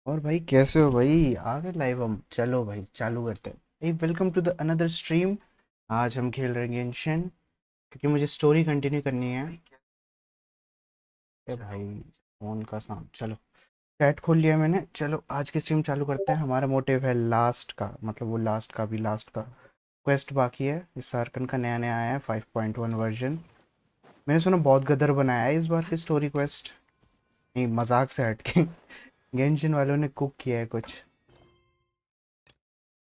और भाई कैसे हो भाई? आ गए लाइव हम। चलो भाई चालू करते हैं भाई। Welcome to the another stream. आज हम खेल रहे हैं गेंशिन, क्योंकि मुझे स्टोरी कंटिन्यू करनी है। ए भाई फोन का साउंड। चलो चैट खोल लिया मैंने। चलो आज की स्ट्रीम चालू करते हैं। हमारा मोटिव है लास्ट का, मतलब वो लास्ट का भी लास्ट का क्वेस्ट बाकी है। इस आर्कन का नया नया आया है 5.1 वर्जन। मैंने सुना बहुत गदर बनाया है इस बार की स्टोरी क्वेस्ट। नहीं, मजाक से हटके गेंशिन वालों ने कुक किया है कुछ।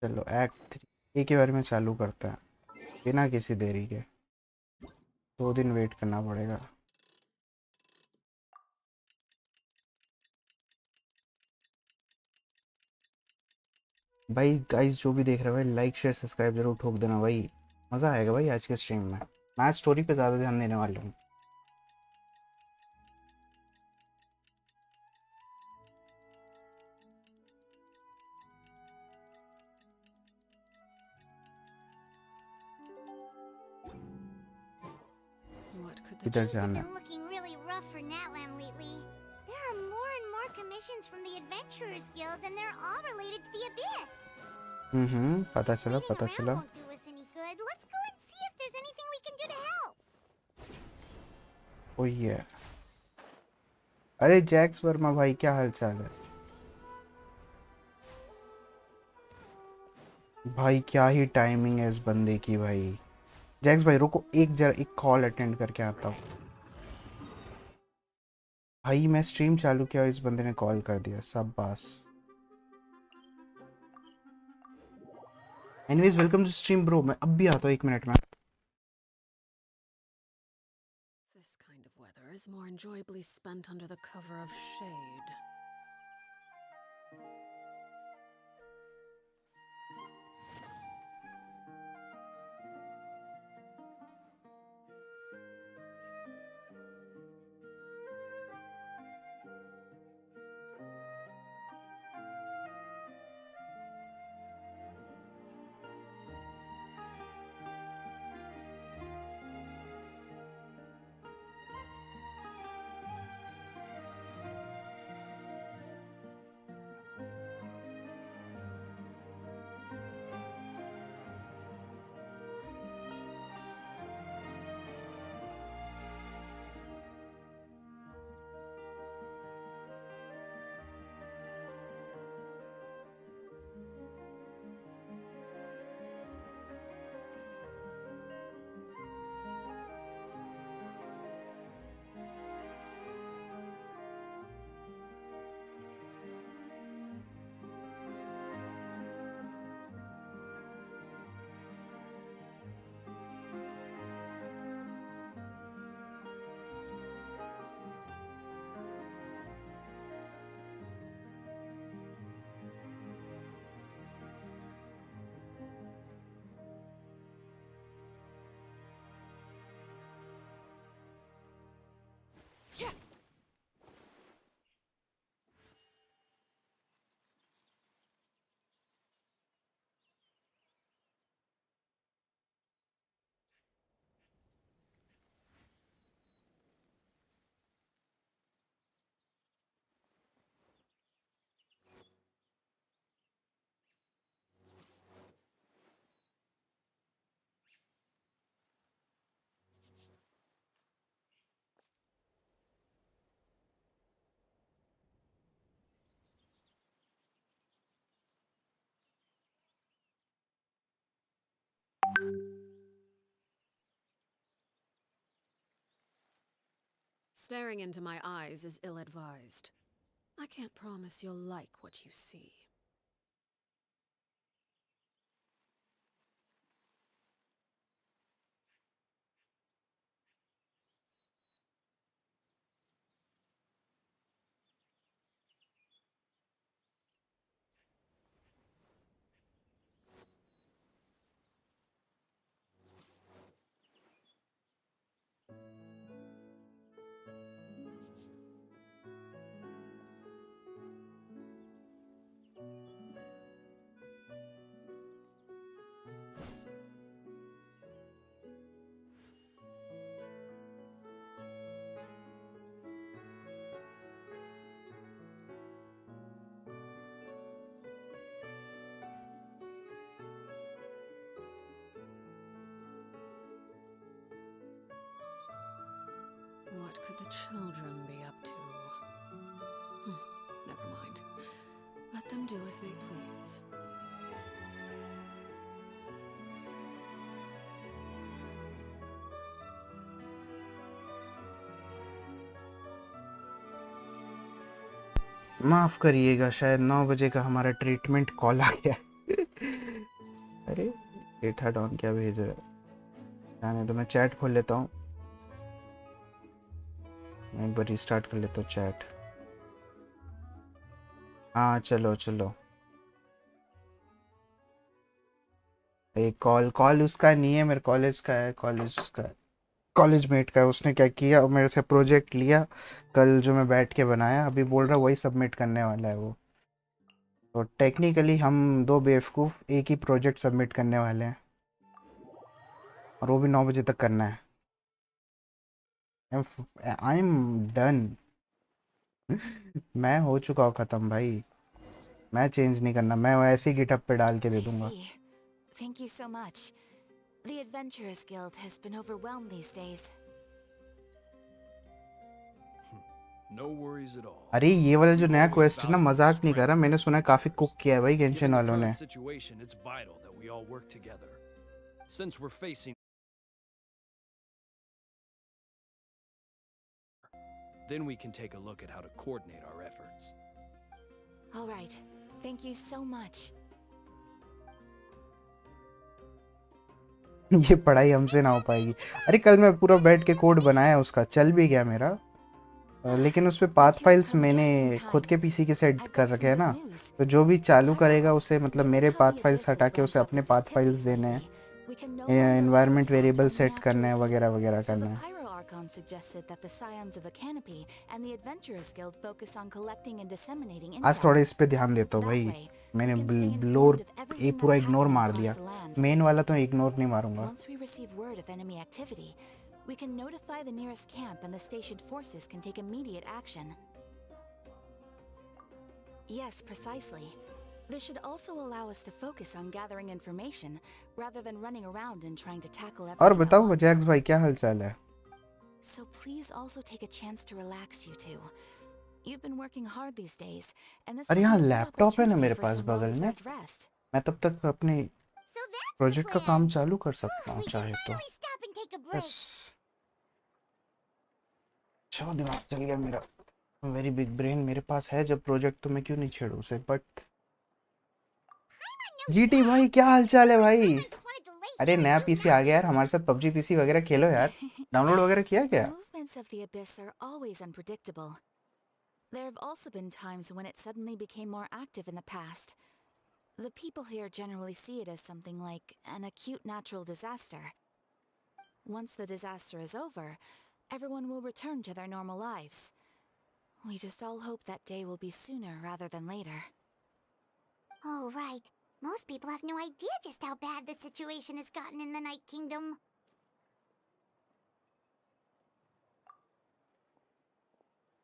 चलो एक्ट 3 एक ही बार में चालू करते हैं बिना किसी देरी के। 2 दिन वेट करना पड़ेगा। भाई गाइस जो भी देख रहे हैं भाई, लाइक शेयर सब्सक्राइब जरूर ठोक देना भाई। मज़ा आएगा भाई आज के स्ट्रीम में। मैं स्टोरी पे ज़्यादा ध्यान देने वाला हूँ। इधर Things have जाना been looking really rough for Natlan lately. There are more and more commissions from the Adventurers Guild, and they're all related to the Abyss. है। पता Just चला waiting पता around चला। won't do us any good. Let's go and see if there's anything we can do to help. वही है। अरे Jacques Verma भाई, क्या हाल चाल है भाई? क्या ही टाइमिंग है इस बंदे की भाई। जैक्स भाई रुको, एक कॉल अटेंड करके आता हूँ। भाई मैं स्ट्रीम चालू किया और इस बंदे ने कॉल कर दिया। सब बस। Anyways welcome to stream bro. मैं अब भी आता हूँ 1 मिनट में। This kind of weather is more enjoyably spent under the cover of shade. Staring into my eyes is ill-advised. I can't promise you'll like what you see. would the children be up to? Never mind. Let them do as they please. माफ करिएगा, शायद 9 बजे का हमारा treatment call आ गया। अरे data don क्या भेज रहा है? जाने तो मैं चैट खोल लेता हूँ, मैं एक बार रिस्टार्ट कर लेता हूँ चैट। हाँ चलो चलो, एक कॉल उसका नहीं है, मेरे कॉलेज का है, कॉलेज मेट का है। उसने क्या किया, मेरे से प्रोजेक्ट लिया कल जो मैं बैठ के बनाया, अभी बोल रहा वही सबमिट करने वाला है वो। तो टेक्निकली हम दो बेवकूफ़ एक ही प्रोजेक्ट सबमिट करने वाले हैं, और वो भी 9 बजे तक करना है। I am done. मैं हो चुका हूँ ख़त्म भाई, मैं चेंज नहीं करना, मैं ऐसे ही गिटहब पे डाल के दे दूंगा। Thank you so much. The Adventurers Guild has been overwhelmed these days. No worries at all. अरे ये वाला जो नया क्वेस्ट है ना, मजाक नहीं कर रहा, मैंने सुना है काफ़ी कुक किया है भाई गेंशिन वालों ने। Situation, it's vital that we all work together. Since we're facing, then we can take a look at how to coordinate our efforts. All right. Thank you so much. ये पढ़ाई हमसे ना हो पाएगी। अरे कल मैं पूरा बैठ के कोड बनाया, उसका चल भी गया मेरा, लेकिन उस पे पाथ फाइल्स मैंने खुद के पीसी के सेट कर रखे हैं ना, तो जो भी चालू करेगा उसे मतलब मेरे पाथ फाइल्स हटा के उसे अपने पाथ फाइल्स देने हैं, एनवायरनमेंट वेरिएबल सेट करना है, वगैरह वगैरह करना है। ARCHON suggested that the Scions of the Canopy and the Adventurers Guild focus on collecting and disseminating intel. आज थोड़ा इस पे ध्यान देता हूँ भाई, मैंने ब्लोर ये पूरा इग्नोर मार दिया, मेन वाला तो इग्नोर नहीं मारूंगा। Once we receive word of enemy activity, we can notify the nearest camp and the stationed forces can take immediate action. Yes, precisely. This should also allow us to focus on gathering information rather than running around and trying to tackle everything. और बताओ Jacques भाई क्या हालचाल है? So please also take a chance to relax, you two. You've been working hard these days, and this अरे will यहाँ be a good laptop है ना opportunity मेरे for पास some बगल में, well-deserved rest. मैं तब तक अपने So that's the प्रोजेक्ट का plan. काम चालू कर सकता हूँ We can चाहे तो। finally stop and take a break. बस अच्छा दिमाग चल गया मेरा, वेरी बिग ब्रेन मेरे पास है जब प्रोजेक्ट, तो मैं क्यों नहीं छेड़ू उसे। बट जीटी भाई क्या हालचाल है भाई? I just wanted to lay अरे here नया and पीसी आ गया यार, हमारे साथ पबजी पीसी वगैरह खेलो यार, डाउनलोड वगैरह किया The क्या? movements of the abyss are always unpredictable. There have also been times when it suddenly became more active in the past. The people here generally see it as something like an acute natural disaster. Once the disaster is over, everyone will return to their normal lives. We just all hope that day will be sooner rather than later. Oh, right. Most people have no idea just how bad the situation has gotten in the Night Kingdom.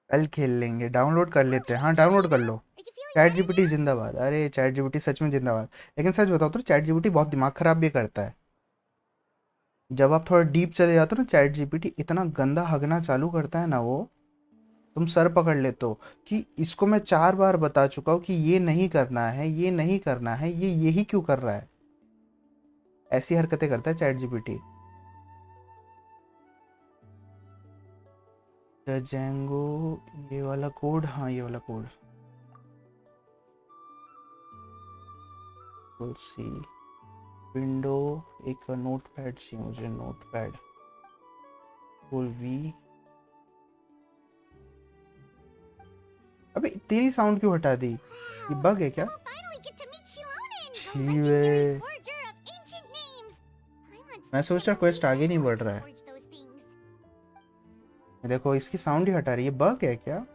कल खेल लेंगे, download कर लेते हैं। हाँ download कर लो। Are you feeling chat better GPT now? जिंदाबाद। अरे चैट जीपीटी सच में जिंदाबाद। लेकिन सच बताओ तो चैट जीपीटी बहुत दिमाग खराब भी करता है। जब आप थोड़ा डीप चले जाते हो ना, चैट जीपीटी इतना गंदा हगना चालू करता है ना, वो तुम सर पकड़ लेते हो कि इसको मैं 4 बार बता चुका हूँ कि ये नहीं करना है, ये नहीं करना है, ये यही क्यों कर रहा है। ऐसी हरकतें करता है चैट जीपीटी। द जेंगो, ये वाला कोड, हाँ ये वाला कोड सी विंडो, एक नोट पैड चाहिए मुझे, नोट पैड फुल वी। अबे तेरी साउंड क्यों हटा दी? ये बग है क्या? So we'll finally get to meet Shilonen, the Childe. legendary forger of ancient names. I want मैं to सोच रहा क्वेस्ट आगे नहीं बढ़ रहा है। forge those things. देखो इसकी साउंड ही हटा रही है, बग है क्या?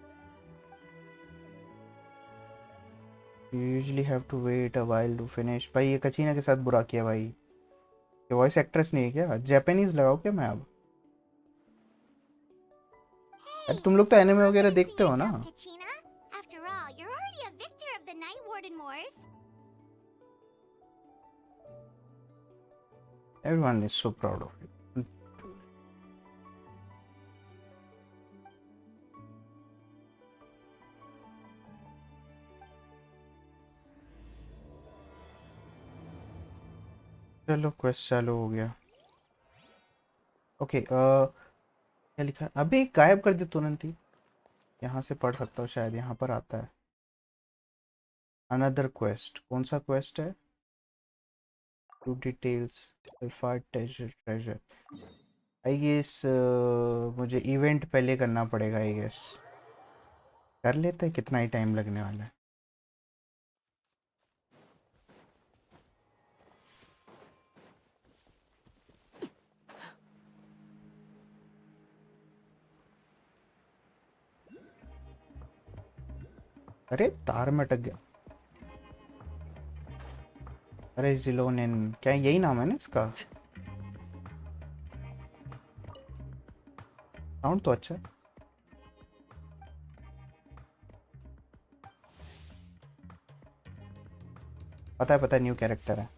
You usually have to wait a while to finish। भाई ये कचीना के साथ बुरा किया भाई। ये वॉइस एक्ट्रेस नहीं है क्या? जापानीज लगाओ क्या मैं अब? अरे तुम लोग तो एनिमे वगैरह देखते हो ना? Kachina? After all, you're already a victor of the Night Warden Wars. Everyone is so proud of you। चलो क्वेस्ट चालू हो गया। ओके क्या लिखा है? अबे गायब कर दे तुरंत ही। यहाँ से पढ़ सकता हूँ शायद, यहाँ पर आता है अनदर क्वेस्ट। कौन सा क्वेस्ट है? Two details for treasure. I guess मुझे इवेंट पहले करना पड़ेगा। आई गेस कर लेते हैं, कितना ही टाइम लगने वाला है। अरे तार में अटक गया। अरे जिलोनिन, क्या यही नाम है ना इसका? साउंड तो अच्छा है। पता है न्यू कैरेक्टर है।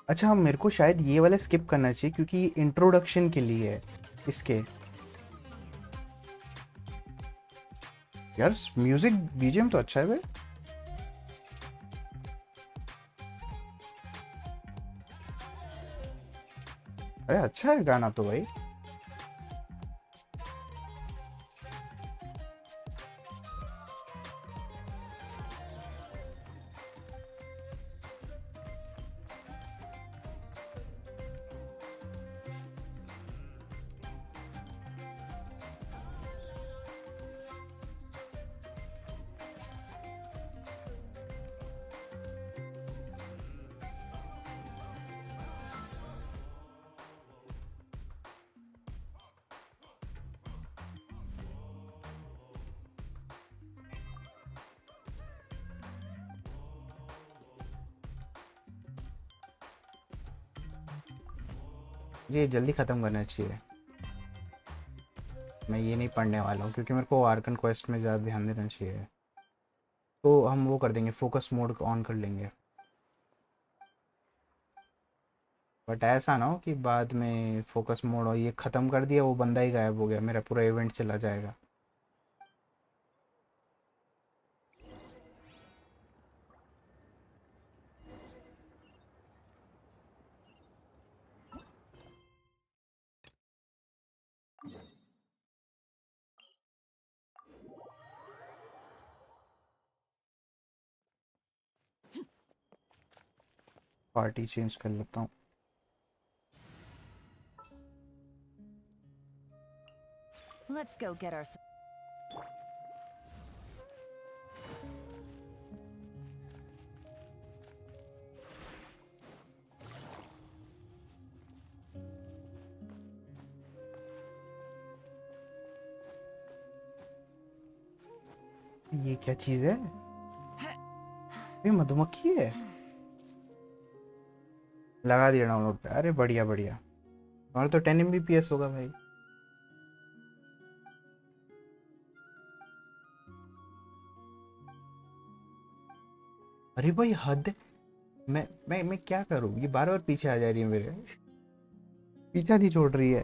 अच्छा मेरे को शायद ये वाला स्किप करना चाहिए क्योंकि ये इंट्रोडक्शन के लिए है इसके। यार म्यूजिक बीजीएम तो अच्छा है भाई। अरे अच्छा है गाना तो भाई। ये जल्दी ख़त्म करना चाहिए। मैं ये नहीं पढ़ने वाला हूँ क्योंकि मेरे को आर्कन क्वेस्ट में ज़्यादा ध्यान देना चाहिए। तो हम वो कर देंगे, फोकस मोड ऑन कर लेंगे। बट ऐसा ना हो कि बाद में फोकस मोड और ये ख़त्म कर दिया, वो बंदा ही गायब हो गया, मेरा पूरा इवेंट चला जाएगा। पार्टी चेंज कर लेता हूँ। Let's go get our. ये क्या चीज़ है? ये मधुमक्खी है। लगा दिया डाउनलोड पे। अरे बढ़िया बढ़िया, हमारा तो 10 Mbps होगा भाई। अरे भाई हद। मैं क्या करूँ, ये बार बार पीछे आ जा रही है मेरे, पीछा नहीं छोड़ रही है।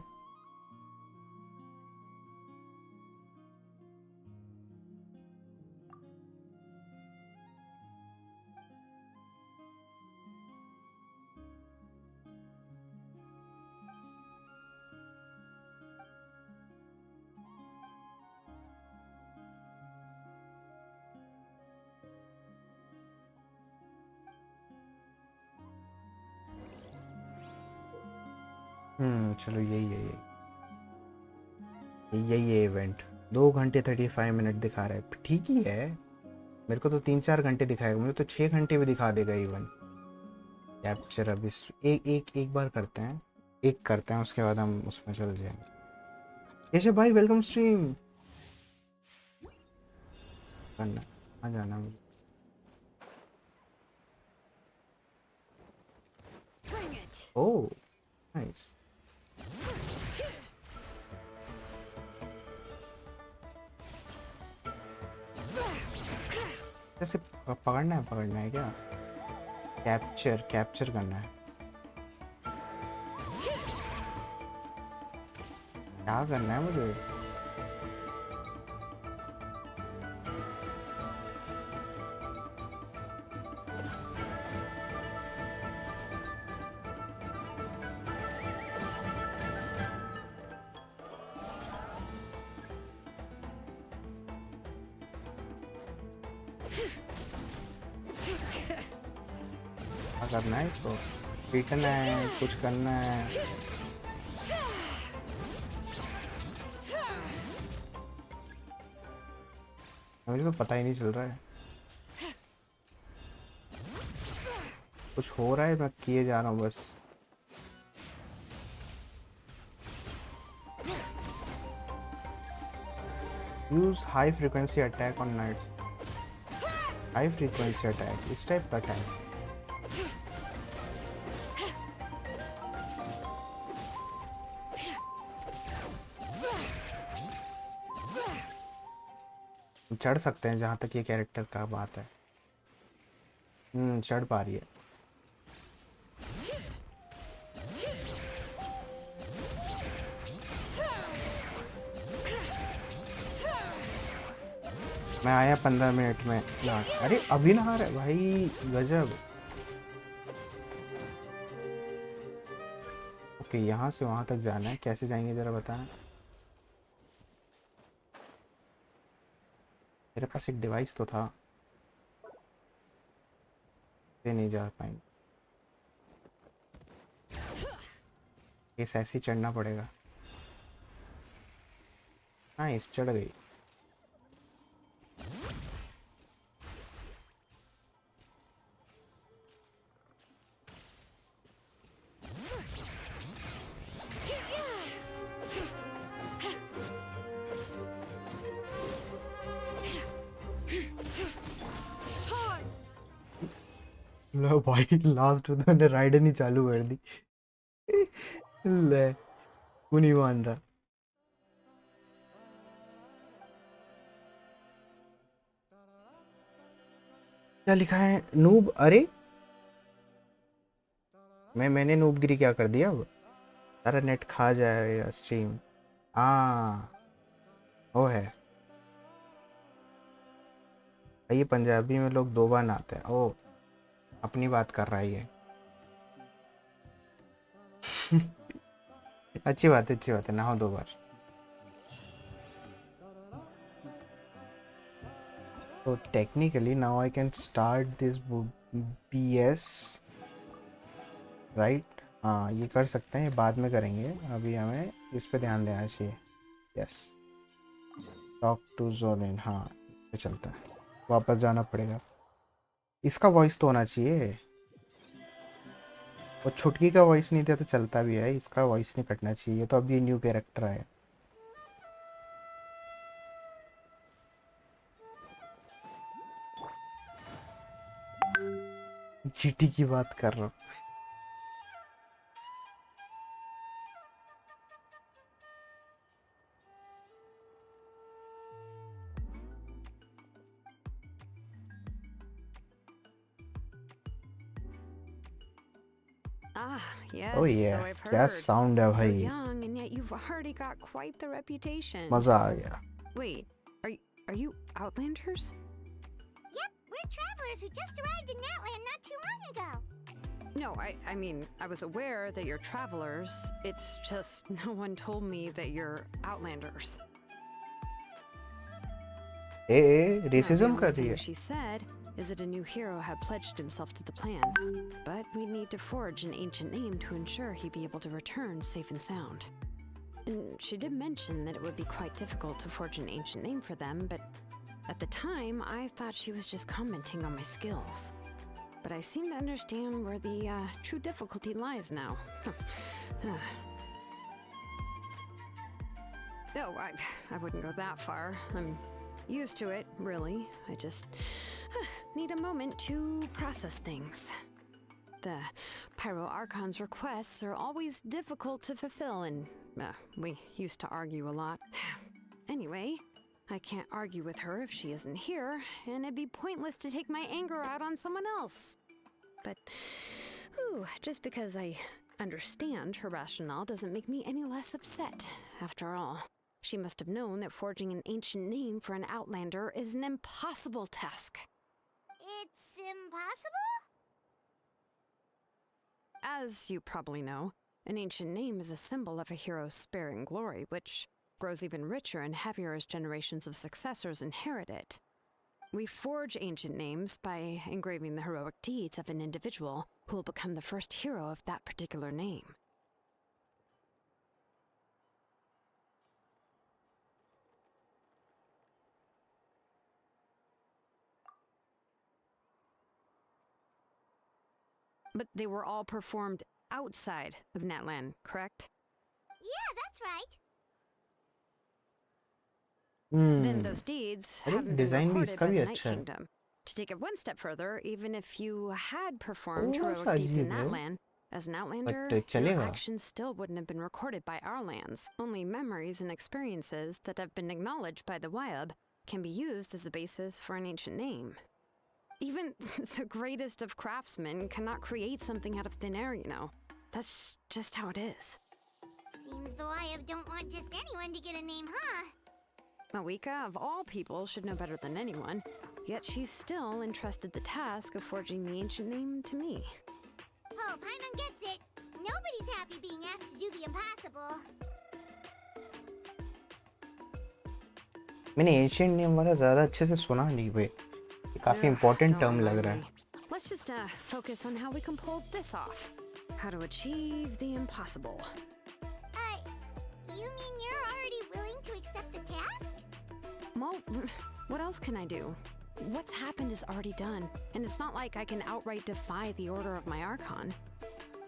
चलो यही है ये इवेंट। 2 घंटे 35 मिनट दिखा रहा है, ठीक ही है। मेरे को तो 3-4 घंटे दिखाएगा, मुझे तो 6 घंटे भी दिखा देगा इवन। कैप्चर अब इस एक बार करते हैं, एक करते हैं, उसके बाद हम उसमें चल जाएंगे। कैसे भाई, वेलकम स्ट्रीम करना आ जाना मुझे। Oh nice. जैसे पकड़ना है क्या? कैप्चर करना है। क्या करना है मुझे? क्या करना है इसको? पीटना है, कुछ करना है? मुझे तो पता ही नहीं चल रहा है। कुछ हो रहा है, मैं किए जा रहा हूँ बस। Use high frequency attack on knights. High frequency attack, इस टाइप का अटैक। चढ़ सकते हैं जहाँ तक ये कैरेक्टर का बात है। चढ़ पा रही है। मैं आया 15 मिनट में लाट। अरे अभी नहा रहा है भाई, गजब। ओके, यहाँ से वहाँ तक जाना है। कैसे जाएंगे जरा बताएं। मेरे पास एक डिवाइस तो था, से नहीं जा पाएंगे। इस ऐसे ही चढ़ना पड़ेगा। हाँ, इस चढ़ गई। लो भाई, लास्ट में तो मैंने राइडन ही चालू कर दी। ले, वो नहीं मान रहा। क्या लिखा है? नूब। अरे मैंने नूबगिरी क्या कर दिया? अब सारा नेट खा जाएगा स्ट्रीम। हाँ, वो है। ये पंजाबी में लोग दो बार नहाते हैं। ओ, अपनी बात कर रहा है ये। अच्छी बात है, अच्छी बात है, नहाओ 2 बार। तो technically now I can start this BS, right? हाँ, ये कर सकते हैं, बाद में करेंगे। अभी हमें इस पे ध्यान देना चाहिए। Yes, talk to Jolin. हाँ, ये चलता है। वापस जाना पड़ेगा। इसका वॉइस तो होना चाहिए, और छुटकी का वॉइस नहीं दिया तो चलता भी है। इसका वॉइस नहीं कटना चाहिए। ये तो अभी न्यू कैरेक्टर है। जीटी की बात कर रहा हूँ। Ah, yes, ओह so ये I've क्या heard. साउंड है So भाई, young, and yet you've already got quite the reputation. मजा आ गया। Wait, are you Outlanders? Yep, we're travelers who just arrived in Natlan not too long ago. No, I mean, I was aware that you're travelers. It's just no one told me that you're Outlanders. A The racism only कर रही thing है। she said is that a new hero had pledged himself to the plan, but we'd need to forge an ancient name to ensure he'd be able to return safe and sound. And she did mention that it would be quite difficult to forge an ancient name for them, but at the time, I thought she was just commenting on my skills. But I seem to understand where the true difficulty lies now. Oh, I wouldn't go that far. I'm used to it, really. I just need a moment to process things. The Pyro Archon's requests are always difficult to fulfill, and we used to argue a lot. Anyway, I can't argue with her if she isn't here, and it'd be pointless to take my anger out on someone else. But, just because I understand her rationale doesn't make me any less upset. After all, she must have known that forging an ancient name for an outlander is an impossible task. It's impossible? As you probably know, an ancient name is a symbol of a hero's sparing glory, which grows even richer and heavier as generations of successors inherit it. We forge ancient names by engraving the heroic deeds of an individual who will become the first hero of that particular name. But they were all performed outside of Natlan, correct? Yeah, that's right. Then those deeds अरे haven't been design भी recorded इसका by भी the Night अच्छा है. Kingdom. To take it one step further, even if you had performed थोड़ा heroic सा deeds in अजीब है, Natlan, as an outlander, but your चलेगा. actions still wouldn't have been recorded by our lands. Only memories and experiences that have been acknowledged by the Wyab can be used as a basis for an ancient name. Even the greatest of craftsmen cannot create something out of thin air, you know. That's just how it is. Seems the Wyab don't want just anyone to get a name, huh? Mawika, of all people, should know better than anyone, yet she's still entrusted the task of forging the ancient name to me. Oh, Paimon gets it. Nobody's happy being asked to do the impossible. मैंने Asian name वाला ज़्यादा अच्छे से सुना नहीं भाई. ये काफ़ी important Don't term लग remind रहा है. me. Let's just focus on how we can pull this off. How to achieve the impossible. You mean you're already willing to accept the task? Well, what else can I do? What's happened is already done, and it's not like I can outright defy the order of my Archon.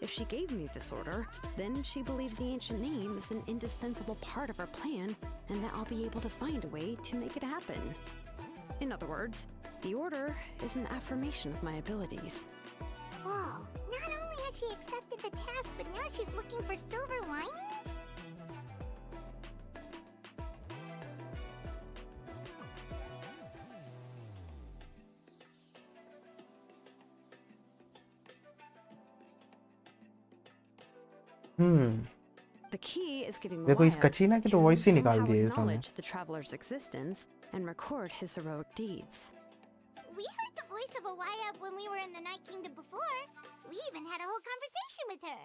If she gave me this order, then she believes the ancient name is an indispensable part of her plan, and that I'll be able to find a way to make it happen. In other words, the order is an affirmation of my abilities. Whoa, not only has she accepted the task, but now she's looking for silver linings? The key is getting the देखो इस Wyab कचीना की तो to voice ही निकाल somehow दी है इन्होंने. acknowledge the traveler's existence and record his heroic deeds. We heard the voice of a Wyab when we were in the Night Kingdom before. We even had a whole conversation with her.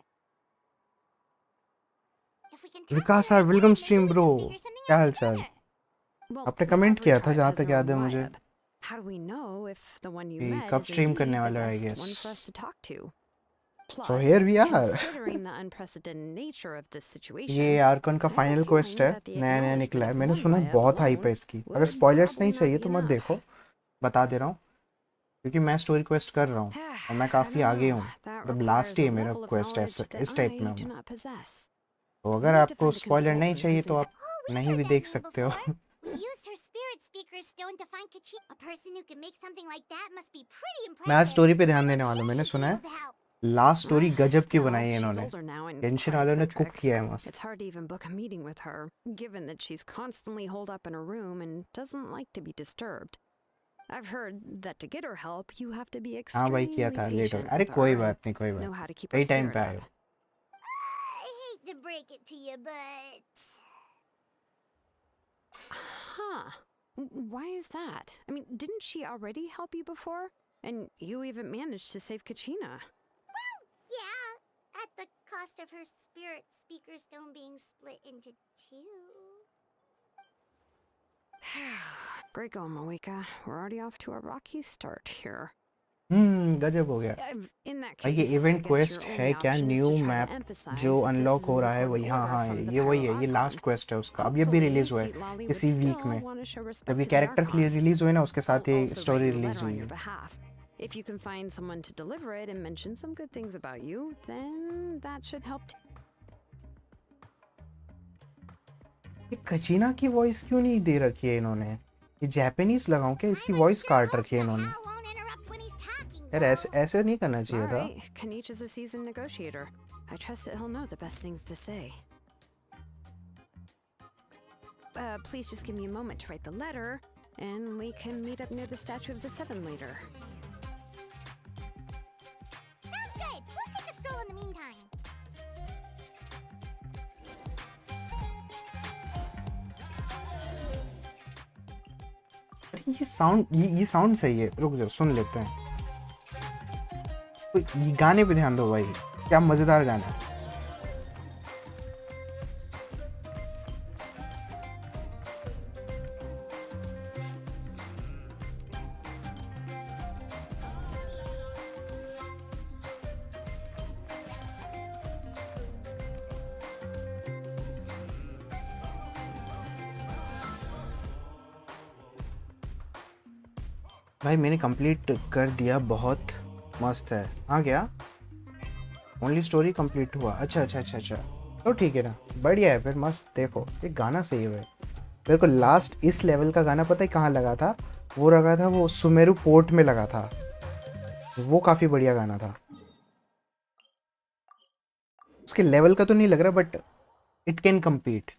If we can talk Vikas to her, यार welcome maybe stream we can bro. figure something क्या out हाल चाल? together. Well, आपने comment every किया था tribe जहाँ has तक their याद है own मुझे. Wyab. How do we know if the one you कि met कब is स्ट्रीम indeed करने the वाला है, I best guess. one for us to talk to? Plus, So here we are. considering the unprecedented nature of this situation, ये Arkan का I have a final feeling quest है. that the नया नया निकला है. acknowledgement of मैंने one सुना Wyab बहुत हाइप है alone इसकी. अगर would स्पॉयलर्स probably नहीं not चाहिए be तो मत enough. देखो. बता दे रहा हूँ. क्योंकि मैं स्टोरी क्वेस्ट कर रहा हूँ और मैं I काफ़ी don't आगे know. हूँ. That मतलब requires लास्ट ही a है मेरा level of quest knowledge that इस टाइप में I do हूँ. not possess. तो We अगर need to आपको find a स्पॉइलर नहीं consultant चाहिए who's तो an आप Oh, we नहीं heard भी that देख name सकते हो. before. We used her spirit speaker stone to find Kachina. A person who can make something like that must be pretty impressive. मैं आज स्टोरी पे ध्यान Even देने वाला हूँ. she मैंने should be सुना है able to help. Last story गजब की Still, बनाई है she's इन्होंने. older now and Genshin quite वालों ने कुक eccentric. किया है मस्त. It's hard to even book a meeting with her, given that she's constantly holed up in her room and doesn't like to be disturbed. I've heard that to get her help, you have to be हाँ भाई extremely किया था late हो patient गया. अरे with कोई her and बात नहीं कोई know बात. how to keep her सही टाइम spirit पे आए हो. up. I hate to break it to you, but... Huh. Why is that? I mean, didn't she already help you before? And you even managed to save Kachina. Yeah, at the cost of her spirit speaker stone being split into two. Great going, Mawika. We're already off to a rocky start here. गजब हो गया. In that भाई case, ये I event guess quest your है only क्या? option is new to try to map emphasize जो that this unlock is हो an रहा है important वही. हाँ order हाँ from the ये वही है. ये Archon. लास्ट क्वेस्ट है उसका. अब ये भी Hopefully, रिलीज हुआ है Seat Lolly would इसी वीक still में. want to show respect जब ये to the characters Archon. Release हुए ना उसके I'll साथ ही also story write you a release letter on हुई your है. behalf. If you can find someone to deliver it and mention some good things about you, then that should help too. ये कचीना की voice क्यों नहीं दे रखी है इन्होंने? ये जापानीज लगाऊं क्या? इसकी वॉइस काट रखी है इन्होंने. Hutao won't interrupt when he's talking, यार ऐसे though. ऐसे नहीं करना चाहिए था. Alright, Kanich is a seasoned negotiator. I trust that he'll know the best things to say. Please just give me a moment to write the letter, and we can meet up near the statue of the Seven later. Sounds good. We'll take a stroll in the meantime. अरे ये sound सही है, रुक जाओ सुन लेते हैं। ये गाने पे ध्यान दो भाई, क्या मजेदार गाना है। भाई मैंने कंप्लीट कर दिया, बहुत मस्त है। हाँ क्या ओनली स्टोरी कंप्लीट हुआ? अच्छा अच्छा अच्छा अच्छा, तो ठीक है ना, बढ़िया है फिर, मस्त। देखो ये गाना सही है भाई। मेरे को लास्ट इस लेवल का गाना पता है कहाँ लगा था? वो लगा था, वो सुमेरु पोर्ट में लगा था, वो काफ़ी बढ़िया गाना था। उसके लेवल का तो नहीं लग रहा, बट इट कैन कम्पीट।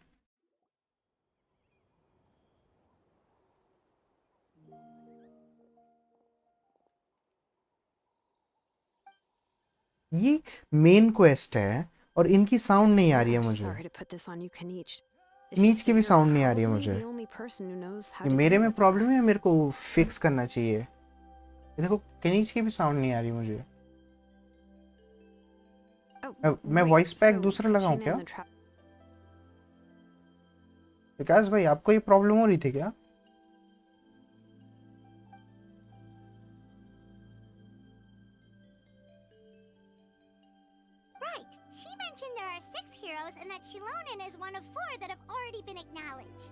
ये मेन क्वेस्ट है और इनकी साउंड नहीं आ रही है मुझे। Sorry to put this on you, Kanichi. It's नीच just की that भी you're साउंड नहीं आ रही है probably मुझे। the only person who knows how ये to मेरे deal में with her. प्रॉब्लम है, मेरे को फिक्स करना चाहिए। ये देखो कनीज की भी साउंड नहीं आ रही मुझे। Oh, मैं wait, वॉइस पैक so दूसरा लगाऊं Katrina क्या? and the trap. विकास भाई आपको ये प्रॉब्लम हो रही थी क्या? Right. She mentioned there are 6 heroes and that Shilonen is one of 4 that have already been acknowledged.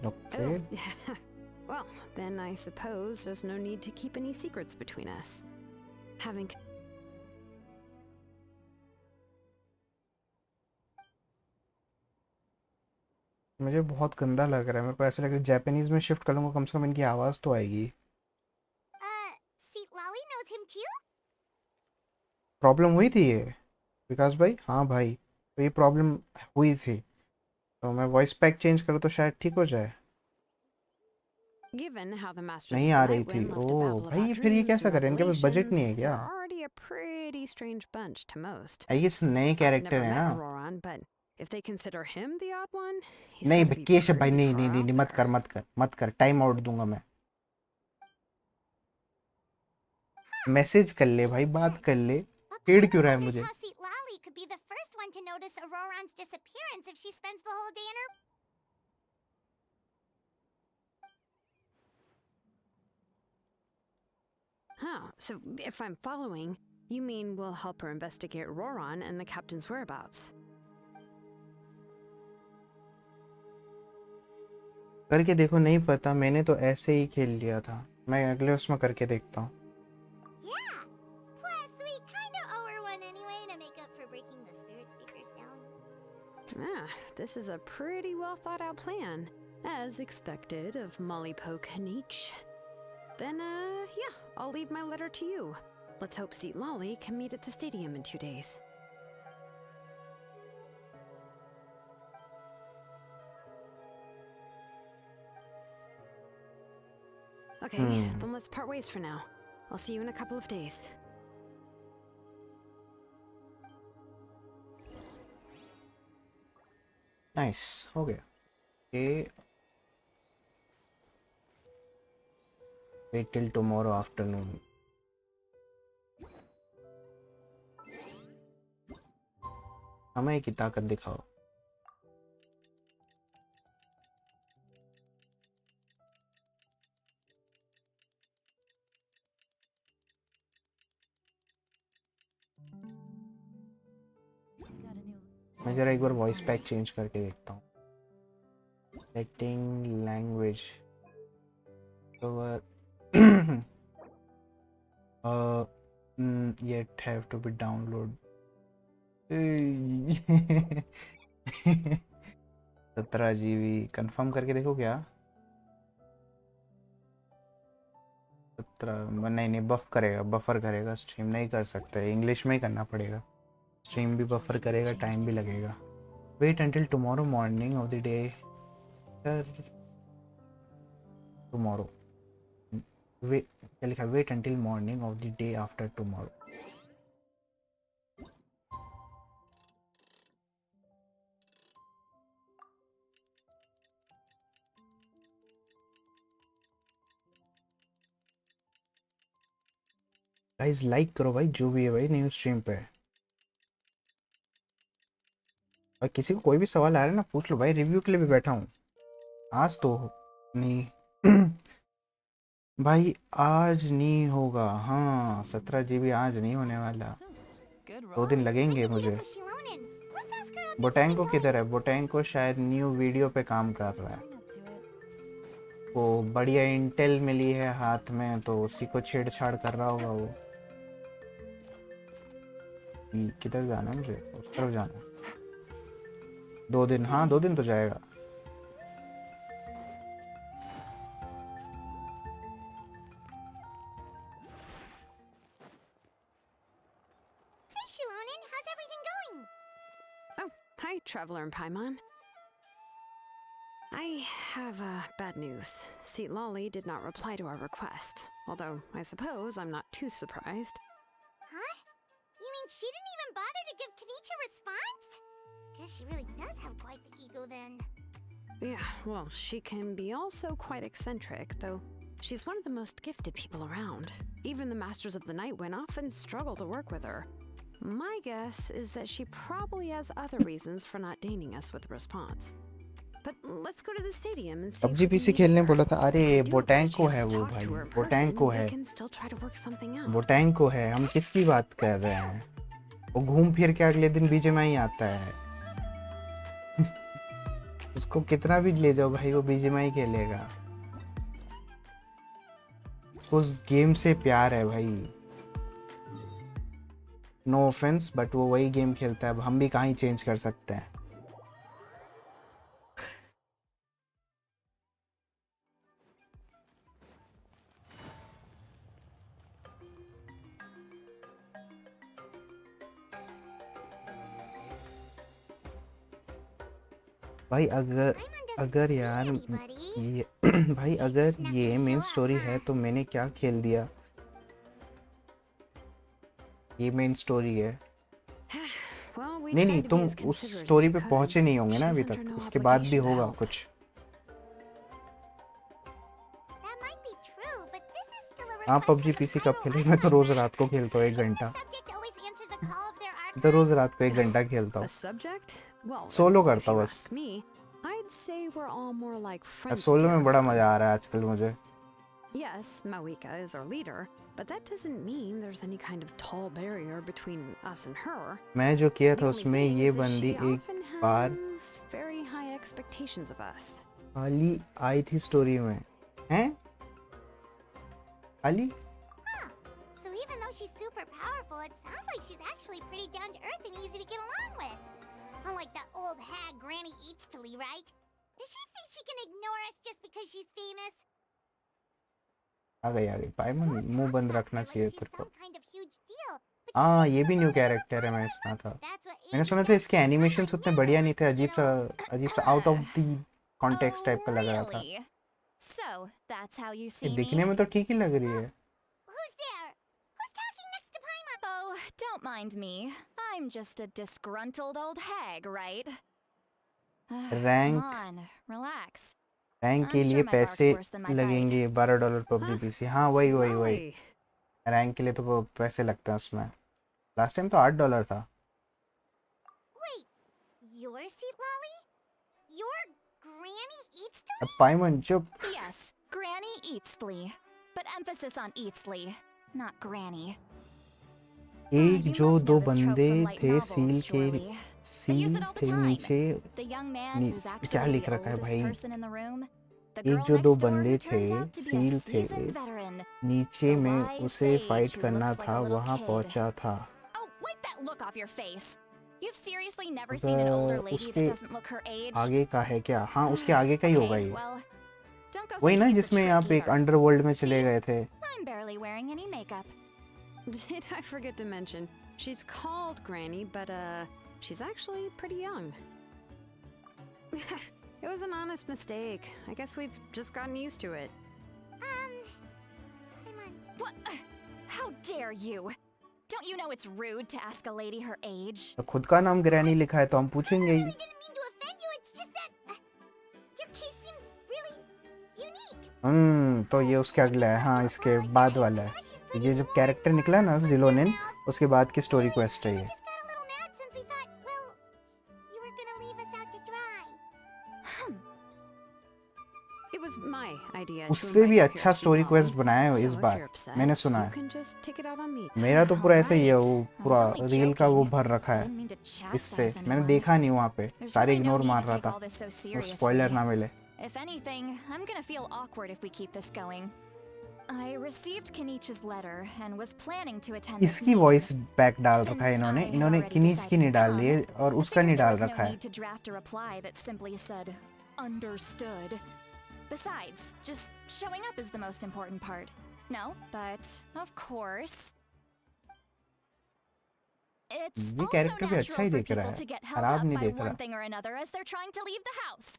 Okay Oh, well, then I suppose there's no need to keep any secrets between us. Having मुझे बहुत गंदा लग रहा है। मेरे को ऐसा लग रहा है जापानीज में शिफ्ट कर लूंगा, कम से कम इनकी आवाज़ तो आएगी। See, Lolly knows him too? Problem हुई थी ये विकास भाई? हाँ भाई, तो ये प्रॉब्लम हुई थी, तो मैं वॉइस पैक चेंज करूँ तो शायद ठीक हो जाए। given how the Masters नहीं of आ the रही Night थी। Wind left a O babble भाई about ये फिर ये dreams कैसा and करें, इनके पास बजट नहीं है revelations, क्या? they're already a pretty strange bunch to most. ये नए I've कैरेक्टर never है met ना? Auroran, but if they consider him the odd one, he's नहीं got to be केशव भाई, pretty नहीं far नहीं नहीं out नहीं, मत कर there. मत कर मत कर, टाइम आउट दूंगा मैं। मैसेज कर ले भाई, बात कर ले, But चिढ़ part क्यों of रहा है wonders मुझे? how Seat Lolly could be the first one to notice Auroran's disappearance if she spends the whole day in her. Huh, so if I'm following, you mean we'll help her investigate Roran and the captain's whereabouts? करके देखो, नहीं पता, मैंने तो ऐसे ही खेल लिया था। मैं अगले उसमें करके देखता हूँ। Yeah. Plus, we kind of owe her one anyway to make up for breaking the spirit speakers down. Ah, this is a pretty well thought out plan, as expected of Molly Poke Nietzsche. Then, yeah, I'll leave my letter to you. Let's hope Seat Lolly can meet at the stadium in 2 days. Okay, then let's part ways for now. I'll see you in a couple of days. Nice, हो गया ये। Wait till tomorrow afternoon. समय की ताकत दिखाओ। मैं जरा एक बार वॉइस पैक चेंज करके देखता हूँ। Setting language yet have to be download 17 GB confirm करके देखो क्या? 17 नहीं बफ करेगा, बफर करेगा, स्ट्रीम नहीं कर सकते, इंग्लिश में ही करना पड़ेगा। स्ट्रीम भी बफर करेगा, टाइम भी लगेगा। Wait until tomorrow morning of the day, tomorrow wait क्या लिखा? Wait until morning of the day after tomorrow. Guys like करो भाई जो भी है भाई न्यू स्ट्रीम पे। और किसी को कोई भी सवाल आ रहा है ना पूछ लो भाई, रिव्यू के लिए भी बैठा हूँ। आज तो नहीं भाई आज नहीं होगा। हाँ 17 GB आज नहीं होने वाला, 2 दिन लगेंगे मुझे। बोटैंको किधर है? बोटैंको शायद न्यू वीडियो पे काम कर रहा है, वो बढ़िया इंटेल मिली है हाथ में तो उसी को छेड़छाड़ कर रहा होगा वो। किधर जाना है मुझे? उस तरफ जाना है। 2 दिन, हाँ 2 दिन तो जाएगा। Hey, Shilonen, how's everything going? Oh, hi, Traveler and Paimon. I have bad news. Lolly did not reply to our request. Although, I suppose I'm not too surprised. Huh? You mean she didn't even bother to give Kanicha a response? Guess she really does have quite the ego then. Yeah, well, she can be also quite eccentric, though she's one of the most gifted people around. Even the Masters of the Night Wind often struggle to work with her. My guess is that she probably has other reasons for not deigning us with a response. But let's go to the stadium and see. PUBG PC खेलने बोला था। अरे बोटैंको है वो भाई, बोटैंको है, बोटैंको है। हम किसकी बात कर रहे हैं? वो घूम फिर के अगले दिन बीजेएमआई ही आता है। उसको कितना भी ले जाओ भाई वो बीजेएमआई खेलेगा। उस गेम से प्यार है भाई। नो ऑफेंस बट वो वही गेम खेलता है। अब हम भी कहाँ ही चेंज कर सकते हैं। भाई अगर यार ये भाई अगर ये मेन स्टोरी है तो मैंने क्या खेल दिया? ये मेन स्टोरी है। नहीं तुम उस स्टोरी पे पहुंचे नहीं होंगे ना अभी तक, इसके बाद भी होगा कुछ। हाँ PUBG PC कब खेले? मैं तो रोज रात को खेलता हूँ 1 घंटा। तो रोज रात को 1 घंटा खेलता हूँ, सोलो करता हूँ बस। सोलो में बड़ा मजा आ रहा है आजकल मुझे। Yes, Mawika is our leader, but that doesn't mean there's any kind of tall barrier between us and her. मैं जो किया था उसमें ये बंदी एक बार very high expectations of us. खाली आई थी स्टोरी में, हैं? खाली? So even though she's super powerful, it sounds like she's actually pretty down to earth and easy to get along with. Unlike that old hag Granny Eatstily, right? Does she think she can ignore us just because she's famous? आ गई पाइमन, मुंह बंद रखना चाहिए तेरे को। हाँ ये भी न्यू कैरेक्टर है, मैंने सुना था। मैंने सुना था इसके एनिमेशंस उतने बढ़िया नहीं थे, अजीब सा out of the context type का लग रहा था। ये दिखने में तो ठीक ही लग रही है। Oh, don't mind me. I'm just a disgruntled old hag, right? Rank, Come on, relax. Rank के लिए पैसे लगेंगे $12 PUBG PC। हाँ वही रैंक के लिए तो पैसे लगते हैं उसमें। लास्ट टाइम तो $8 था। Wait, your seat, Lolly? Your Granny Eatstily? अब पाइमन चुप। Yes, Granny Eatstly, but emphasis on Eatstly, not Granny. एक जो 2 बंदे थे सील थे नीचे, क्या लिख रखा है भाई? एक जो 2 बंदे थे सील थे नीचे में, उसे फाइट करना था, वहां पहुंचा था। उसके आगे का है क्या? हाँ उसके आगे का ही होगा ये, वही ना जिसमें आप एक अंडरवर्ल्ड में चले गए थे। Did I forget to mention, she's called Granny, but she's actually pretty young. It was an honest mistake. I guess we've just gotten used to it. What? How dare you? Don't you know it's rude to ask a lady her age? तो खुद का नाम granny लिखा है तो हम पूछेंगे ही। तो ये उसके अगला है। हाँ इसके बाद वाला है। ये जब कैरेक्टर निकला ना जिलोनिन, उसके बाद की स्टोरी क्वेस्ट है ये। Just got a little mad since we thought, well, you were gonna leave us out to dry. It was my idea. उससे भी अच्छा स्टोरी क्वेस्ट बनाया है इस बार, मैंने सुना है। मेरा तो पूरा ऐसे ही है, वो पूरा रील का वो भर रखा है इससे। मैंने देखा नहीं वहाँ पे, सारे इग्नोर मार रहा था, स्पॉइलर ना मिले। If anything, I'm gonna feel awkward if we keep this going. I received Kenichi's letter and was planning to attend. इसकी वॉइस बैक डाल रखा है इन्होंने किनीच की नहीं डाल ली है और उसका नहीं डाल रखा है। To draft a reply that simply said, "Understood." Besides, just showing up is the most important part. No, but of course. It's ये also कैरेक्टर भी अच्छा ही natural for दिख रहा people है, to get held खराब up नहीं by दिख one रहा। thing or another as they're trying to leave the house.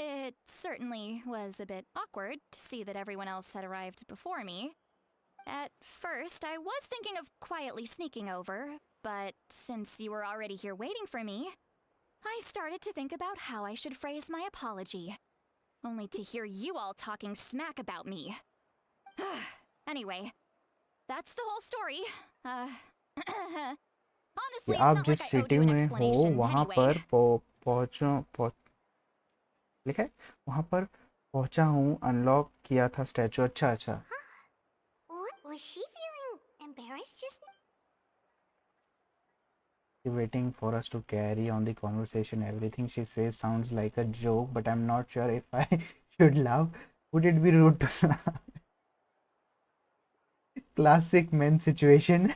It certainly was a bit awkward to see that everyone else had arrived before me. At first, I was thinking of quietly sneaking over, but since you were already here waiting for me, I started to think about how I should phrase my apology. Only to hear you all talking smack about me. Anyway, that's the whole story. Honestly, it's आप not जिस like I owed city you an में हो explanation वहाँ anyway. पर पहुँचो लिखा है, वहाँ पर पहुँचा हूँ, अनलॉक किया था स्टैचू। अच्छा अच्छा, What? Was she feeling embarrassed just now? waiting for us to carry on the conversation. Everything she says sounds like a joke, but I'm not sure if I should laugh. Would it be rude to laugh? Classic men situation.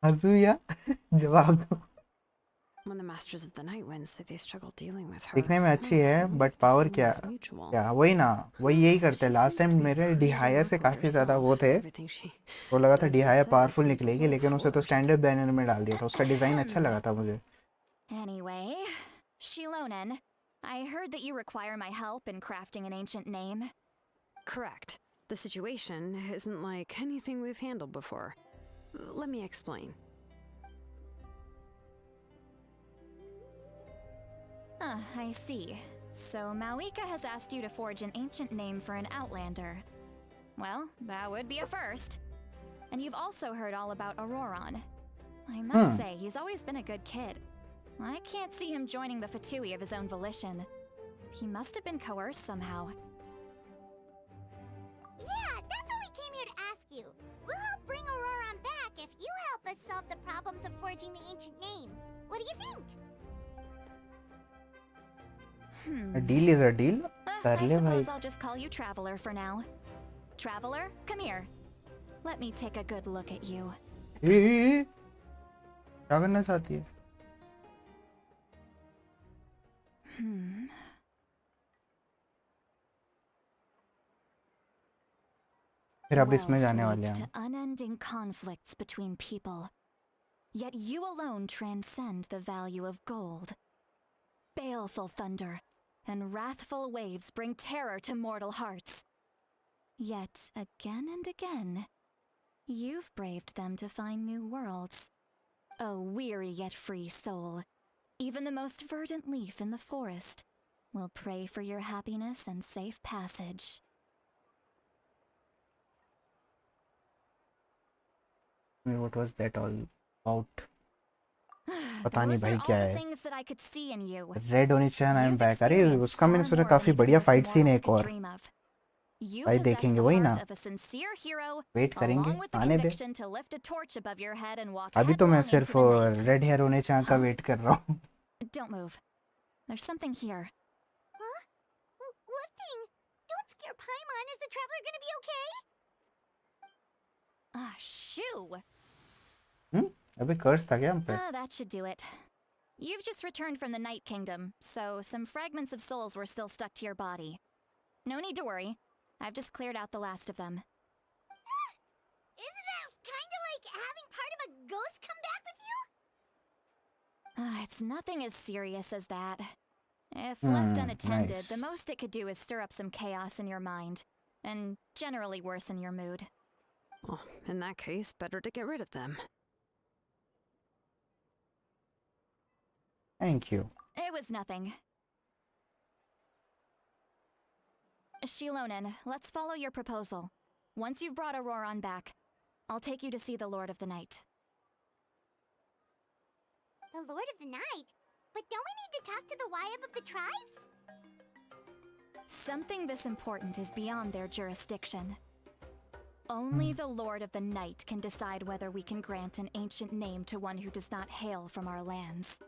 हंसू या जवाब दो। When the Masters of the Night Wind say they struggle dealing with her. दिखने में अच्छी है, but power क्या क्या वही ना, वही यही करते हैं। लास्ट टाइम मेरे डिहाया से काफी ज्यादा वो थे, तो लगा था डिहाया पावरफुल निकलेगी, लेकिन उसे तो स्टैंडर्ड बैनर में डाल दिया था। उसका डिजाइन अच्छा लगा था मुझे। Anyway, Shilonen, I heard that you require my help in crafting an ancient name. Correct. The situation isn't like anything we've handled before. Let me explain. I see. So Mawika has asked you to forge an ancient name for an outlander. Well, that would be a first. And you've also heard all about Auroron. I must say, he's always been a good kid. I can't see him joining the Fatui of his own volition. He must have been coerced somehow. Yeah, that's what we came here to ask you. We'll help bring Auroron back if you help us solve the problems of forging the ancient name. What do you think? A deal is a deal. कर I ले भाई। suppose I'll just call you Traveler for now. Traveler, come here. Let me take a good look at you. क्या करना चाहती है? फिर अब इसमें जाने वाले Wealth हैं। leads to unending conflicts between people. Yet you alone transcend the value of gold. Baleful thunder and wrathful waves bring terror to mortal hearts. Yet again and again, you've braved them to find new worlds. A weary yet free soul, even the most verdant leaf in the forest will pray for your happiness and safe passage. What was that all about? पता नहीं Those भाई are क्या all the है। things that I could see in you. Red होनी चाहिए, I am You've back. अरे experienced उसका मैंने far सुना more काफी than बढ़िया even फाइट most सीन है mortals एक could और। dream of. You भाई possess देखेंगे the वही ना, heart of a sincere hero, wait करेंगे, along with the आने दे। conviction to lift a torch above your head and walk अभी तो मैं headlong सिर्फ into the night. Red hair होने चाहिए का वेट कर रहा हूँ। Don't move. There's something here. Huh? What thing? Don't scare Paimon. Is the traveler gonna be okay? Ah, shoo! अबे कर्स था क्या हम पे? That should do it. You've just returned from the Night Kingdom, so some fragments of souls were still stuck to your body. No need to worry. I've just cleared out the last of them. Isn't that kinda like having part of a ghost come back with you? It's nothing as serious as that. If left unattended, nice. the most it could do is stir up some chaos in your mind, and generally worsen your mood. Well, in that case, better to get rid of them. Thank you. It was nothing. Shilonen, let's follow your proposal. Once you've brought Auroron back, I'll take you to see the Lord of the Night. The Lord of the Night? But don't we need to talk to the Wyab of the tribes? Something this important is beyond their jurisdiction. Only the Lord of the Night can decide whether we can grant an ancient name to one who does not hail from our lands.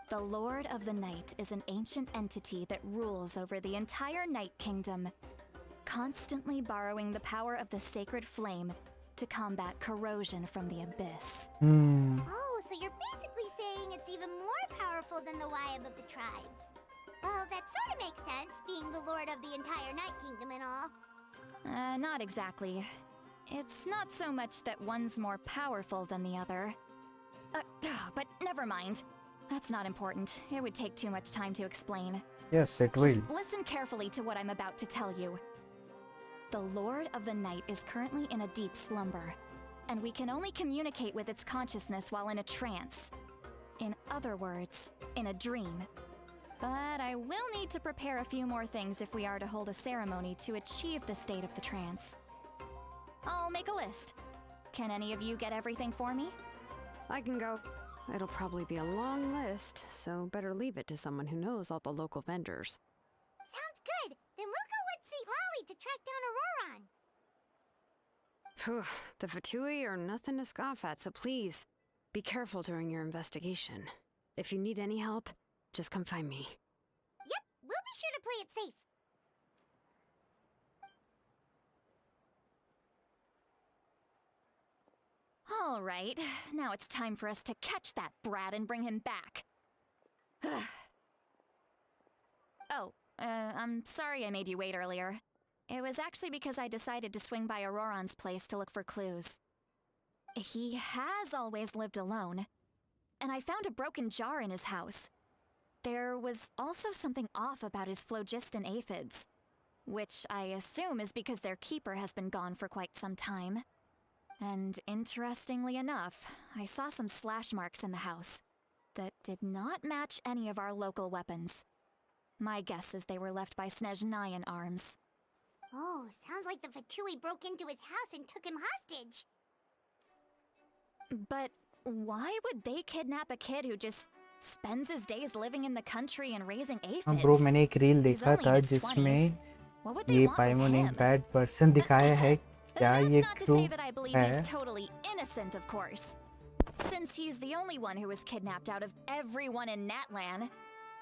The Lord of the Night is an ancient entity that rules over the entire Night Kingdom, constantly borrowing the power of the sacred flame to combat corrosion from the abyss. Oh, so you're basically saying it's even more powerful than the Wyab of the tribes. Well, that sort of makes sense, being the lord of the entire Night Kingdom and all. Not exactly. It's not so much that one's more powerful than the other. But never mind. That's not important. It would take too much time to explain. Yes, it will. Just listen carefully to what I'm about to tell you. The Lord of the Night is currently in a deep slumber, and we can only communicate with its consciousness while in a trance. In other words, in a dream. But I will need to prepare a few more things if we are to hold a ceremony to achieve the state of the trance. I'll make a list. Can any of you get everything for me? I can go. It'll probably be a long list, so better leave it to someone who knows all the local vendors. Sounds good. Then we'll go with St. Lolly to track down Auroron. Phew, the Fatui are nothing to scoff at, so please, be careful during your investigation. If you need any help, just come find me. Yep, we'll be sure to play it safe. All right, now it's time for us to catch that brat and bring him back. I'm sorry I made you wait earlier. It was actually because I decided to swing by Auroron's place to look for clues. He has always lived alone, and I found a broken jar in his house. There was also something off about his phlogiston aphids, which I assume is because their keeper has been gone for quite some time. And interestingly enough, I saw some slash marks in the house that did not match any of our local weapons. My guess is they were left by Snezhnayan arms. Oh, sounds like the Fatui broke into his house and took him hostage. But why would they kidnap a kid who just spends his days living in the country and raising aphids? Bro मैंने एक reel He's देखा only था in his जिसमें 20s. What would they ये want with पाइमोन एक him? Bad person दिखाया है. क्या That's ये not to true say that I believe है? he's totally innocent, of course. Since he's the only one who was kidnapped out of everyone in Natlan,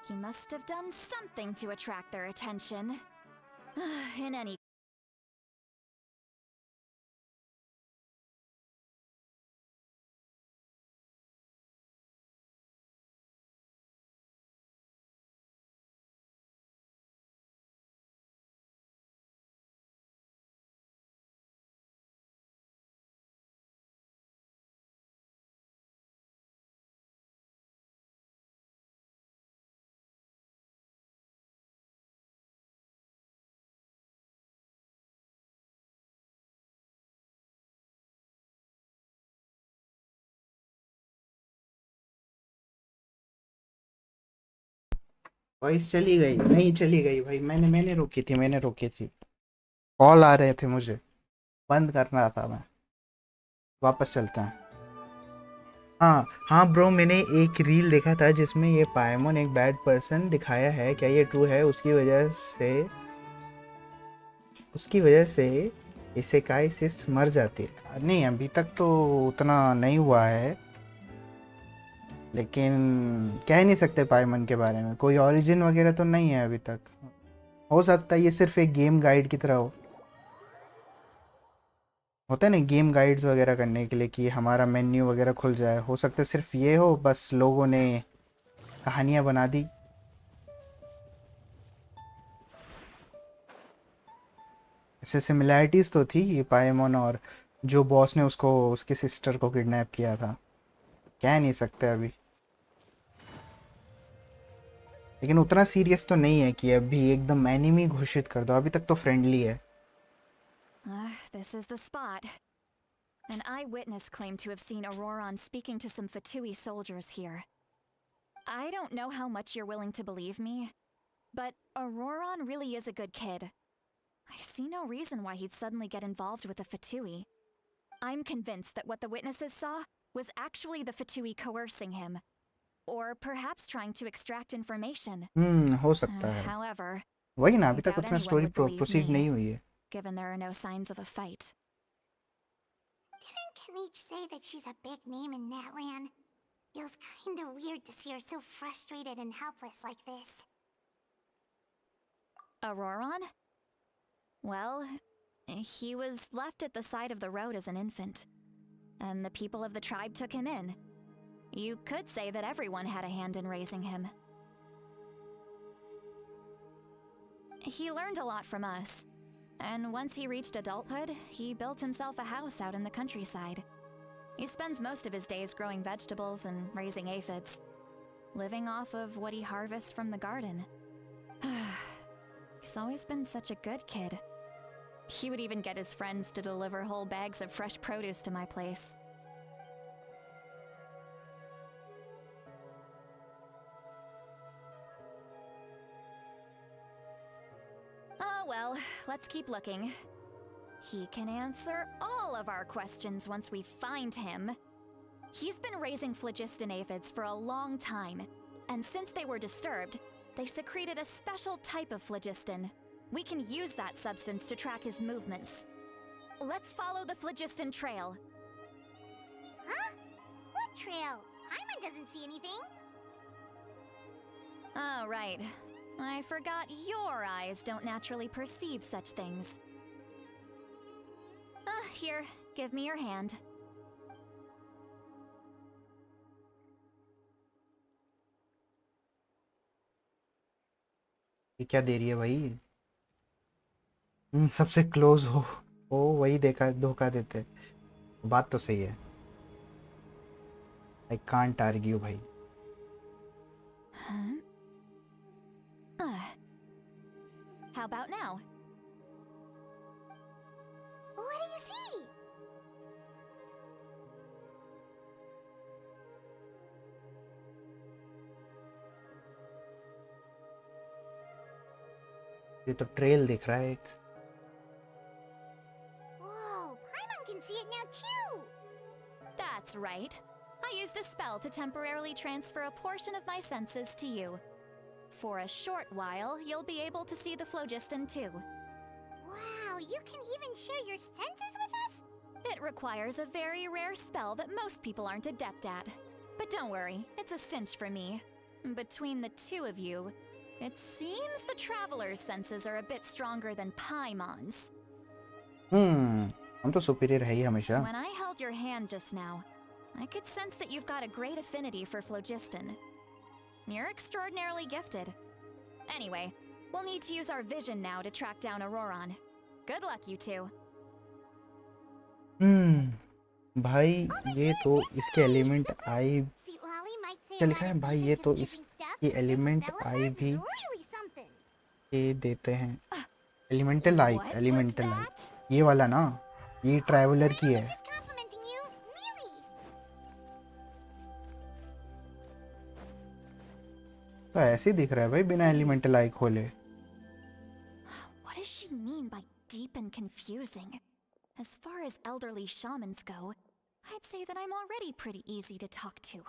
he must have done something to attract their attention. In any voice चली गई नहीं चली गई भाई. मैंने रोकी थी. कॉल आ रहे थे मुझे, बंद करना था मैं. वापस चलते हैं. हाँ ब्रो, मैंने एक रील देखा था जिसमें ये पाइमोन एक बैड पर्सन दिखाया है. क्या ये ट्रू है? उसकी वजह से इसेकाइसिस मर जाती है. नहीं, अभी तक तो उतना नहीं हुआ है, लेकिन कह नहीं सकते पाइमन के बारे में. कोई ओरिजिन वगैरह तो नहीं है अभी तक. हो सकता है ये सिर्फ एक गेम गाइड की तरह हो. होता है ना गेम गाइड्स वगैरह करने के लिए कि हमारा मेन्यू वगैरह खुल जाए. हो सकता है सिर्फ ये हो, बस लोगों ने कहानियाँ बना दी. ऐसे सिमिलैरिटीज तो थी ये पाइमन और जो बॉस ने उसको उसके सिस्टर को किडनैप किया था. कह नहीं सकते अभी, लेकिन उतना सीरियस तो नहीं है कि अभी एकदम एनिमी घोषित कर दो. अभी तक तो फ्रेंडली है. This is the spot. An eyewitness claimed to have seen Auroron speaking to some Fatui soldiers here. I don't know how much you're willing to believe me, but Auroron really is a good kid. I see no reason why he'd suddenly get involved with the Fatui. I'm convinced that what the witnesses saw was actually the Fatui coercing him. Or perhaps trying to extract information. हो सकता है. However, वही ना, I अभी तक doubt उतना anyone story would believe proceed me, नहीं हुई है. given there are no signs of a fight. Didn't Kanich say that she's a big name in Natlan? Feels kinda weird to see her so frustrated and helpless like this. Auroron? Well, he was left at the side of the road as an infant. And the people of the tribe took him in. You could say that everyone had a hand in raising him. He learned a lot from us. And once he reached adulthood, he built himself a house out in the countryside. He spends most of his days growing vegetables and raising aphids, living off of what he harvests from the garden. He's always been such a good kid. He would even get his friends to deliver whole bags of fresh produce to my place. Oh well, let's keep looking. He can answer all of our questions once we find him. He's been raising phlogiston aphids for a long time, and since they were disturbed, they secreted a special type of phlogiston. We can use that substance to track his movements. Let's follow the phlogiston trail. Huh? What trail? Paimon doesn't see anything. Oh, right. I forgot your eyes don't naturally perceive such things. Here, give me your hand. ये क्या दे रही है भाई? सबसे close हो ओ वही देखा धोखा देते. बात तो सही है. I can't argue भाई. Huh? How about now? What do you see? ये तो ट्रेल दिख रहा है एक. Whoa, Paimon can see it now too! That's right. I used a spell to temporarily transfer a portion of my senses to you. For a short while, you'll be able to see the phlogiston too. Wow, you can even share your senses with us? It requires a very rare spell that most people aren't adept at. But don't worry, it's a cinch for me. Between the two of you, it seems the Traveler's senses are a bit stronger than Paimon's. हम तो superior है ही हमेशा. When I held your hand just now, I could sense that you've got a great affinity for phlogiston. You're extraordinarily gifted. Anyway, we'll need to use our vision now to track down Auroron. Good luck, you two. भाई ये तो इसके element I See, Lolly might say क्या लिखा about है it भाई? being ये तो confusing stuff, ये but element this spell of I hers भी is really something. ये देते हैं. Elemental I, What elemental was I, that? ये वाला ना, ये ट्रैवलर की I है. was just complimenting you, really. तो ऐसे ही दिख रहा है भाई बिना एलिमेंटल आई खोले. What does she mean by deep and confusing? As far as elderly shamans go, I'd say that I'm already pretty easy to talk to. Is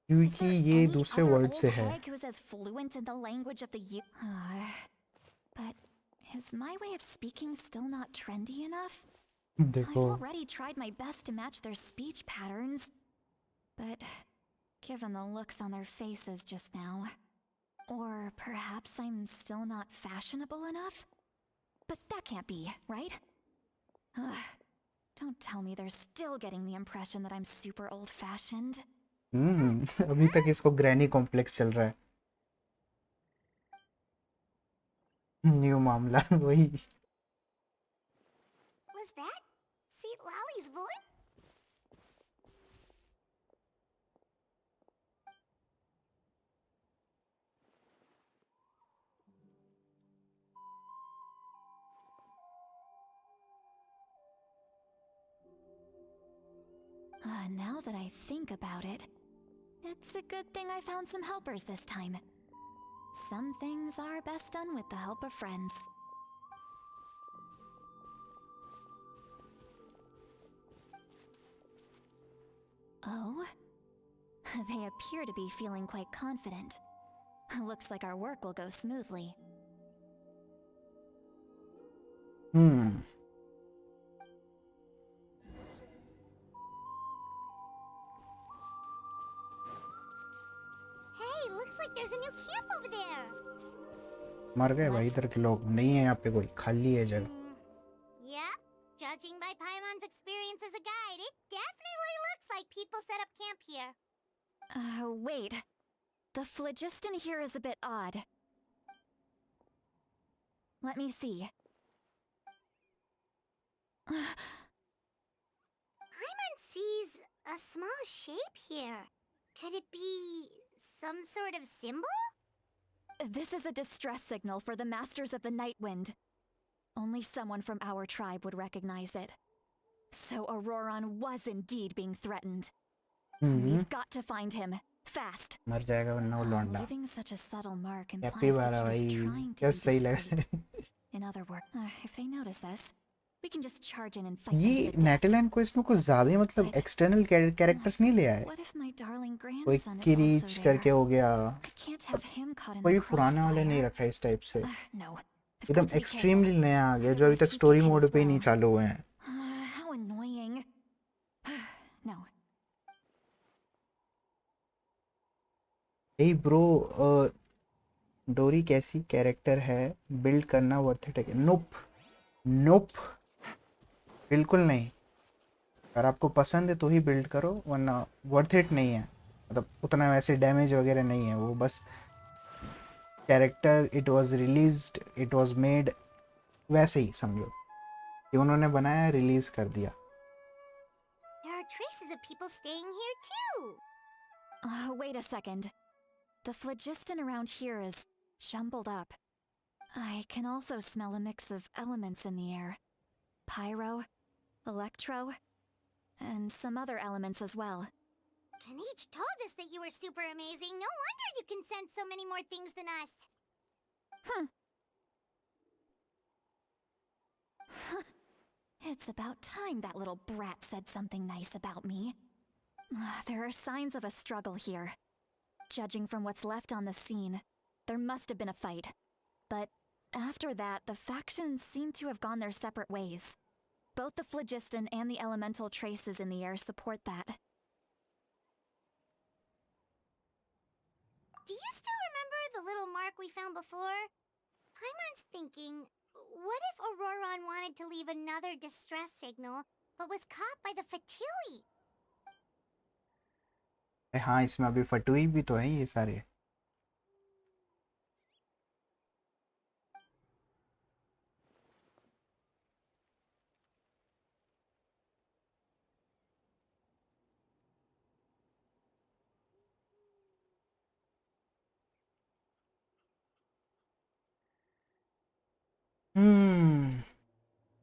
क्योंकि there ये any दूसरे other वर्ड old से है. hag who's as fluent in the language of the But is my way of speaking still not trendy enough? I've देखो already tried my best to match their speech patterns. But given the looks on their faces just now, or perhaps I'm still not fashionable enough? But that can't be, right? Don't tell me they're still getting the impression that I'm super old-fashioned. अभी तक इसको granny complex चल रहा है. New मामला वही. Was that Seat Lolly's voice? Now that I think about it, it's a good thing I found some helpers this time. Some things are best done with the help of friends. Oh? They appear to be feeling quite confident. Looks like our work will go smoothly. Hey, looks like there's a new camp over there. मर गए भाई इधर के लोग नहीं है यहाँ पे कोई खाली है जगह Yeah, judging by Paimon's experience as a guide, it definitely looks like people set up camp here. Wait. The phlogiston here is a bit odd. Let me see. Paimon sees a small shape here. Could it be some sort of symbol? This is a distress signal for the Masters of the Night Wind. Only someone from our tribe would recognize it. So Auroron was indeed being threatened. We've got to find him. Fast. मर जाएगा वरना वो लौंडा Leaving such a subtle mark happy implies वाला that भाई he was trying to क्या be सही लग discreet. रहा है In other words, if they notice us, we can just charge in and fight them ये to the death. नेटलैंड को इसमें कुछ ज्यादा ही मतलब एक्सटर्नल कैरेक्टर्स नहीं ले आए What if my darling कोई grandson is किरीच also करके there? हो गया I can't have him caught in कोई the भी पुराने वाले नहीं crossfire. रखा इस टाइप से No. I've एकदम got to be extremely careful. नया आ गया जो अभी तक Otherwise he story can hit mode as पे ही नहीं well. चालू हुए हैं How annoying. No. hey bro डोरी कैसी कैरेक्टर है बिल्ड करना वर्थ इट है नोप नोप बिल्कुल नहीं अगर आपको पसंद है तो ही बिल्ड करो वरना वर्थ इट नहीं है मतलब उतना वैसे डैमेज वगैरह नहीं है वो बस character it was released it was made वैसे ही समझो कि उन्होंने बनाया रिलीज कर दिया There are traces of people staying here too. Wait a second. The phlogiston around here is jumbled up. I can also smell a mix of elements in the air. Pyro, electro, and some other elements as well. Kanich told us that you were super amazing. No wonder you can sense so many more things than us. It's about time that little brat said something nice about me. There are signs of a struggle here. Judging from what's left on the scene, there must have been a fight. But after that, the factions seem to have gone their separate ways. Both the phlogiston and the elemental traces in the air support that. Do you still remember the little mark we found before? Paimon's thinking, what if Auroron wanted to leave another distress signal, but was caught by the Fatui? हाँ इसमें अभी फटुई भी तो है ये सारे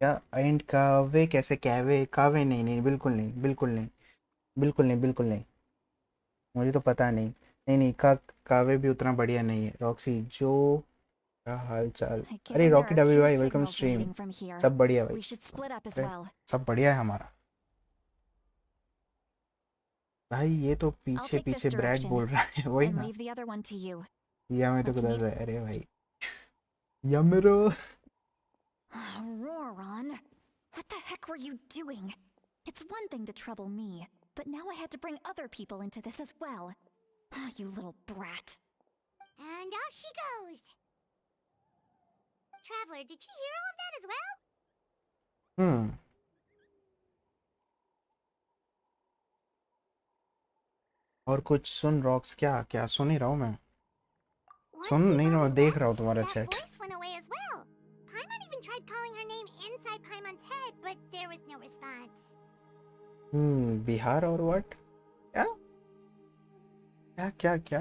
क्या and कावे कैसे कैवे कावे नहीं नहीं बिल्कुल नहीं बिल्कुल नहीं बिल्कुल नहीं बिल्कुल नहीं मुझे तो पता नहीं नहीं नहीं कावे भी उतना बढ़िया नहीं है रॉक्सी जो क्या हाल चाल अरे Given Rocky there are W two भाई welcome signals stream leading from here, सब बढ़िया we भाई should split up as अरे, well. सब बढ़िया है हमारा भाई ये तो I'll पीछे take this पीछे ब्रैड direction बोल रहा है वही and ना leave the other one to you. या मैं तो Let's खुदा meet- से अरे भाई या मेरो Roran, what the heck were you doing? It's one thing to trouble me, but now I had to bring other people into this as well. You little brat. And off she goes. Traveler, did you hear all of that as well? और कुछ सुन rocks क्या क्या सुन ही रहा हूँ मैं Once soon you नहीं got रहा in देख back, रहा हूँ तुम्हारा that chat voice went away as well. Paimon even tried calling her name inside Paimon's head, but there was no response. Bihar और व्हाट क्या क्या क्या क्या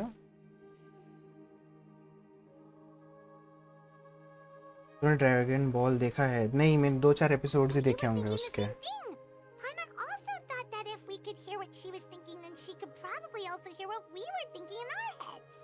तूने ड्रैगन बॉल देखा है नहीं मैंने 2-4 एपिसोड्स ही So you देखे were होंगे thinking the उसके same thing. Paimon also thought that if we could hear what she was thinking, then she could probably also hear what we were thinking in our heads.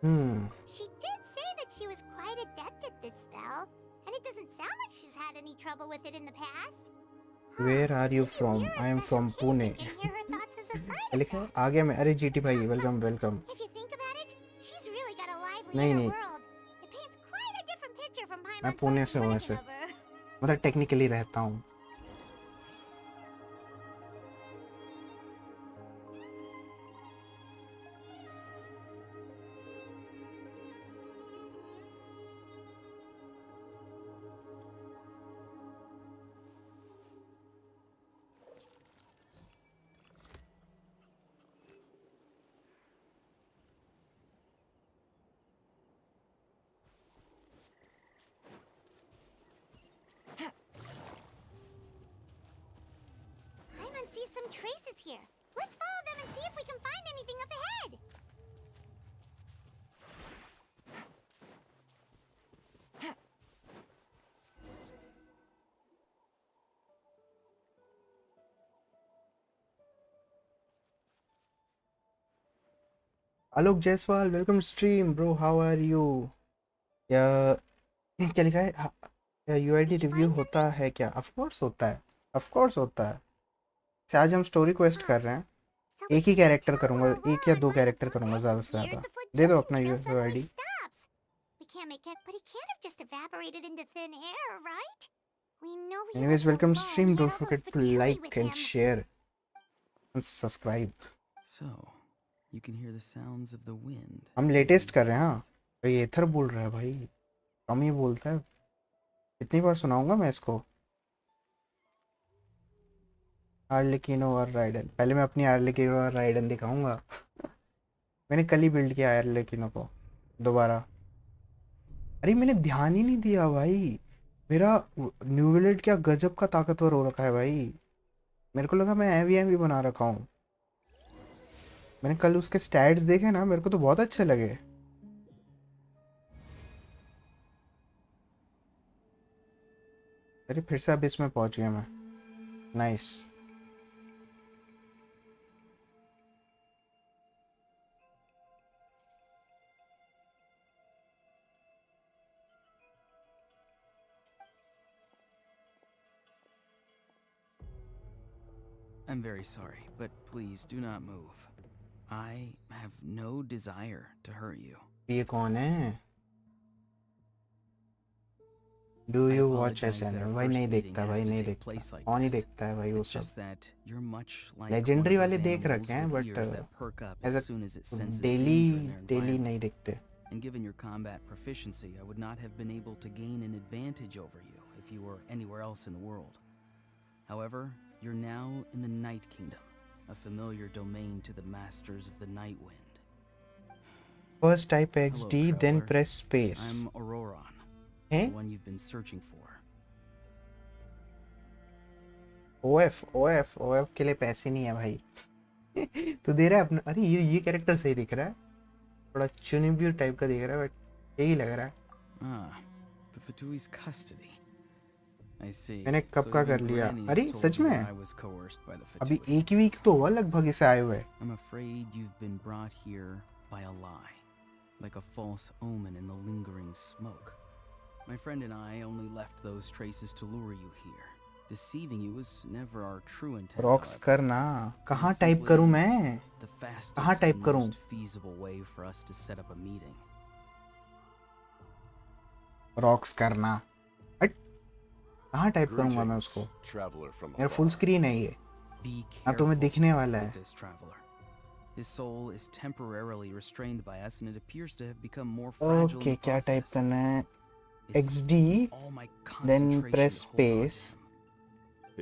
She did say that she was quite adept at this spell, and it doesn't sound like she's had any trouble with it in the past. Where are you Maybe from? we're a I am special from case Pune. and can hear her thoughts as a side लिखा है effect. आ गया मैं. अरे GT भाई welcome welcome. If you think about it, she's really got a lively नहीं, inner नहीं. world. It paints quite a different picture from मैं Paimon's Pune से हूँ version ऐसे. of her. मतलब टेक्निकली रहता हूँ. Paimon sees some traces here. Let's follow them and see if we can find anything up ahead. Alok Jaiswal welcome stream bro. How are you? या क्या लिखा है? या यूआईडी रिव्यू होता है क्या? ऑफ कोर्स होता है. ऑफ कोर्स होता है. से आज हम स्टोरी क्वेस्ट कर रहे हैं. So एक ही कैरेक्टर करूंगा. Aurora एक या दो and कैरेक्टर Motherboard करूंगा ज़्यादा से disappeared, ज़्यादा. the foot दे दो testing अपना trail suddenly UID. stops. We can't make it, but he can't have just evaporated into thin air, right? We know he Anyways, was welcome alone. stream. He had Don't all those forget to Fatui like with and him. share and subscribe. So, you can hear the sounds of the wind. हम latest कर रहे हैं. हाँ भाई एथर बोल रहा है भाई. कम ही बोलता है. कितनी बार सुनाऊंगा मैं इसको? आर्लेकिनो और राइडन. पहले मैं अपनी आर्लेकिनो और राइडन दिखाऊंगा. मैंने कल ही बिल्ड किया आर्लेकिनो को दोबारा. अरे मैंने ध्यान ही नहीं दिया भाई. मेरा न्यू विलेट क्या गजब का ताकतवर हो रखा है भाई. मेरे को लगा मैं एवी बना रखा हूँ. मैंने कल उसके स्टैट्स देखे ना, मेरे को तो बहुत अच्छे लगे. अरे फिर से अब इसमें पहुंच गया मैं. Nice. I'm very sorry, but please do not move. I have no desire to hurt you. ये कौन है? Do I you watch apologize that SN? our भाई first नहीं meeting देखता. has भाई to नहीं take देखता. place like कौन ही this. देखता है भाई वो It's सब. just that you're much like Legendary one of वाले those देख animals रखे हैं, with but, ears that perk up as as a soon as it senses daily danger in their daily environment. नहीं देखते. And given your combat proficiency, I would not have been able to gain an advantage over you if you were anywhere else in the world. However, you're now in the Night Kingdom, a familiar domain to the masters of the Night Wind. First type Hello, XD, then traveler. press space. I'm Auroron, हैं? the one you've been searching for. OF के लिए पैसे नहीं है भाई. तो दे रहा है अपना. अरे ये कैरेक्टर सही दिख रहा है. थोड़ा चुनिब्यू टाइप का दिख रहा है, बट यही लग रहा है. Ah, the Fatui's custody. I see. मैंने कब So का even कर लिया. Granny अरे told सच you में I was coerced by the अभी Fatui. एक वीक तो हुआ लगभग इसे आए हुए. I'm afraid you've been brought here by a lie, like a false omen in the lingering smoke. My friend and I only left those traces to lure you here. Deceiving you was never our true intent. Rocks however. करना. कहाँ It was type करूँ simply मैं? The fastest कहाँ type and करूँ? most feasible way for us to set up a meeting. Rocks करना. हट. कहाँ type करूँगा मैं उसको? Traveler from मेरा फुल afar. स्क्रीन है ये. Be हाँ तुम्हें careful दिखने वाला with है. this traveler. His soul is temporarily restrained by us, and it appears to have become more fragile okay in the क्या टाइप process. करना है? It's XD, all my then concentration press to hold on to space. him.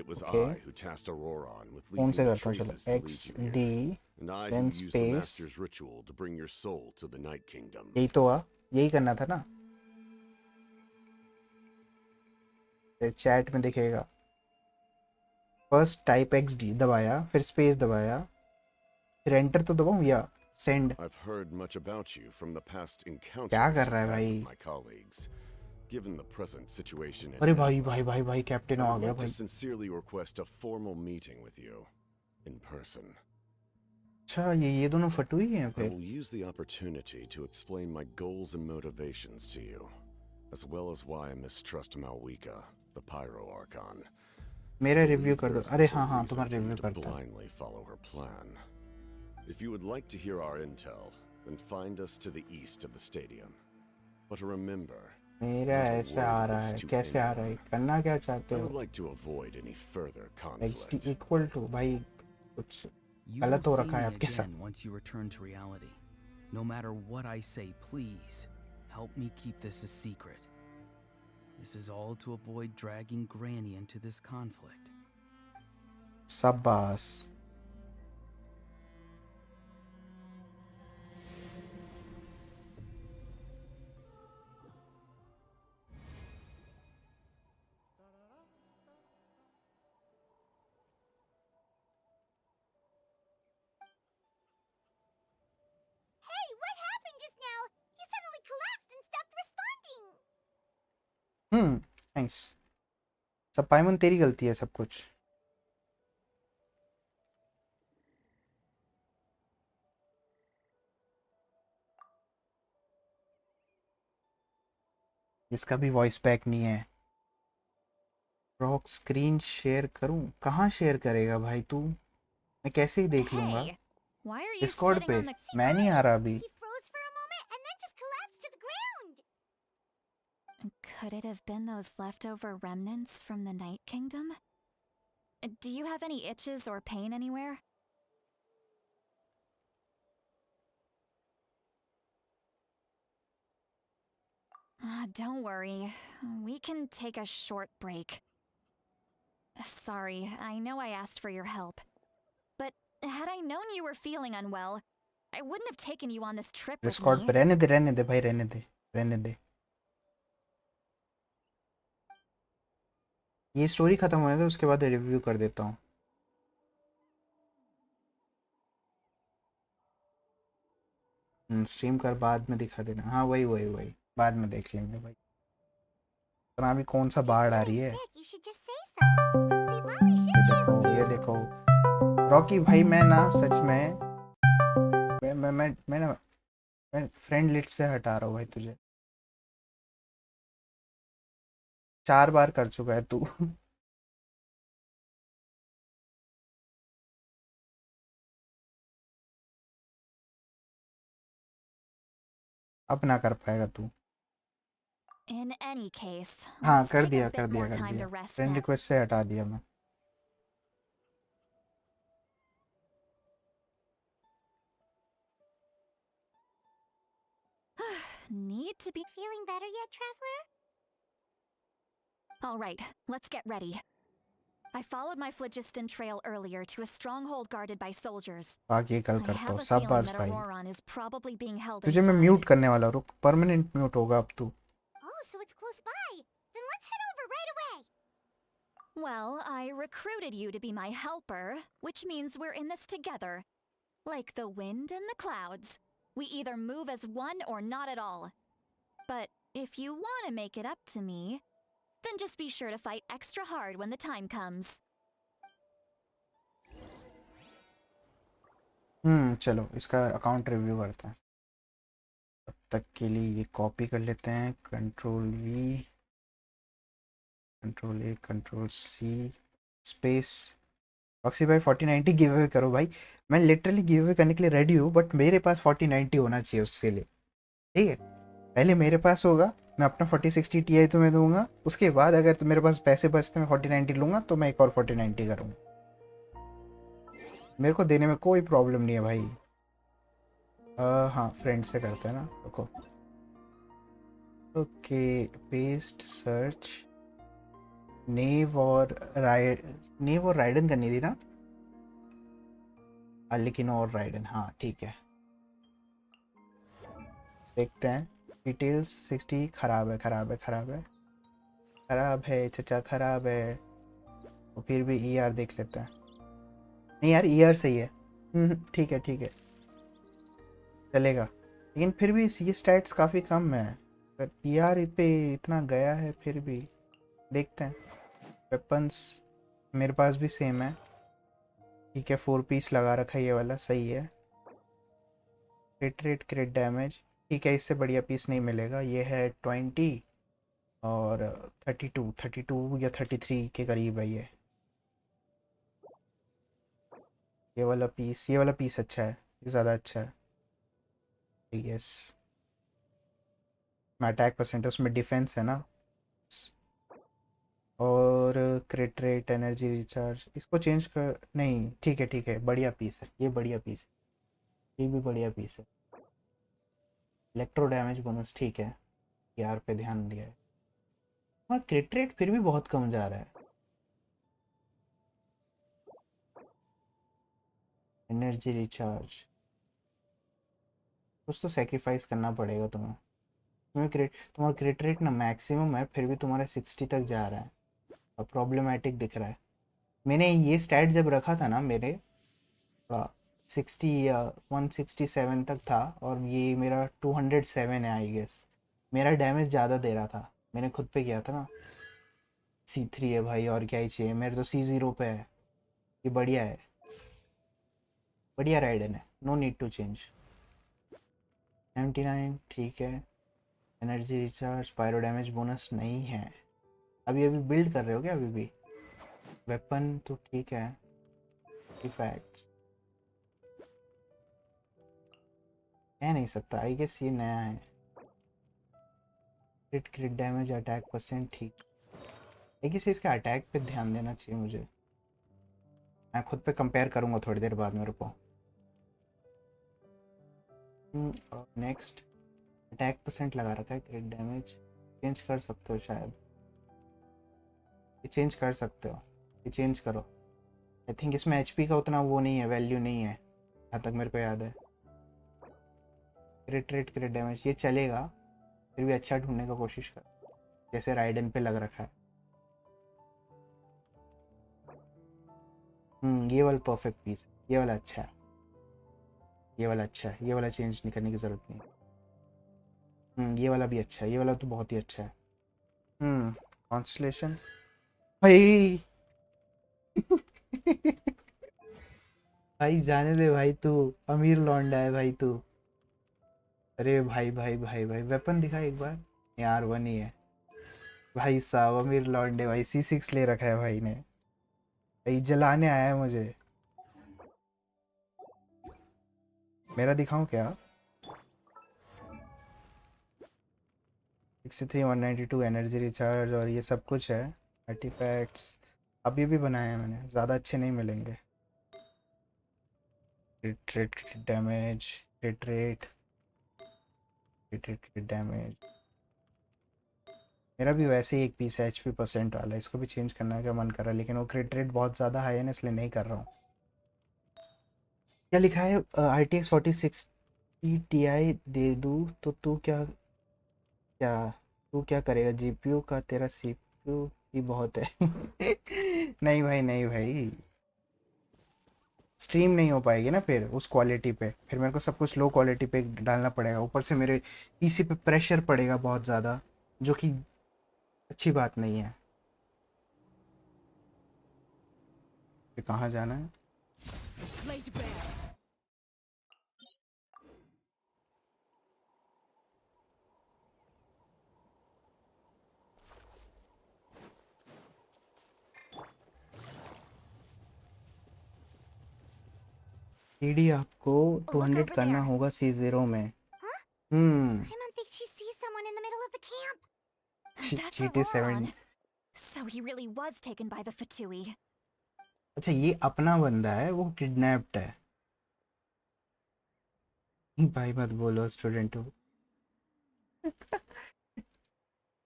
It was Okay. I who tasked Auroron with कौन से leaving the करता हूँ? चलो traces to lead you XD, here, and I who then used the space. Master's ritual to bring your soul to the Night Kingdom. यही तो हुआ. यही करना था ना. फिर चैट में दिखेगा. फर्स्ट टाइप XD दबाया, फिर स्पेस दबाया, फिर एंटर तो दबाऊं या send. I've heard much about you from the past encounters क्या कर you've रहा है had भाई? with my colleagues. Given the present situation, अरे in भाई Natlan, भाई भाई भाई कैप्टन I आ would गया like to भाई. sincerely request a formal meeting with you in person. अच्छा ये दोनों फटुई हैं I फिर। will use the opportunity to explain my goals and motivations to you, as well as why I mistrust Malwika, the Pyro Archon. मेरा I review believe कर दो। there is अरे little हाँ हाँ reason तुम्हारा for you रिव्यू to करता हूँ। blindly follow her plan. If you would like to hear our intel, then find us to the east of the stadium. But remember, मेरा not a ऐसे आ word रहा है, leaks to कैसे आ रहा है, anyone. करना क्या चाहते I would हो? like to avoid any further XD conflict. Equal to भाई कुछ You will गलत हो see रखा है me आपके साथ। again once you return to reality. No matter what I say, please help me keep this a secret. This is all to avoid dragging Granny into this conflict. शाबाश। Hey, what happened just now? You suddenly collapsed and stopped responding. Thanks. सब पाइमन तेरी गलती है सब कुछ। इसका भी voice pack नहीं है। रॉक स्क्रीन शेयर करूं? कहाँ शेयर करेगा भाई तू? मैं कैसे ही देख लूंगा? Hey, why are you Discord sitting पे। on the... मैं नहीं आ रहा अभी। He froze for a moment and then just collapsed to the ground. Could it have been those leftover remnants from the Night Kingdom? Do you have any itches or pain anywhere? Don't worry. We can take a short break. Sorry, I know I asked for your help. But had I known you were feeling unwell, I wouldn't have taken you on this trip with Discord पे me. रहने दे भाई, रहने दे। ये story खत्म होने दे, उसके बाद review कर देता हूँ। स्ट्रीम कर बाद में दिखा देना। हाँ वही बाद में देख लेंगे भाई। तो अभी कौन सा बाढ़ आ रही है? Sick, you should just say so. See, Lolly should be able to. ये देखो रॉकी भाई, मैं ना सच में मैं फ्रेंड लिस्ट से हटा रहा हूँ भाई तुझे। 4 बार कर चुका है तू। अब ना कर पाएगा तू। In any case, हाँ let's कर take दिया a bit more time to rest friend now. Request से हटा दिया मैं। Need to be... Feeling better yet, traveler? All right, let's get ready. I followed my phlogiston trail earlier to a stronghold guarded by soldiers. बाकी कल I करता have हूँ। a सब feeling बस that भाई। Auroron is probably being held तुझे मैं inside. Mute करने वाला हूँ, रुक। परमानेंट म्यूट होगा अब तू। Oh, so it's close by. Then let's head over right away. Well, I recruited you to be my helper, which means we're in this together. Like the wind and the clouds. We either move as one or not at all. But if you want to make it up to me, then just be sure to fight extra hard when the time comes. चलो इसका account review करते हैं। तब तक के लिए ये copy कर लेते हैं। Control V, control A, control C, space. Roxy भाई 4090 गिव अवे करो भाई। मैं लिटरली गिव अवे करने के लिए रेडी हूँ, बट मेरे पास 4090 होना चाहिए उससे लिए। ठीक है, पहले मेरे पास होगा, मैं अपना 4060 Ti तुम्हें दूंगा। उसके बाद अगर तो मेरे पास पैसे बचते मैं 4090 लूँगा, तो मैं एक और 4090 करूँगा। मेरे को देने में कोई प्रॉब्लम नहीं है भाई। हाँ फ्रेंड से करते हैं ना, रुको। Okay, paste search. नेव और राइडन करनी थी ना? लेकिन और राइडन, हाँ ठीक है। देखते हैं डिटेल्स। 60 खराब है चचा, खराब है। तो फिर भी ER देख लेते हैं। नहीं यार ER सही है। ठीक है चलेगा। लेकिन फिर भी ये स्टैट्स काफ़ी कम है। अगर ER पे इतना गया है फिर भी देखते हैं। वेपन्स मेरे पास भी सेम है। ठीक है, 4 पीस लगा रखा है ये वाला, सही है। क्रिट रेट, क्रिट डैमेज, ठीक है, इससे बढ़िया पीस नहीं मिलेगा। ये है 20 और 32 या 33 के करीब है ये। ये वाला पीस अच्छा है, ये ज़्यादा अच्छा है। यस, अटैक परसेंट है, उसमें डिफेंस है ना। और क्रिट रेट, एनर्जी रिचार्ज, इसको चेंज कर, नहीं ठीक है, बढ़िया पीस है ये, बढ़िया पीस है, ये भी बढ़िया पीस है। इलेक्ट्रो डैमेज बोनस ठीक है, यार पे ध्यान दिया है। और क्रिट रेट फिर भी बहुत कम जा रहा है। एनर्जी रिचार्ज, कुछ तो सेक्रीफाइस करना पड़ेगा तुम्हें। तुम्हारा क्रिट रेट ना मैक्सिमम है, फिर भी तुम्हारा 60 तक जा रहा है और प्रॉब्लमेटिक दिख रहा है। मैंने ये स्टैट जब रखा था ना, मेरे 60 या 167 तक था, और ये मेरा 207 है आई गेस। मेरा डैमेज ज़्यादा दे रहा था, मैंने खुद पे किया था ना। C3 है भाई, और क्या ही चाहिए, मेरे तो C0 पे है। ये बढ़िया है, बढ़िया राइडन है, नो नीड टू चेंज। 79 ठीक है। Energy recharge, pyro damage bonus नहीं है। अभी बिल्ड कर रहे हो क्या अभी भी? वेपन तो ठीक है। इफेक्ट्स कह नहीं सकता, आई गेस ये नया है। क्रिट डैमेज, अटैक परसेंट ठीक। आई गेस इसका अटैक पे ध्यान देना चाहिए मुझे। मैं खुद पे कंपेयर करूंगा थोड़ी देर बाद मेरे को। नेक्स्ट, अटैक परसेंट लगा रखा है, क्रिट डैमेज चेंज कर सकते हो शायद, ये चेंज कर सकते हो, ये चेंज करो। आई थिंक इसमें एचपी का उतना वो नहीं है, वैल्यू नहीं है जहाँ तक मेरे को याद है। क्रिट रेट, क्रिट डैमेज ये चलेगा, फिर भी अच्छा ढूंढने का कोशिश कर, जैसे राइडन पे लग रखा है। ये वाला परफेक्ट पीस, ये वाला अच्छा है, ये वाला अच्छा है, ये वाला चेंज नहीं करने की ज़रूरत नहीं है। ये वाला भी अच्छा है, ये वाला तो बहुत ही अच्छा है। कॉन्स्टलेशन भाई भाई जाने दे भाई, तू अमीर लौंडा है भाई तू। अरे भाई वेपन दिखा एक बार यार, वन ही है भाई साहब, अमीर लौंडे भाई। C6 ले रखा है भाई ने, भाई जलाने आया है मुझे। मेरा दिखाऊं क्या? 63 192 एनर्जी रिचार्ज और ये सब कुछ है। आर्टिफैक्ट्स अभी भी बनाए हैं मैंने, ज़्यादा अच्छे नहीं मिलेंगे। क्रिट डैमेज, क्रिट रेट, क्रिट डैमेज। मेरा भी वैसे ही एक पीस है HP परसेंट वाला, इसको भी चेंज करने का मन कर रहा है, लेकिन वो क्रिट रेट बहुत ज़्यादा हाई है ना, इसलिए नहीं कर रहा हूँ। क्या लिखा है? RTX 4060 Ti दे दूँ तो तू क्या करेगा? GPU का तेरा CPU ही बहुत है नहीं भाई स्ट्रीम नहीं हो पाएगी ना फिर उस क्वालिटी पे, फिर मेरे को सब कुछ लो क्वालिटी पे डालना पड़ेगा, ऊपर से मेरे PC पे प्रेशर पड़ेगा बहुत ज़्यादा, जो कि अच्छी बात नहीं है। तो कहाँ जाना है? CD आपको 200 करना होगा C0 में। I don't think she sees someone in the middle of the camp. That's GT7 Aurora. So he really was taken by the Fatui. अच्छा, ये अपना बंदा है, वो किडनैप्ड है भाई मत बोलो स्टूडेंट हो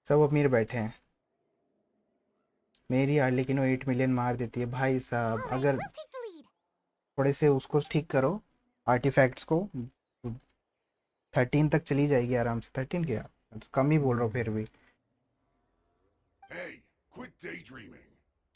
सब अमीर बैठे हैं। मेरी यार लेकिन वो 8 मिलियन मार देती है भाई साहब। Alright, अगर we'll take the lead. थोड़े से उसको ठीक करो, आर्टिफैक्ट्स को 13 तक चली जाएगी आराम से। 13 क्या, तो कम ही बोल रहा हूँ फिर भी। Hey, quit daydreaming.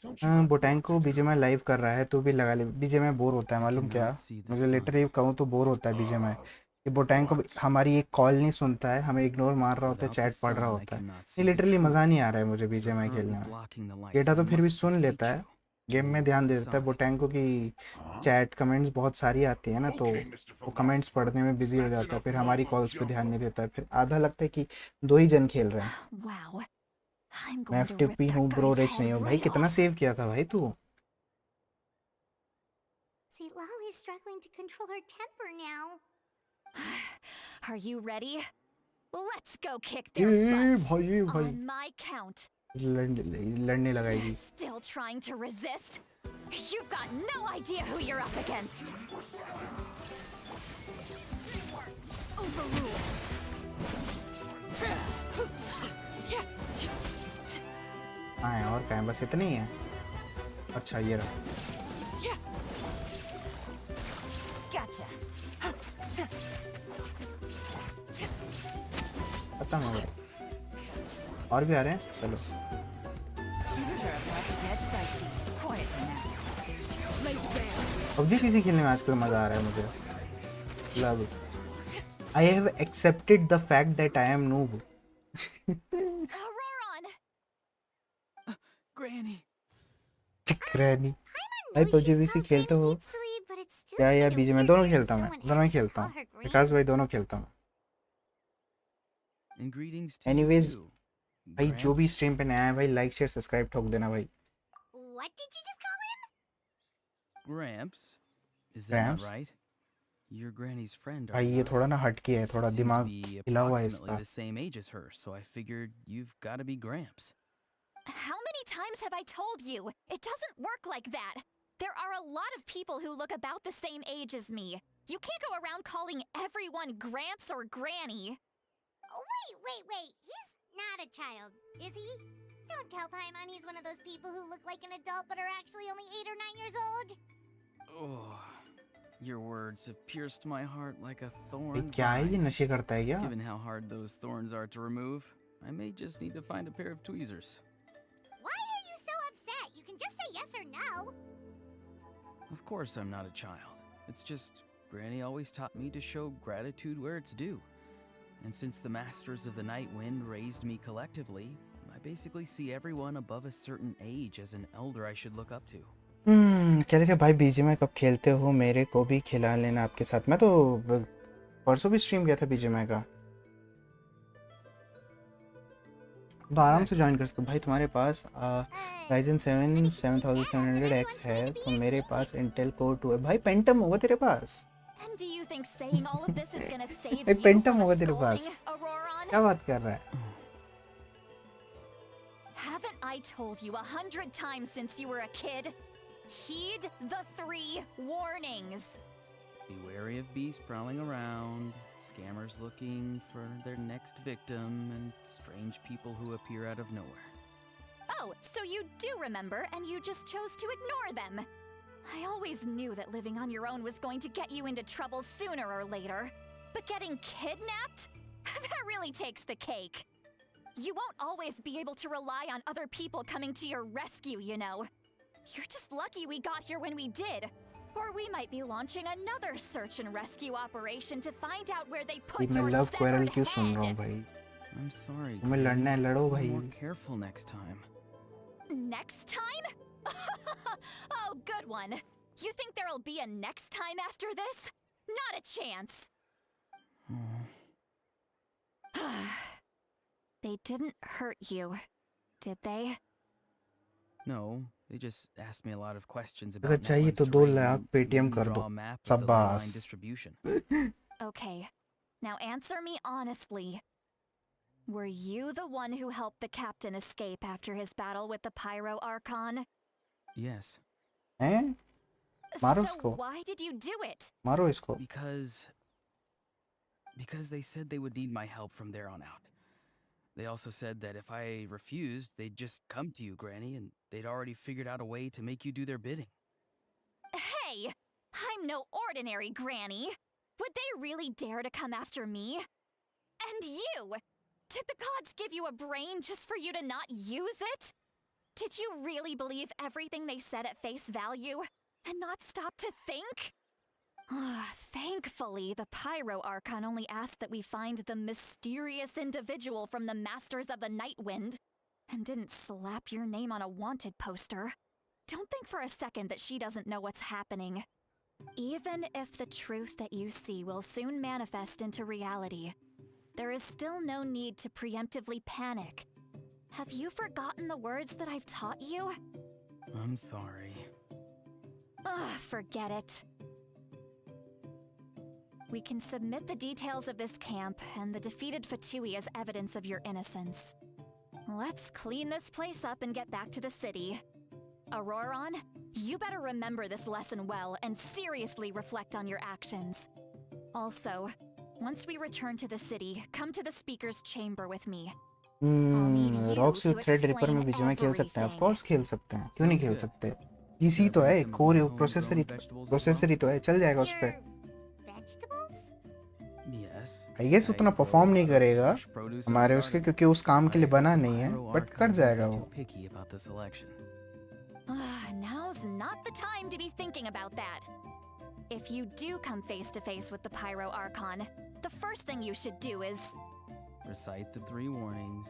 Don't you हाँ, have बोटैंग work को to do? बीजेएमआई लाइव कर रहा है, तो भी लगा ले। बीजेएमआई बोर होता है मालूम क्या, मुझे लिटरली कहूँ तो बोर होता है बीजेएमआई। ये बोटैंग को हमारी एक कॉल नहीं सुनता है, हमें इग्नोर मार रहा होता है, चैट पढ़ रहा होता है। ये लिटरली मज़ा नहीं आ रहा है मुझे बीजेएमआई खेलने में। डेटा तो फिर भी सुन लेता है, गेम में ध्यान दे देता है बोटेंको की चैट कमेंट्स बहुत सारी आती है ना, तो वो कमेंट्स पढ़ने में बिजी हो जाता है, फिर हमारी कॉल्स पे ध्यान नहीं देता है, फिर आधा लगता है कि 2 ही जन खेल रहे हैं। Wow. I'm मैं going to rip FTP that हूँ ब्रो, guy's रिच नहीं head हूँ। भाई right कितना off. सेव किया था भाई तू। See, Lolly's struggling to control her temper now. Are you ready? Let's go kick their butts. भाई भाई On my count. लड़ने लगाएगी। Still trying to resist? You've got no idea who you're up against. Overrule. हाँ और क्या है, बस इतनी ही है। अच्छा ये रहा। Gotcha. खत्म हो गया। और भी आ रहे हैं, चलो। पबजी किसी खेलने में आजकल मजा आ रहा है मुझे। Love I have accepted the fact that I am noob. Auroron. Granny. Granny. भाई पबजी बीसी खेलते हो क्या या बीजी में? दोनों खेलता हूँ मैं, दोनों ही खेलता हूँ। विकास भाई दोनों खेलता हूँ। And greetings to Anyways, you too. भाई जो भी Gramps? स्ट्रीम पे नया है भाई लाइक शेयर सब्सक्राइब ठोक देना भाई। What did you just call him? Gramps? Is that Gramps? not right? Your granny's friend, are भाई you ये not? थोड़ा ना हटके है, थोड़ा You seem to दिमाग be हिला हुआ है approximately इसका। the same age as her, so I figured you've got to be Gramps. How many times have I told you? It doesn't work like that. There are a lot of people who look about the same age as me. You can't go around calling everyone Gramps or Granny. Oh, wait. He's not a child, is he? Don't tell Paimon he's one of those people who look like an adult but are actually only 8 or 9 years old. Oh, your words have pierced my heart like a भाई thorn. क्या है ये, vine. नशे करता है क्या? Given how hard those thorns are to remove, I may just need to find a pair of tweezers. Why are you so upset? You can just say yes or no. Of course I'm not a child. It's just Granny always taught me to show gratitude where it's due. And since the Masters of the Night Wind raised me collectively, I basically see everyone above a certain age as an elder I should look up to. कह रहे भाई बीजी में कब खेलते हो, मेरे को भी खिला लेना आपके साथ। मैं तो परसों भी स्ट्रीम किया था बीजी में का। तो आराम से ज्वाइन कर सकते हो भाई। तुम्हारे पास Ryzen 7 7700X है, तो मेरे पास Intel Core 2 है। भाई पेंटम होगा तेरे पास। And do you think saying all of this is gonna save एक you पेंटम from होगा a तेरे scolding, पास। Auroron? क्या बात कर रहा है? Haven't I told you 100 times since you were a kid? Heed the 3 warnings. Be wary of beasts prowling around, scammers looking for their next victim, and strange people who appear out of nowhere. Oh, so you do remember and you just chose to ignore them. I always knew that living on your own was going to get you into trouble sooner or later. But getting kidnapped? That really takes the cake. You won't always be able to rely on other people coming to your rescue, you know. You're just lucky we got here when we did. Or we might be launching another search and rescue operation to find out where they put मैं your love quarrel severed क्यों सुन रहा हूँ head. भाई? I'm sorry. तुम्हें Granny. लड़ना है लड़ो Be भाई। more careful next time. Next time? Oh, good one. You think there'll be a next time after this? Not a chance. They didn't hurt you, did they? No, they just asked me a lot of questions अगर about चाहिए Natlan's तो 2 terrain lakh and Paytm made me कर draw दो। a map of the ley line शाबाश। distribution. Okay. Now answer me honestly. Were you the one who helped the captain escape after his battle with the Pyro Archon? Yes, हैं? मारो So उसको। why did you do it? मारो इसको। because they said they would need my help from there on out. They also said that if I refused, they'd just come to you, Granny, and they'd already figured out a way to make you do their bidding. Hey! I'm no ordinary granny! Would they really dare to come after me? And you! Did the gods give you a brain just for you to not use it? Did you really believe everything they said at face value? And not stop to think? Thankfully, the Pyro Archon only asked that we find the mysterious individual from the Masters of the Night Wind, and didn't slap your name on a wanted poster. don't think for a second that she doesn't know what's happening. Even if the truth that you see will soon manifest into reality, there is still no need to preemptively panic. Have you forgotten the words that I've taught you? I'm sorry. Ugh, forget it. We can submit the details of this camp and the defeated Fatui as evidence of your innocence. Let's clean this place up and get back to the city. Auroron, you better remember this lesson well and seriously reflect on your actions. Also, once we return to the city, come to the speaker's chamber with me. Rocks thread ripper में बीच में खेल सकते हैं, of course खेल सकते हैं, क्यों नहीं खेल सकते? पीसी तो है, कोर प्रोसेसर ही तो है, चल जाएगा उस पे। आई गेस उतना परफॉर्म नहीं करेगा हमारे उसके, क्योंकि उस काम के लिए बना नहीं है, बट कर जाएगा वो। Now's not the time to be thinking about that. If you do come face to face with the Pyro Archon, the first thing you should do is recite the 3 warnings.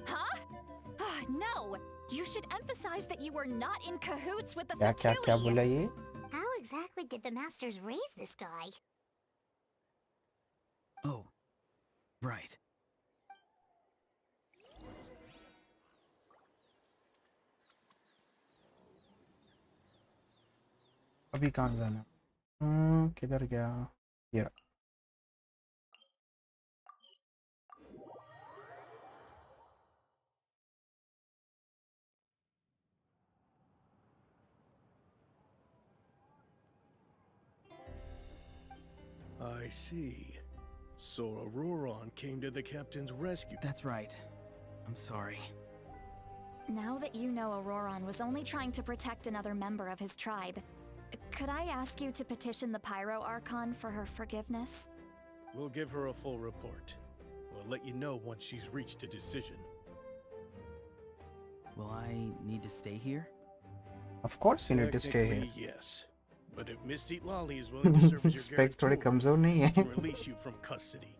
Huh? No! You should emphasize that you were not in cahoots with the क्या बोला ये? How exactly did the masters raise this guy? Oh, right. अभी कहाँ जाना? किधर गया? ये रहा। I see. So Auroron came to the captain's rescue. That's right. I'm sorry. Now that you know Auroron was only trying to protect another member of his tribe, could I ask you to petition the Pyro Archon for her forgiveness? We'll give her a full report. We'll let you know once she's reached a decision. Will I need to stay here? Of course you need to stay here. Technically, yes. But if Miss Lolly is willing to serve as your Specs थोड़े कमजोर नहीं guarantor, है। we'll release you from custody.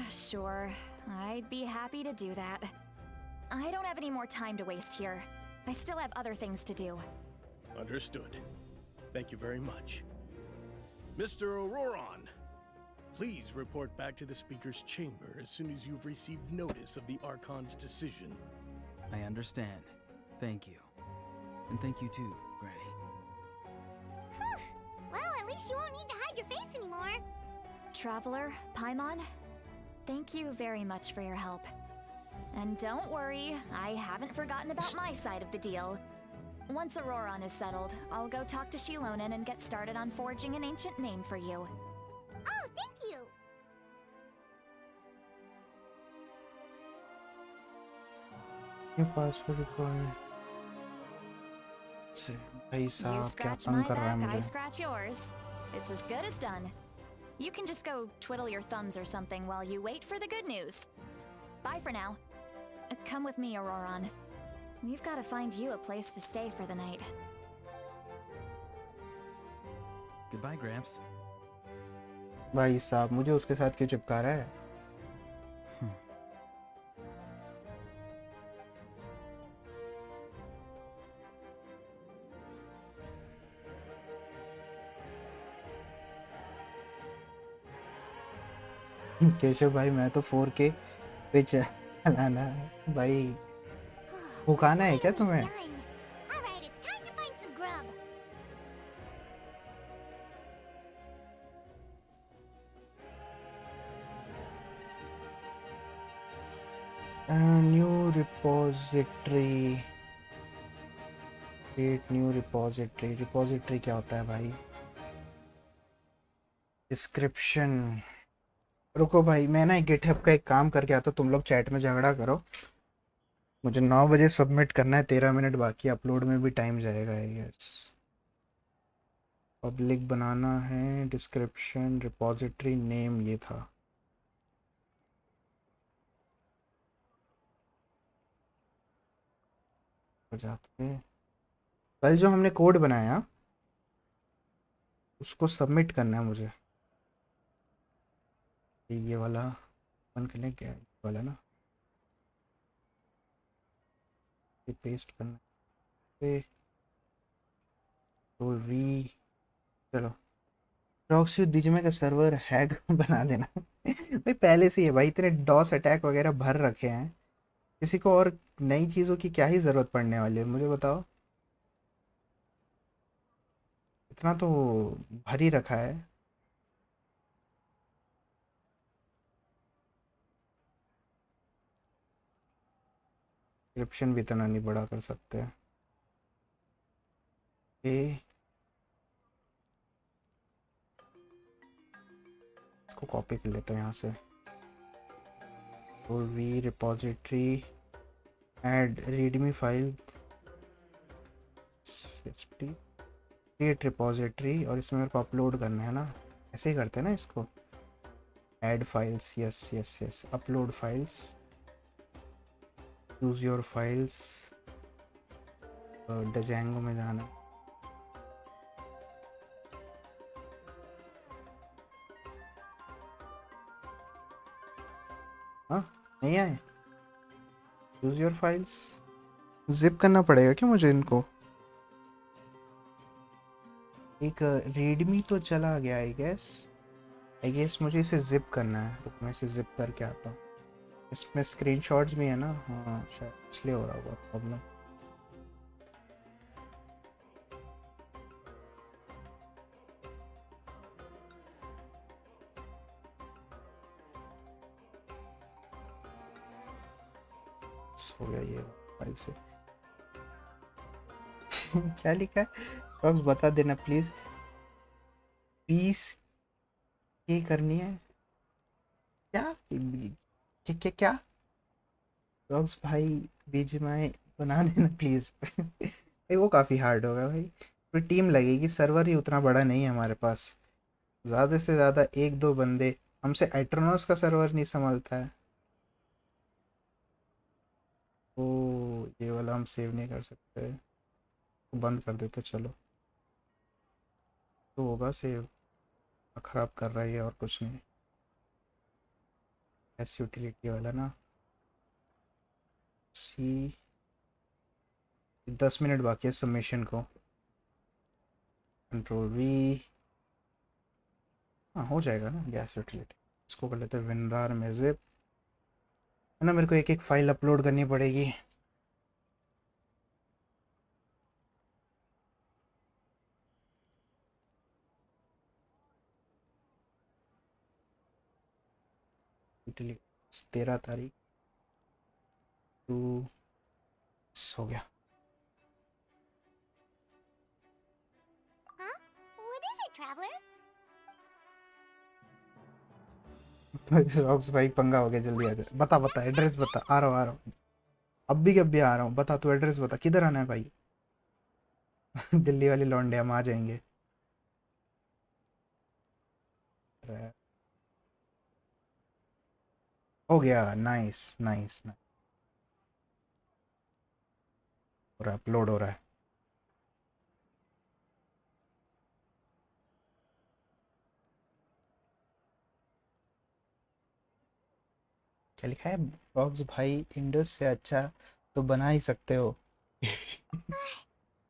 Sure. I'd be happy to do that. I don't have any more time to waste here. I still have other things to do. Understood. Thank you very much. Mr. Auroron, please report back to the speaker's chamber as soon as you've received notice of the Archon's decision. I understand. Thank you. And thank you too, Granny. Well, at least you won't need to hide your face anymore. Traveler, Paimon, thank you very much for your help. And don't worry, I haven't forgotten about my side of the deal. Once Auroron is settled, I'll go talk to Shilonen and get started on forging an ancient name for you. Oh, thank you. New password required. भाई You साहब क्या scratch तंग my कर रहा है back, I मुझे? scratch yours. It's as good as done. You can just go twiddle your thumbs or something while you wait for the good news. Bye for now. Come with me, Auroron. We've got to find you a place to stay for the night. Goodbye, Gramps. भाई साहब मुझे उसके साथ क्यों चिपका रहा है? केशव भाई मैं तो 4K पे चलाना है भाई। भुकाना है क्या तुम्हें? Done. All right, it's time to find some grub. New repository, create new repository. Repository क्या होता है भाई? डिस्क्रिप्शन। रुको भाई मैं ना गिटहब का एक काम करके आता हूँ, तुम लोग चैट में झगड़ा करो। मुझे 9 बजे सबमिट करना है, 13 मिनट बाकी, अपलोड में भी टाइम जाएगा। यस पब्लिक बनाना है, डिस्क्रिप्शन, रिपोजिटरी नेम ये था। जाते हैं। कल जो हमने कोड बनाया उसको सबमिट करना है मुझे। ये वाला ओपन करने क्या वाला ना, ये पेस्ट करना है। तो वी चलो प्रॉक्सी बीजीएमआई का सर्वर हैक बना देना। भाई पहले से ही है भाई, इतने डॉस अटैक वगैरह भर रखे हैं, किसी को और नई चीज़ों की क्या ही ज़रूरत पड़ने वाली है, मुझे बताओ। इतना तो भर ही रखा है। डिस्क्रिप्शन भी इतना नहीं बड़ा कर सकते। ए इसको कॉपी कर लेते हैं यहाँ से। और we repository add readme file create repository, और इसमें मेरे को अपलोड करना है ना, ऐसे ही करते हैं ना इसको। Add files, yes yes yes, upload files, choose your files, Django में जाना। हाँ नहीं आए, चूज योर फाइल्स, जिप करना पड़ेगा क्या मुझे इनको? एक रीडमी तो चला गया आई गेस मुझे इसे जिप करना है, तो मैं इसे जिप करके आता हूँ। इसमें स्क्रीनशॉट्स भी है ना, हाँ शायद इसलिए हो रहा होगा प्रॉब्लम। हो गया ये फाइल से। क्या लिखा है रॉक्स, बता देना प्लीज। प्लीज ये करनी है क्या? क्या क्या क्या रॉक्स भाई, बीजीएमआई बना देना प्लीज। भाई वो काफ़ी हार्ड होगा भाई, पूरी टीम लगेगी, सर्वर ही उतना बड़ा नहीं है हमारे पास, ज़्यादा से ज़्यादा एक दो बंदे, हमसे एट्रोनॉस का सर्वर नहीं संभलता है। ओ ये वाला हम सेव नहीं कर सकते, तो बंद कर देते चलो, तो होगा सेव, ख़राब कर रहा है ये और कुछ नहीं। एस यूटिलिटी वाला ना, सी 10 मिनट बाकी है सबमिशन को। कंट्रोल वी, हाँ हो जाएगा ना। गैस यूटिलिटी इसको कर लेते हैं विनरार में जिप, है ना, मेरे को एक एक फाइल अपलोड करनी पड़ेगी। यूटिलिटी 13 तारीख टू हो गया। Huh? What is it, traveler? Rocks भाई पंगा हो गया, जल्दी आ जा, बता बता एड्रेस बता, आ रहा हूँ अब भी कब भी आ रहा हूँ, बता तू एड्रेस बता, किधर आना है भाई? दिल्ली वाली लौंडे, हम आ जाएंगे। हो गया, नाइस नाइस नाइस, हो रहा है, अपलोड हो रहा है। क्या लिखा है रॉक्स भाई, इंडस से अच्छा तो बना ही सकते हो।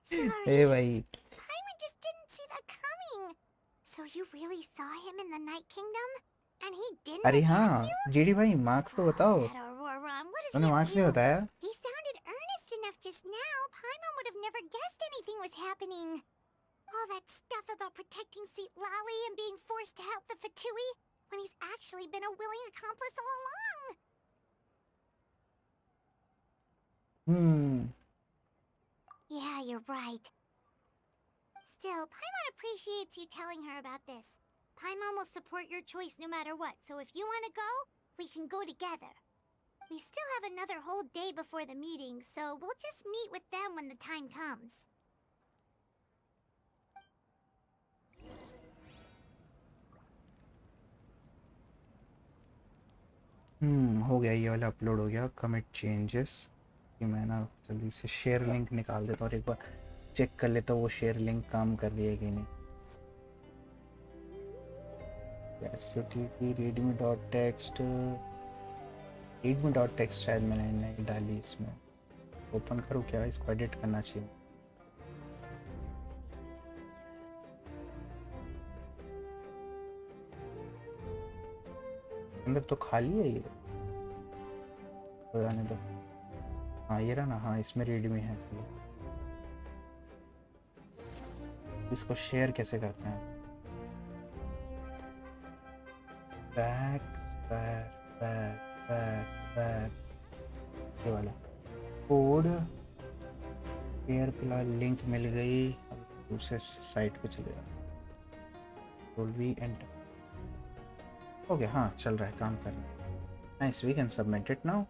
Sorry. ए भाई, Paimon just didn't see that coming. So you really saw him in the Night Kingdom? And he didn't अरे attack हाँ you? जीडी भाई मार्क्स तो बताओ, That Auroron, what is मैंने he up मार्क्स नहीं to? बताया। He sounded earnest enough just now. Paimon would have never guessed anything was happening. All that stuff about protecting Seat Lally and being forced to help the Fatui when he's actually been a willing accomplice all along. Yeah, you're right. Still, Paimon appreciates you telling her about this. Paimon will support your choice no matter what, so if you want to go, we can go together. We still have another whole day before the meeting, so we'll just meet with them when the time comes. हो गया, ये वाला upload हो गया, commit changes. कि मैं ना जल्दी से शेयर लिंक निकाल देता हूँ और एक बार चेक कर लेता हूँ वो शेयर लिंक काम कर रही है कि नहीं। readme डॉट टेक्स्ट शायद मैंने नहीं डाली, इसमें ओपन करूँ क्या, इसको एडिट करना चाहिए। अंदर तो खाली है ये, तो जाने दो। हाँ ये रहा ना, हाँ इसमें रेडमी है। चलो इसको शेयर कैसे करते हैं? Back back back back back, ये वाला कोड शेयर के लिए लिंक मिल गई। अब दूसरे साइट पे चले जाओ, वी एंटर हो गया। हाँ चल रहा है, काम कर रहा है। Nice, we can submit it now.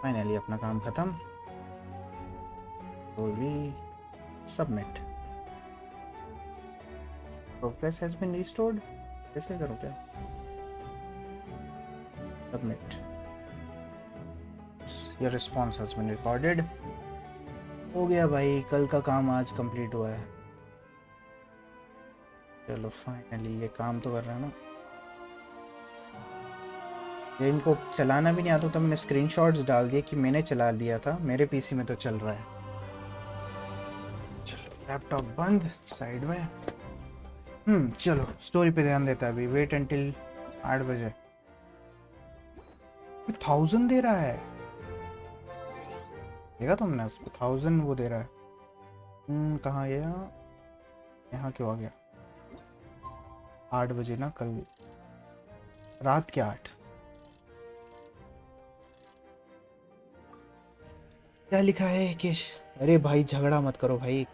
Finally अपना काम खत्म। We submit, progress has been restored. कैसे करो क्या? Submit, your response has been recorded. हो गया भाई, कल का काम आज कंप्लीट हुआ है। चलो फाइनली ये काम तो कर रहा है ना। ये इनको चलाना भी नहीं आता, तो मैंने स्क्रीनशॉट्स डाल दिए कि मैंने चला दिया था, मेरे पीसी में तो चल रहा है। चलो लैपटॉप बंद साइड में। चलो स्टोरी पे ध्यान देता है अभी। वेट अंटिल 8 बजे। 1000 दे रहा है, देखा तुमने? उस पर 1000 वो दे रहा है। कहाँ ये? यहाँ क्यों आ गया? 8 बजे ना, कल रात के 8। क्या लिखा है केश? अरे भाई झगड़ा मत करो भाई।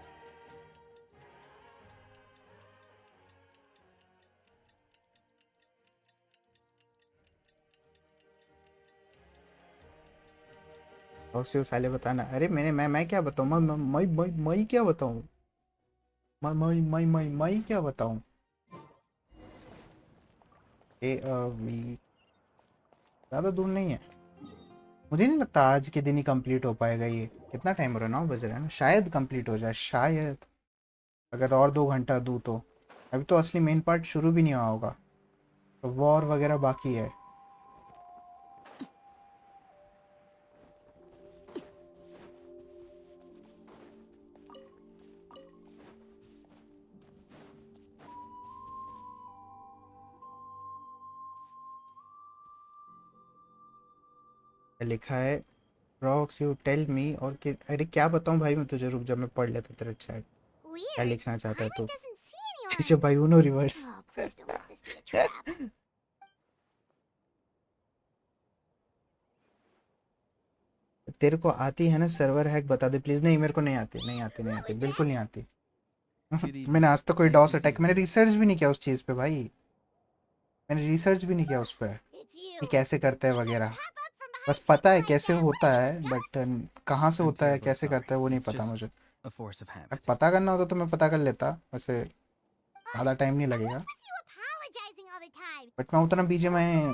और से साले बताना। अरे मैं क्या बताऊं? मैं क्या बताऊं? मैं क्या बताऊं? ज़्यादा दूर नहीं है। मुझे नहीं लगता आज के दिन ही कंप्लीट हो पाएगा ये। कितना टाइम हो रहा है? 9 बज रहा है ना, शायद कंप्लीट हो जाए शायद, अगर और 2 घंटा दूँ तो। अभी तो असली मेन पार्ट शुरू भी नहीं हुआ होगा, तो वॉर वगैरह बाकी है। लिखा है रॉक्स यू टेल मी, और कि अरे क्या बताऊं भाई मैं तुझे, रुक जा मैं पढ़ लेता तेरा चैट। क्या लिखना चाहता है तू? पीछे भाई उनो रिवर्स। तेरे को आती है ना सर्वर हैक? बता दे प्लीज। नहीं मेरे को नहीं आती, नहीं आती, नहीं आती, बिल्कुल नहीं आती। मैंने आज तक कोई डॉस अटैक, मैंने रिसर्च भी नहीं किया उस चीज़ पे भाई। मैंने रिसर्च भी नहीं किया उस पर कि कैसे करते हैं वगैरह। बस पता है कैसे होता है, बट कहाँ से होता है, कैसे करता है वो नहीं पता मुझे। अगर पता करना होता तो मैं पता कर लेता, वैसे ज़्यादा टाइम नहीं लगेगा। बट मैं उतना बीजे में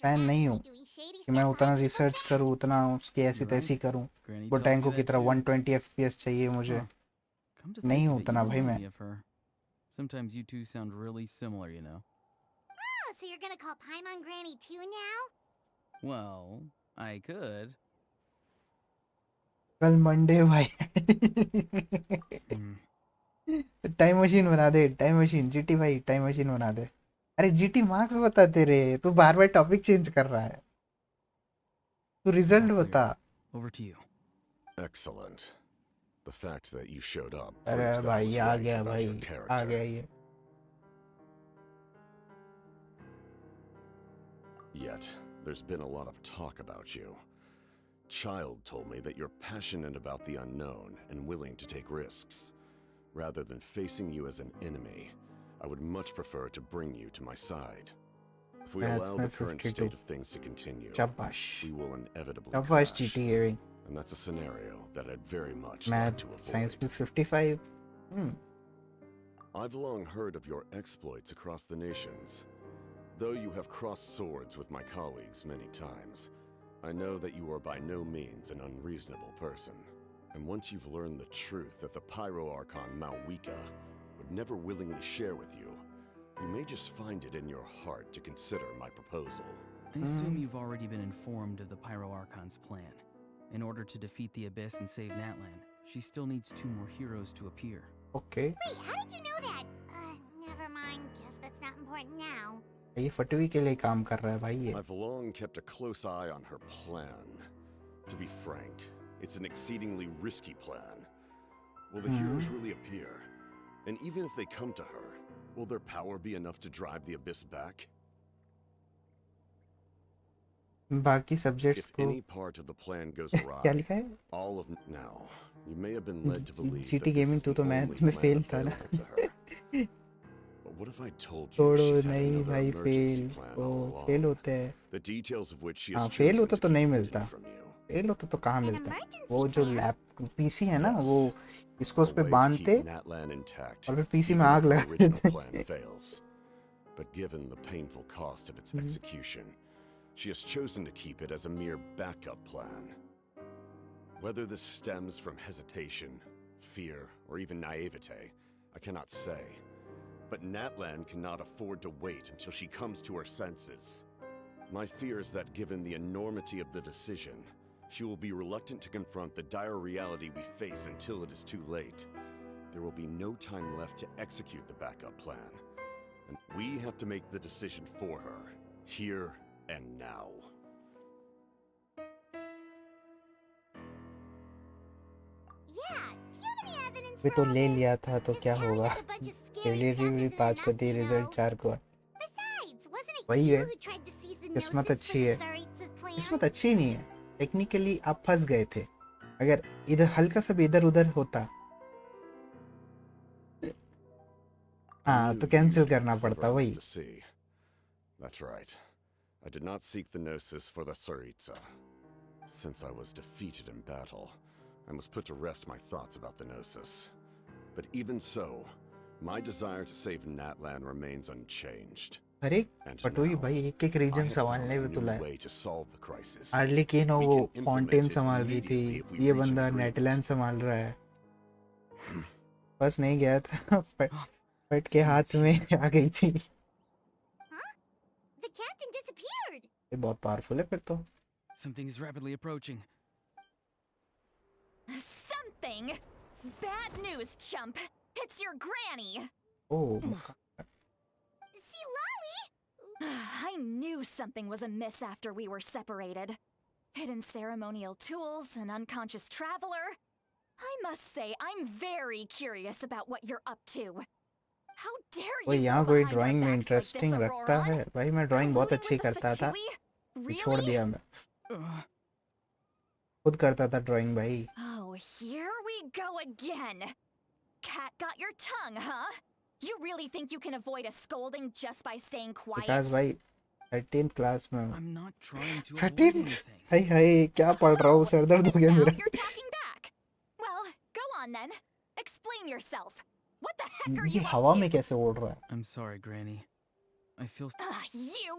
फैन नहीं हूँ कि मैं उतना रिसर्च करूँ, उतना उसकी ऐसी तैसी करूँ। वो टैंकों की तरह 120 FPS चाहिए मुझे, नहीं हूँ उतना भाई मैं। Sometimes you two sound really similar, you know. Oh, so you're gonna call Paimon Granny too now? Well, I could. कल मंडे भाई। टाइम मशीन बना दे, टाइम मशीन जीटी भाई, टाइम मशीन बना दे। अरे जीटी मार्क्स बताते रे, तू बार बार टॉपिक चेंज कर रहा है। तू रिजल्ट बता। Over to you. Excellent. The fact that you showed up अरे proves that I भाई was आ right गया about भाई, your आ character. गया ये। Yet, there's been a lot of talk about you. Childe told me that you're passionate about the unknown and willing to take risks. Rather than facing you as an enemy, I would much prefer to bring you to my side. If we allow the current state of things to continue, we will inevitably शाबाश clash. GT gaming. And that's a scenario that I'd very much like math to avoid. Science में 55। I've long heard of your exploits across the nations. Though you have crossed swords with my colleagues many times, I know that you are by no means an unreasonable person. And once you've learned the truth that the Pyro Archon Malwika would never willingly share with you, you may just find it in your heart to consider my proposal. I assume you've already been informed of the Pyro Archon's plan. In order to defeat the Abyss and save Natlan, she still needs 2 more heroes to appear. Okay. Wait, how did you know that? Never mind. Guess that's not important now. ये फटवी के लिए काम कर रहा है भाई ये। I've long kept a close eye on her plan. To be frank, it's an exceedingly risky plan. Will the heroes really appear? And even if they come to her, will their power be enough to drive the abyss back? बाकी subjects If को any part of the plan goes awry, क्या लिखा है? all of now, you may have been led to believe GT that this gaming is तू the तो only math में plan fail था ना। available to her. But what if I told you छोड़ो she's had नहीं another भाई, emergency fail plan वो all fail along, होते हैं। the details of which she हाँ has फेल chosen होता to तो keep नहीं hidden मिलता, from you? फेल होता तो कहाँ An मिलता। emergency वो जो plan? लैप पीसी है ना, वो इसको उस A पे way to बांधते keep Natlan intact, और फिर पीसी में even आग if the लगा original देते। plan fails. But given the painful cost of its execution, she has chosen to keep it as a mere backup plan. Whether this stems from hesitation, fear, or even naivete, I cannot say. But Natlan cannot afford to wait until she comes to her senses. My fear is that given the enormity of the decision, she will be reluctant to confront the dire reality we face until it is too late. There will be no time left to execute the backup plan. And we have to make the decision for her, here and now. Yeah, do you have any evidence भी for तो all ले this? लिया था तो Just क्या telling होगा। us a bunch of scary delivery stuff भी isn't 5 को enough, the, you result know? 4 को। Besides, wasn't it वही you है, who tried to seize the किस्मत gnosis अच्छी from है। Tsaritsa's plan? किस्मत अच्छी नहीं है, टेक्निकली आप फंस गए थे। अगर इधर हल्का सा भी इधर उधर होता I हाँ knew तो you'd कैंसिल be करना the पड़ता first वही। to see. That's right. I did not seek the Gnosis for the Tsaritsa. Since I was defeated in battle, I must put to rest my thoughts about the Gnosis. But even so, my desire to save Natlan remains unchanged. अरे And पटोई now, भाई एक एक I reason have found संभालने a में new तुला है। way to solve the crisis. Hardly केनो We वो can implement फाउंटेन it संभाल रही थी, immediately if we ये reach an बंदा agreement. नेटलैंड संभाल रहा है। बस नहीं गया था फट के हाथ में आ गई थी। Huh? The captain disappeared! ये बहुत पावरफुल है फिर तो। Something is rapidly approaching. Something? Bad news, chump. It's your granny. Oh See, Lolly! I knew something was amiss after we were separated. Hidden ceremonial tools, an unconscious traveler. I must say, I'm very curious about what you're up to. How dare वो you यहाँ go कोई behind our drawing में backs like this, interesting रखता Auroron? है भाई। मैं drawing बहुत Colluding अच्छी with the करता था, Fatui? छोड़ Really? दिया मैं, खुद करता था ड्राइंग भाई। Oh, here we go again. Cat got your tongue, huh? You really think you can avoid a scolding just by staying quiet? विकास भाई 13th क्लास में हूँ। I'm not trying to avoid 13th? anything. हाय हाय क्या पढ़ रहा हूँ, sir दर्द हो गया Now मेरा। you're talking back. Well, go on then. Explain yourself. What the heck are ये you हवा up में to? कैसे उड़ रहा है? I'm sorry, Granny. I feel You!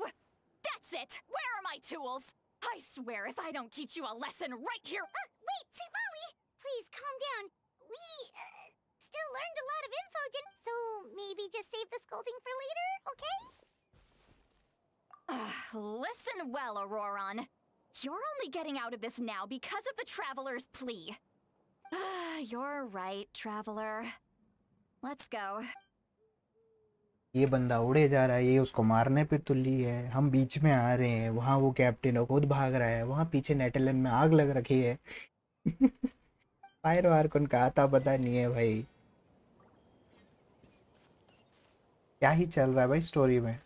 That's it! Where are my tools? I swear if I don't teach you a lesson right here. Wait, see, Lolly! Please, calm down. We, still learned a lot of info, so maybe just save the scolding for later, okay? Listen well, Auroron. You're only getting out of this now because of the Traveler's plea. You're right, Traveler. Let's go. ये बंदा उड़े जा रहा है, ये उसको मारने पे तुल्ली है, हम बीच में आ रहे हैं, वहाँ वो कैप्टन खुद भाग रहा है, वहाँ पीछे नेटलन में आग लग रखी है। फायर आर्कन का आता पता नहीं है भाई, क्या ही चल रहा है भाई स्टोरी में।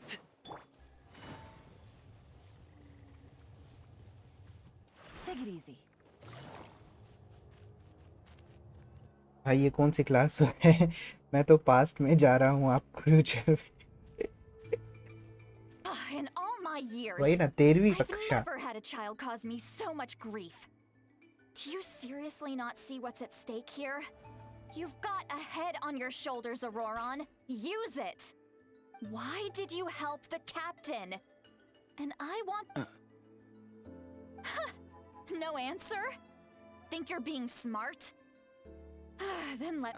Take it easy. भाई ये कौन सी क्लास है? मैं तो पास्ट में जा रहा हूँ, आप फ्यूचर में। In all my years, वही ना 13वीं I've कक्षा। never had a child cause me so much grief. Do you seriously not see what's at stake here? You've got a head on your shoulders, Auroron. Use it! Why did you help the captain? And I want... No answer? Think you're being smart? Then let...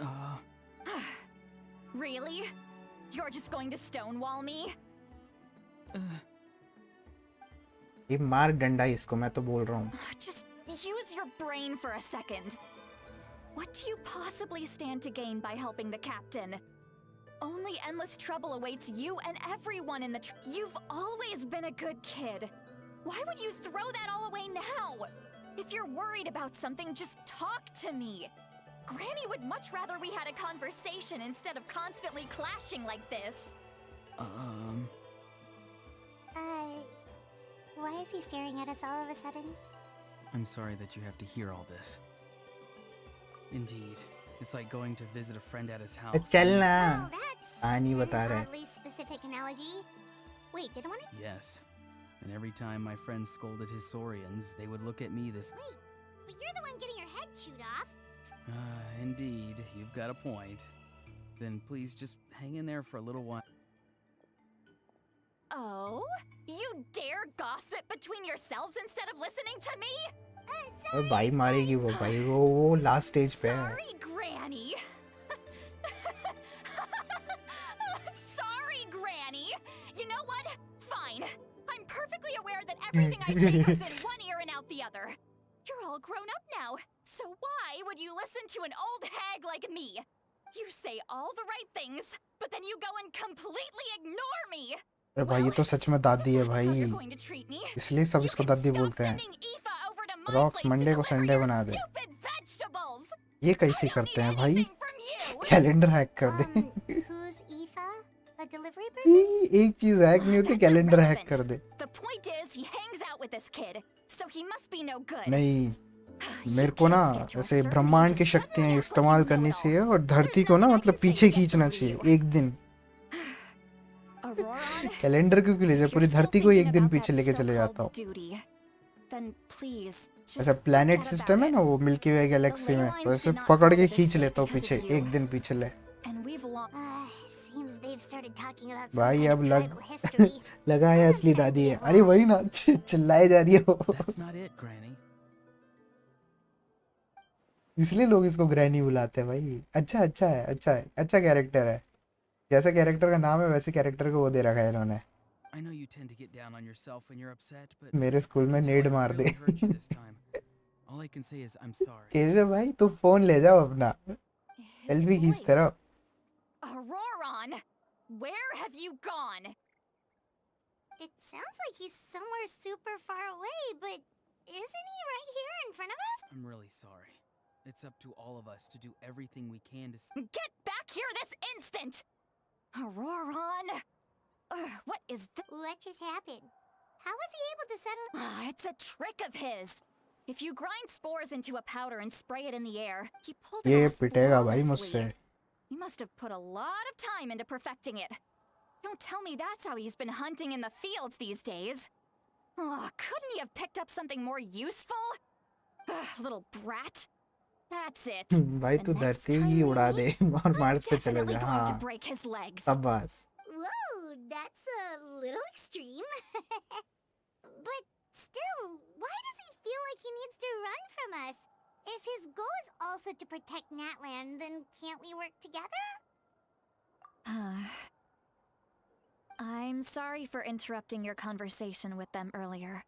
Really? You're just going to stonewall me? ये मार डंडा इसको, मैं तो बोल रहा हूँ। Just use your brain for a second. What do you possibly stand to gain by helping the captain? only endless trouble awaits you and everyone in the You've always been a good kid. Why would you throw that all away now? If you're worried about something, just talk to me. Granny would much rather we had a conversation instead of constantly clashing like this. Why is he staring at us all of a sudden? I'm sorry that you have to hear all this. Indeed, it's like going to visit a friend at his house. चलना Oh, that's आनी an बता रहा है. oddly specific analogy. Wait, did one? Yes. And every time my friends scolded his Saurians, they would look at me this... Wait, but you're the one getting your head chewed off. Indeed, you've got a point. Then please just hang in there for a little while. Oh? You dare gossip between yourselves instead of listening to me? अरे भाई मारेगी वो भाई वो last stage पे है. Sorry, Granny. Sorry, Granny. You know what? Fine. I'm perfectly aware that everything I say goes in one ear and out the other. You're all grown up now, so why would you listen to an old hag like me? You say all the right things, but then you go and completely ignore me. अरे भाई ये तो सच में दादी है भाई, इसलिए सब इसको दादी बोलते हैं. रॉक्स मंडे को संडे बना दे. ये कैसे करते हैं भाई? कैलेंडर हैक कर दे. Who's Aoife? A delivery person? एक चीज हैक नहीं होती, कैलेंडर हैक कर दे. The point is he hangs out with this kid, so he must be no good. नहीं, मेरे को ना ऐसे ब्रह्मांड की शक्तियां इस्तेमाल करनी चाहिए और धरती को ना मतलब पीछे खींचना चाहिए एक दिन. कैलेंडर क्यों ले जाए, पूरी धरती को एक दिन पीछे लेके चले जाता हूँ. ऐसा प्लैनेट सिस्टम है ना वो मिल्की वे गैलेक्सी में, तो ऐसे पकड़ के खींच लेता हूँ पीछे, एक दिन पीछे ले. भाई अब लगा है असली दादी है. अरे वही ना चिल्लाए जा रही हो. इसलिए लोग इसको ग्रैनी बुलाते हैं भाई. अच्छा अच्छा है, अच्छा है, अच्छा कैरेक्टर है. जैसा कैरेक्टर का नाम है वैसे कैरेक्टर को वो दे रखा है इन्होंने. मेरे स्कूल में नेड मार दे. केशव भाई तू फोन ले जाओ अपना, एलबी खींचते रहो. Auroron, where have you gone? It sounds like he's somewhere super far away, but isn't he right here in front of us? I'm really sorry. It's up to all of us to do everything we can to... Get back here this instant! Auroron! What is this? What just happened? How was he able to settle? It's a trick of his. If you grind spores into a powder and spray it in the air, he pulled it ये off पिटेगा भाई flawlessly. मुझसे. You must have put a lot of time into perfecting it. Don't tell me that's how he's been hunting in the fields these days. Oh, couldn't he have picked up something more useful? Little brat. That's it. भाई तू धरती ही उड़ा दे और Mars पे चले जा. हाँ. शाबाश. Whoa, that's a little extreme. But still, why does he feel like he needs to run from us? If his goal is also to protect Natlan, then can't we work together? I'm sorry for interrupting your conversation with them earlier.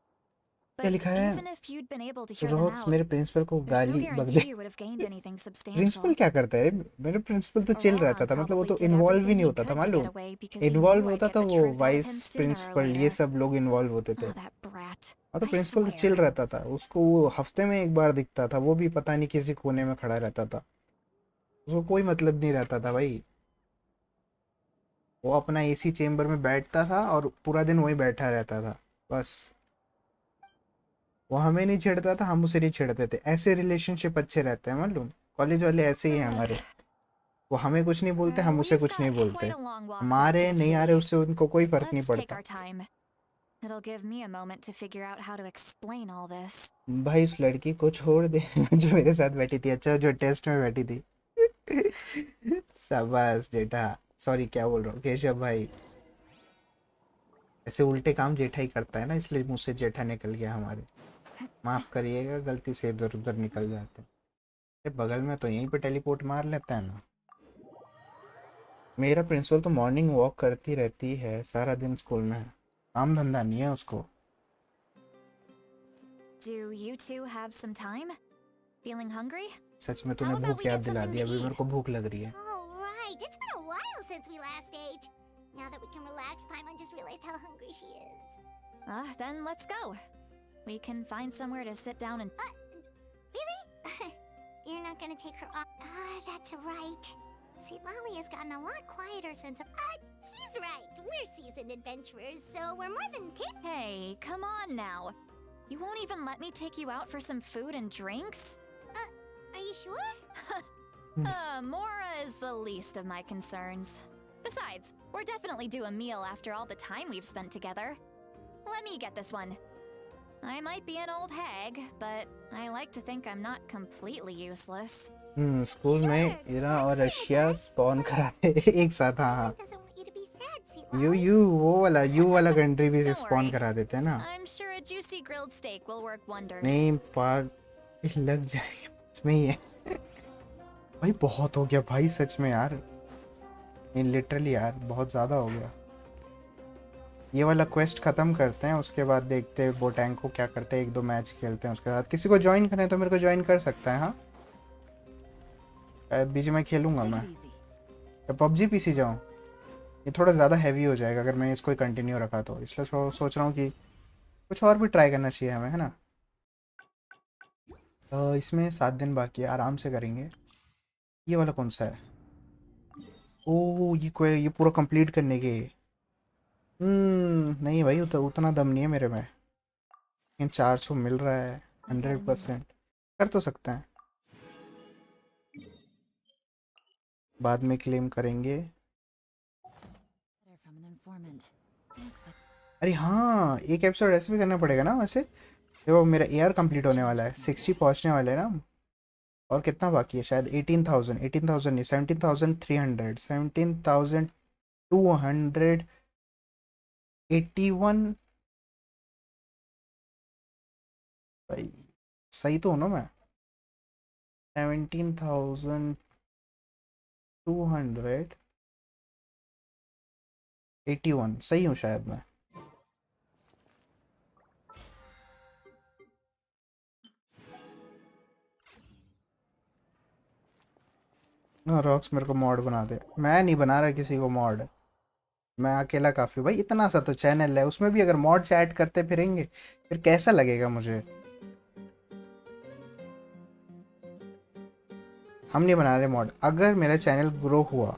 क्या लिखा है? Even if you'd been able to hear them rocks out, मेरे principal को there's गाली no बक दे. guarantee you would have gained anything substantial. Principal क्या करता है? मेरे प्रिंसिपल तो चिल रहता था, मतलब वो तो इन्वॉल्व ही नहीं होता था. मालूम, इन्वॉल्व होता था वो वाइस प्रिंसिपल, ये सब लोग इन्वॉल्व होते थे. और तो प्रिंसिपल तो चिल रहता था. उसको वो हफ्ते में एक बार दिखता था, वो भी पता नहीं किसी कोने में खड़ा रहता था. उसको कोई मतलब नहीं रहता था भाई. वो अपना एसी चेम्बर में बैठता था और पूरा दिन वहीं बैठा रहता था बस. वो हमें नहीं छेड़ता था, हम उसे नहीं छेड़ते थे. ऐसे रिलेशनशिप अच्छे रहते हैं मालूम. कॉलेज वाले ऐसे ही हैं हमारे. वो हमें कुछ नहीं बोलते, हम उसे कुछ नहीं बोलते. हमारे नहीं आ रहे उससे उनको कोई फर्क नहीं पड़ता. It'll give me a moment to figure out how to explain all this. भाई उस लड़की को छोड़ दे जो मेरे साथ बैठी थी. अच्छा जो टेस्ट में बैठी थी. शाबाश जेठा. सॉरी क्या बोल रहा हूँ केशव भाई. ऐसे उल्टे काम जेठा ही करता है ना, इसलिए मुझसे जेठा निकल गया हमारे. माफ करिएगा, गलती से इधर उधर निकल जाते हैं. बगल में तो यहीं पे टेलीपोर्ट मार लेता है ना. मेरा प्रिंसिपल तो मॉर्निंग वॉक करती रहती है सारा दिन स्कूल में. काम धंधा नहीं है उसको. Do you two have some time? Feeling hungry? सच में तूने भूख याद दिला दी. अभी मेरे को भूख लग रही है. All right, it's been a while since we last ate. Now that we can relax, Paimon just realized how hungry she is. Then let's go. We can find somewhere to sit down and... Really? You're not gonna take her on? That's right. See, Lolly has gotten a lot quieter since... he's right. We're seasoned adventurers, so we're more than capable. Hey, come on now. You won't even let me take you out for some food and drinks? Are you sure? Mora is the least of my concerns. Besides, we're definitely due a meal after all the time we've spent together. Let me get this one. I might be an old hag, but I like to think I'm not completely useless. School में इरा और Russia spawn कराते एक साथ हाँ Doesn't want you to be sad, see, you Lolly. You वाला country भी Don't spawn worry. करा देते हैं ना I'm sure a juicy grilled steak will work wonders. नहीं पाग लग जाए इसमें ही है भाई बहुत हो गया भाई सच में यार नहीं लिटरली यार बहुत ज़्यादा हो गया ये वाला क्वेस्ट ख़त्म करते हैं उसके बाद देखते हैं बोटैंग को क्या करते हैं 1-2 मैच खेलते हैं उसके बाद किसी को ज्वाइन करें तो मेरे को ज्वाइन कर सकता है हाँ शायद बीच में खेलूंगा मैं तो पबजी पीसी जाऊँ ये थोड़ा ज़्यादा हैवी हो जाएगा अगर मैं इसको कंटिन्यू रखा तो इसलिए सोच रहा हूँ कि कुछ और भी ट्राई करना चाहिए हमें है ना तो इसमें 7 दिन बाकी है आराम से करेंगे ये वाला कौन सा है ओह ये पूरा कंप्लीट करने के नहीं भाई उतना दम नहीं है मेरे में लेकिन 400 मिल रहा है 100% कर तो सकते हैं बाद में क्लेम करेंगे अरे हाँ एक एपिसोड ऐसे भी करना पड़ेगा ना वैसे देखो मेरा एआर कंप्लीट होने वाला है 60 पहुंचने वाले हैं ना और कितना बाकी है शायद 18,000 नहीं 17,300 17,281 भाई सही तो हूँ ना मैं 17,281 सही हूँ शायद मैं रॉक्स मेरे को मॉड बना दे मैं नहीं बना रहा किसी को मॉड मैं अकेला काफ़ी भाई इतना सा तो चैनल है उसमें भी अगर मॉड से ऐड करते फिरेंगे फिर कैसा लगेगा मुझे हम नहीं बना रहे मॉड अगर मेरा चैनल ग्रो हुआ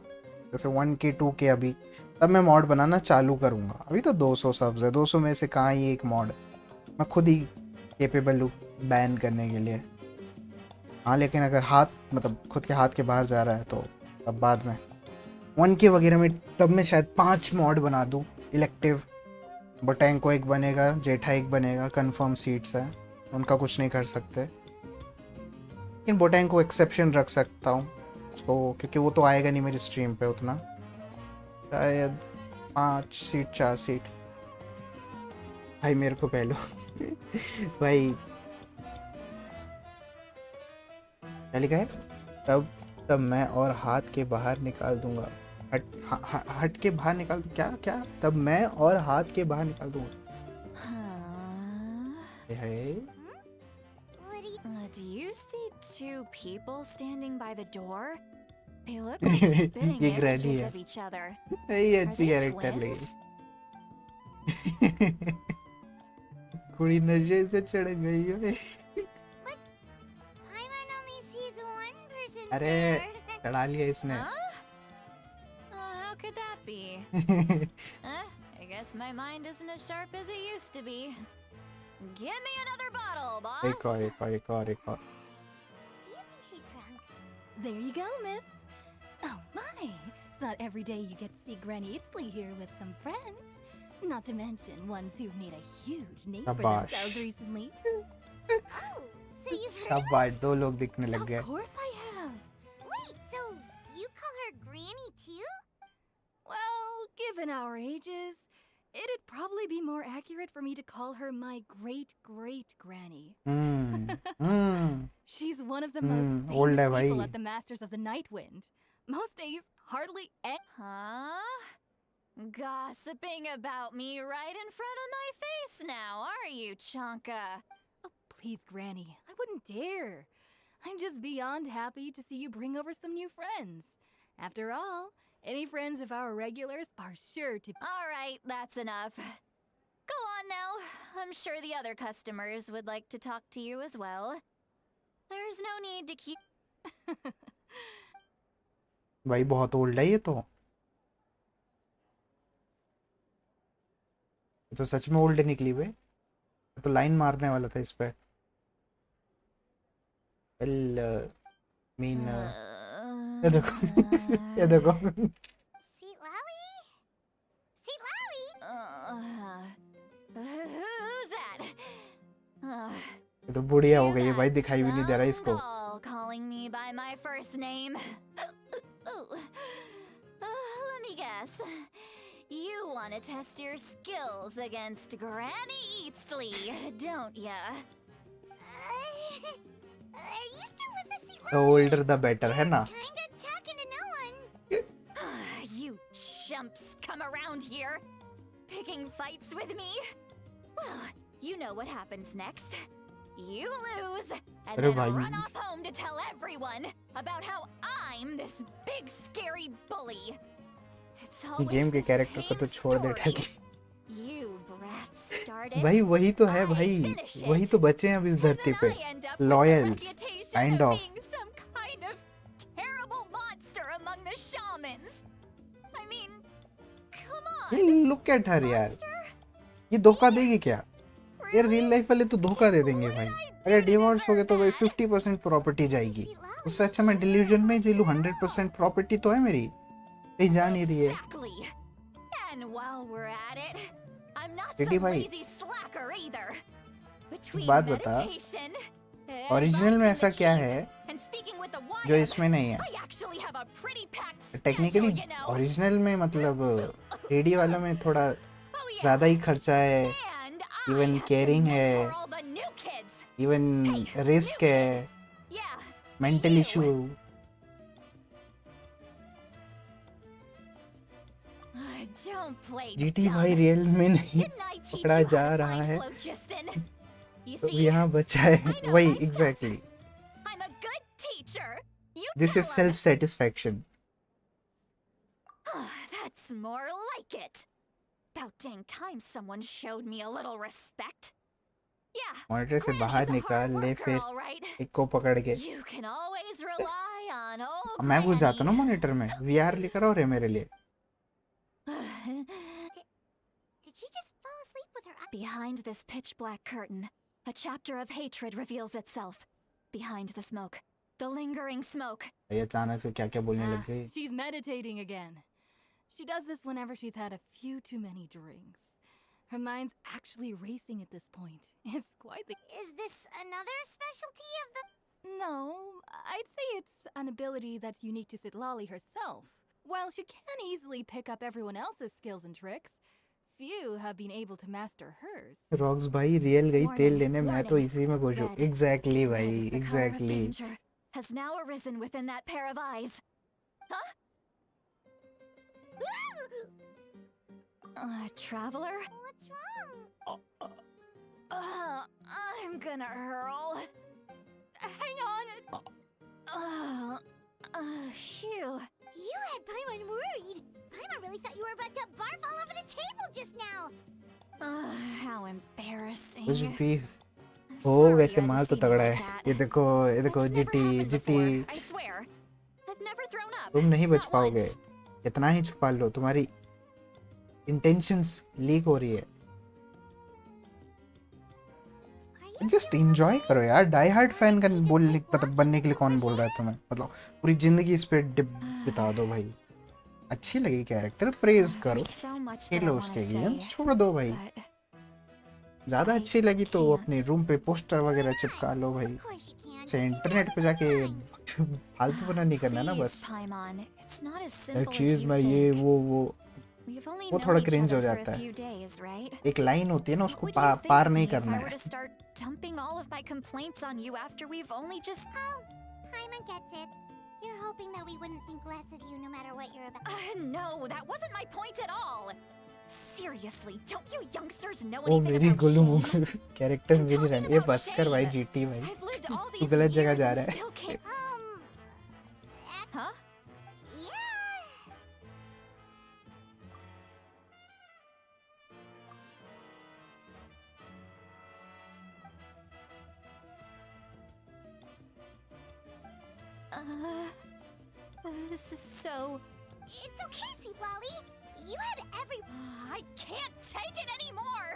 जैसे 1K 2K अभी तब मैं मॉड बनाना चालू करूँगा अभी तो 200 सब्स है 200 में से कहाँ ही एक मॉड मैं खुद ही केपेबल हूँ बैन करने के लिए हाँ लेकिन अगर हाथ मतलब खुद के हाथ के बाहर जा रहा है तो तब बाद में 1K वगैरह में तब मैं शायद 5 मॉड बना दूँ इलेक्टिव बटैंग को एक बनेगा जेठा एक बनेगा कंफर्म सीट्स है उनका कुछ नहीं कर सकते लेकिन बोटैंग को एक्सेप्शन रख सकता हूँ उसको क्योंकि वो तो आएगा नहीं मेरी स्ट्रीम पे उतना शायद 5 सीट 4 सीट भाई मेरे को पहले भाई क्या लिखा है तब मैं और हाथ के बाहर निकाल दूंगा हट के बाहर निकाल क्या तब मैं और हाथ के बाहर निकाल दूंगा Do you see 2 people standing by the door? They look like spitting ये images granny है of each other. ये Are अच्छी they कैरेक्टर twins? लगी कुड़ी नशे से चढ़ गई है Paimon only sees one person अरे there. चढ़ा लिया इसने Huh? How could that be? I guess my mind isn't as sharp as it used to be. Give me another bottle, boss. एक और Do you think she's drunk? There you go, miss. Oh my! It's not every day you get to see Granny Itzley here with some friends. Not to mention ones who've made a huge name for Shabash. themselves recently. Oh, so you've heard of शाबाश 2 लोग दिखने लग Of गए course I have. Wait, so you call her Granny too? Well, given our ages, it'd probably be more accurate for me to call her my great-great-granny. She's one of the most old famous है भाई people at the Masters of the Night Wind. Most days, hardly Huh? Gossiping about me right in front of my face now, are you, Chonka? Oh, please, Granny. I wouldn't dare. I'm just beyond happy to see you bring over some new friends. After all, Any friends of our regulars are sure to. Alright, that's enough. Go on now. I'm sure the other customers would like to talk to you as well. There's no need to keep. भाई बहुत old है ये तो सच में old निकली बे। तो line मारने वाला था इस पे। वेल मीन ये देखो ये देखो See Lowy? See Lowy? Who's that? ये तो बुढ़िया हो गई है भाई, That दिखाई भी नहीं दे रहा है इसको। doll calling me by my first name. Let me guess. You want to test your skills against Granny Eatsley, don't ya? Are you still with the See The older the better है ना? Kinda talking to no one. You chumps come around here, picking fights with me? Well, you know what happens next. You lose, and अरे then भाई। run off home to tell everyone about how I'm this big scary bully. It's always game के the character को तो same छोड़ दे story. ठाकी। You brat started. भाई वही तो है I भाई, finish it, वही तो बचे हैं अब इस and धरती then पे। I end up with the Loyal, reputation kind of of. being some kind of terrible monster among the shamans. I mean, come on. Look at her यार, Monster? ये धोखा देगी क्या? यार रियल लाइफ वाले तो धोखा दे देंगे भाई। अगर डिवोर्स हो गए तो भाई 50% प्रॉपर्टी जाएगी। उससे अच्छा मैं डिल्यूजन में जी लूं, 100% प्रॉपर्टी तो है मेरी, कहीं जा नहीं रही है। Exactly. And while we're at it, I'm not Diddy some भाई, lazy slacker either. Between बात बता, meditation, ओरिजिनल में advice ऐसा in the क्या cheap, है and speaking with the जो wild, इसमें नहीं है? I actually have a pretty packed schedule, technically you know. Original में मतलब 3D वालों में थोड़ा Oh yeah. ज़्यादा ही खर्चा है, And I even have to caring है, mentor all the new kids. Even Hey, risk new है, kid. Yeah. Mental you. Issue. Don't play GT dumb. भाई रियल में नहीं Didn't I teach पकड़ा you जा how to रहा find है, phlogiston? You तो see, यहाँ बचा है I know वही my stuff. Exactly. I'm a good teacher. You this is tell 'em. Self satisfaction. That's more like it. About dang time someone showed me a little respect. Yeah. Monitor से Granny's बाहर a hard निकाल ले, worker, फिर all right. एक को पकड़ के। You can always rely on old मैं घुस जाता हूँ ना Granny. मॉनिटर में, वीआर लेकर आओ रे मेरे लिए। Did she just fall asleep with her eyes? Behind this pitch black curtain, a chapter of hatred reveals itself. Behind the smoke, the lingering smoke. भाई अचानक से क्या क्या बोलने लग गई। She's meditating again. She does this whenever she's had a few too many drinks. Her mind's actually racing at this point. It's quite the... Is this another specialty of the... No, I'd say it's an ability that's unique to Sitlali herself. While she can easily pick up everyone else's skills and tricks, few have been able to master hers. Rocks भाई real गई तेल Warning, लेने, मैं तो warning. इसी में खुश हूँ। Red. एग्जैक्टली भाई, Red, the color of exactly. danger has now arisen within that pair of eyes. Huh? Traveler? What's wrong? I'm gonna hurl. Hang on. Phew. You had Paimon worried. Paimon really thought you were about to barf all over the table just now. How embarrassing. कुछ भी I'm हो, sorry वैसे I माल तो deceived तगड़ा you, है। Cat. ये देखो That's never GT happened GT, before, I swear. I've never thrown up. तुम नहीं बच Not पाओगे। once. कितना ही छुपा लो, तुम्हारी इंटेंशंस लीक हो रही है। जस्ट एंजॉय करो यार। डाई हार्ड फैन का बोलने मतलब बनने के लिए कौन बोल रहा है तुम्हें? मतलब पूरी जिंदगी इस पे बिता दो भाई। अच्छी लगी कैरेक्टर, प्रेज करो, There's so much that I Khelo wanna उसके say, गेम्स, छोड़ दो भाई। but ज्यादा अच्छी लगी तो अपने रूम पे पोस्टर वगैरह चिपका लो भाई। Of course you can. से इंटरनेट पे जाके फालतू बना नहीं करना ना please, बस। Paimon, it's not as simple as चीज you में ये think. वो We've only वो known थोड़ा each cringe other हो for जाता a है। few days, right? एक लाइन होती है ना, उसको What would you think पार of नहीं me if करना I were है। to start dumping all of my complaints on you after we've only just... Oh, Paimon gets it. You're hoping that we wouldn't think less of you no matter what you're about. No, that wasn't my point at all. Seriously, don't you youngsters know oh anything मेरी about Golu shame? Character I'm मिल रहा है। talking ये about बस कर भाई shame. GT भाई, I've lived all तू these गलत जगह years जा and रहा है। still can't... Ac- Huh? yeah. This is so... It's okay, Lolly. You had every... I can't take it anymore!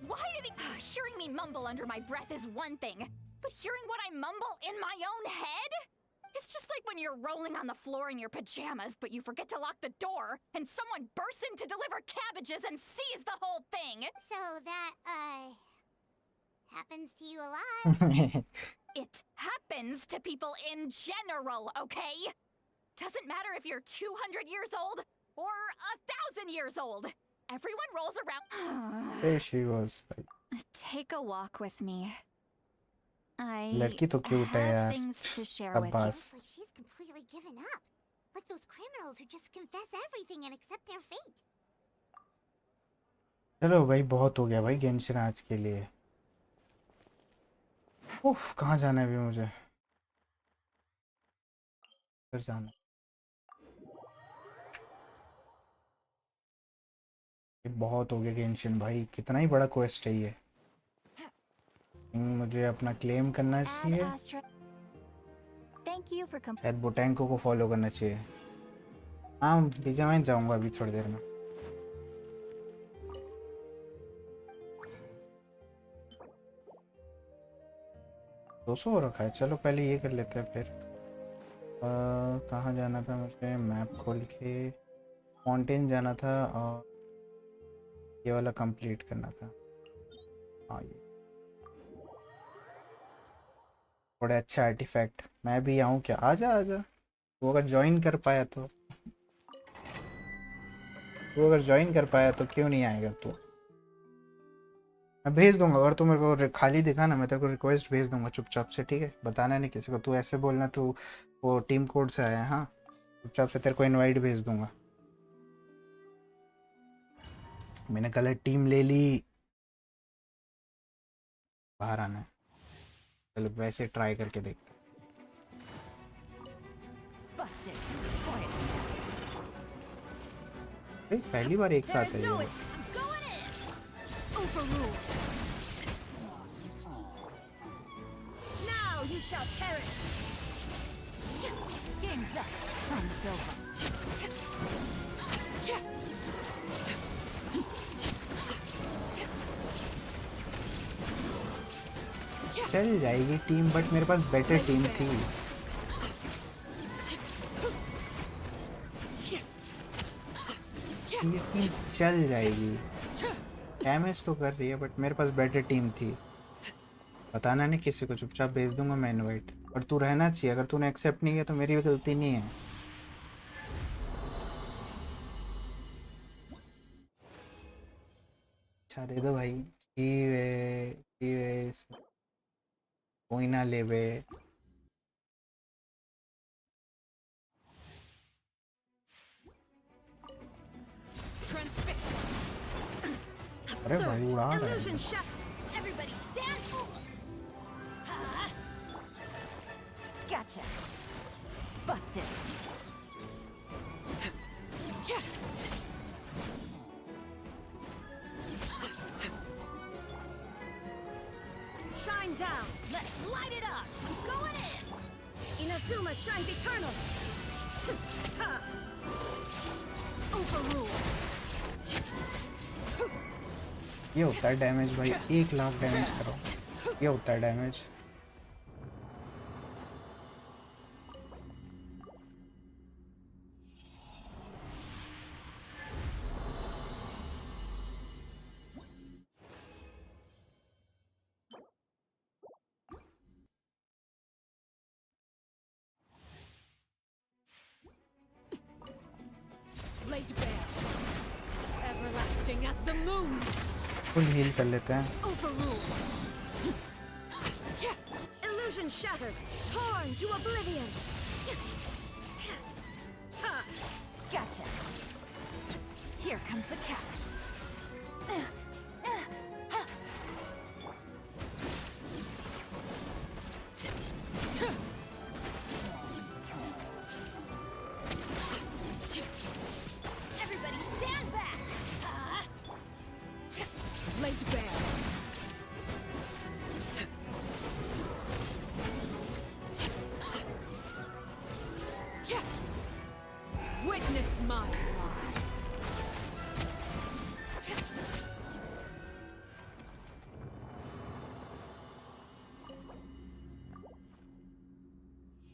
Why are they... Hearing me mumble under my breath is one thing, but hearing what I mumble in my own head? It's just like when you're rolling on the floor in your pajamas, but you forget to lock the door, and someone bursts in to deliver cabbages and sees the whole thing! So that, happens to you a lot. It happens to people in general, okay? Doesn't matter if you're 200 years old or 1,000 years old. Everyone rolls around. There she was. Take a walk with me. I लड़की तो cute है have यार. things to share with you. शाबाश. It's like she's completely given up. Like those criminals who just confess everything and accept their fate. चलो भाई बहुत हो गया भाई गेंशिन आज के लिए. उफ कहाँ जाना है अभी मुझे? फिर जाना. ये बहुत हो गया गेंशिन भाई. कितना ही बड़ा क्वेस्ट है ये. मुझे अपना क्लेम करना चाहिए. Thank you for शायद बोटैंको को फॉलो करना चाहिए. हाँ बीजा मैं जाऊंगा अभी थोड़ी देर में. हो रखा है. चलो पहले ये कर लेते हैं फिर. कहाँ जाना था मुझे? मैप खोल के माउंटेन जाना था और ये वाला कंप्लीट करना था. हाँ ये थोड़ा अच्छा आर्टिफैक्ट. मैं भी आऊँ क्या? आजा आजा. वो अगर ज्वाइन कर पाया तो क्यों नहीं आएगा तू? मैं भेज दूंगा. अगर तू मेरे को खाली दिखा ना मैं तेरे को रिक्वेस्ट भेज दूंगा चुपचाप से. ठीक है? बताना नहीं किसी को. तू ऐसे बोलना तू वो टीम कोड से आया है. हाँ चुपचाप से तेरे को इनवाइट भेज दूंगा. मैंने गलत टीम ले ली. बाहर आना है. चलो वैसे ट्राई करके देख. पहली बार एक साथ है ये. Now you shall perish. Game's up. Time's over. चल जाएगी टीम बट मेरे पास बेटर टीम थी. ये टीम चल जाएगी. डैमेज तो कर रही है बट मेरे पास बेटर टीम थी. बताना नहीं किसी को. चुपचाप भेज दूंगा मैं इनवाइट. और तू रहना चाहिए. अगर तूने एक्सेप्ट नहीं किया तो मेरी भी गलती नहीं है. अच्छा दे दो भाई. कोई ना ले बे. अरे भाई उड़ा रहा है. Everybody stand. Gotcha. Busted. Shine down. Let's light it up. I'm going in. Inazuma shines eternal. Ha. Overrule. ये होता है डैमेज भाई. 1,00,000 डैमेज करो. ये होता है damage. Laid bare. Everlasting as the moon. Full heal कर लेते हैं. Illusion shattered, torn to oblivion. Gotcha. Here comes the catch. Everybody stand back. Laid bare. My lies.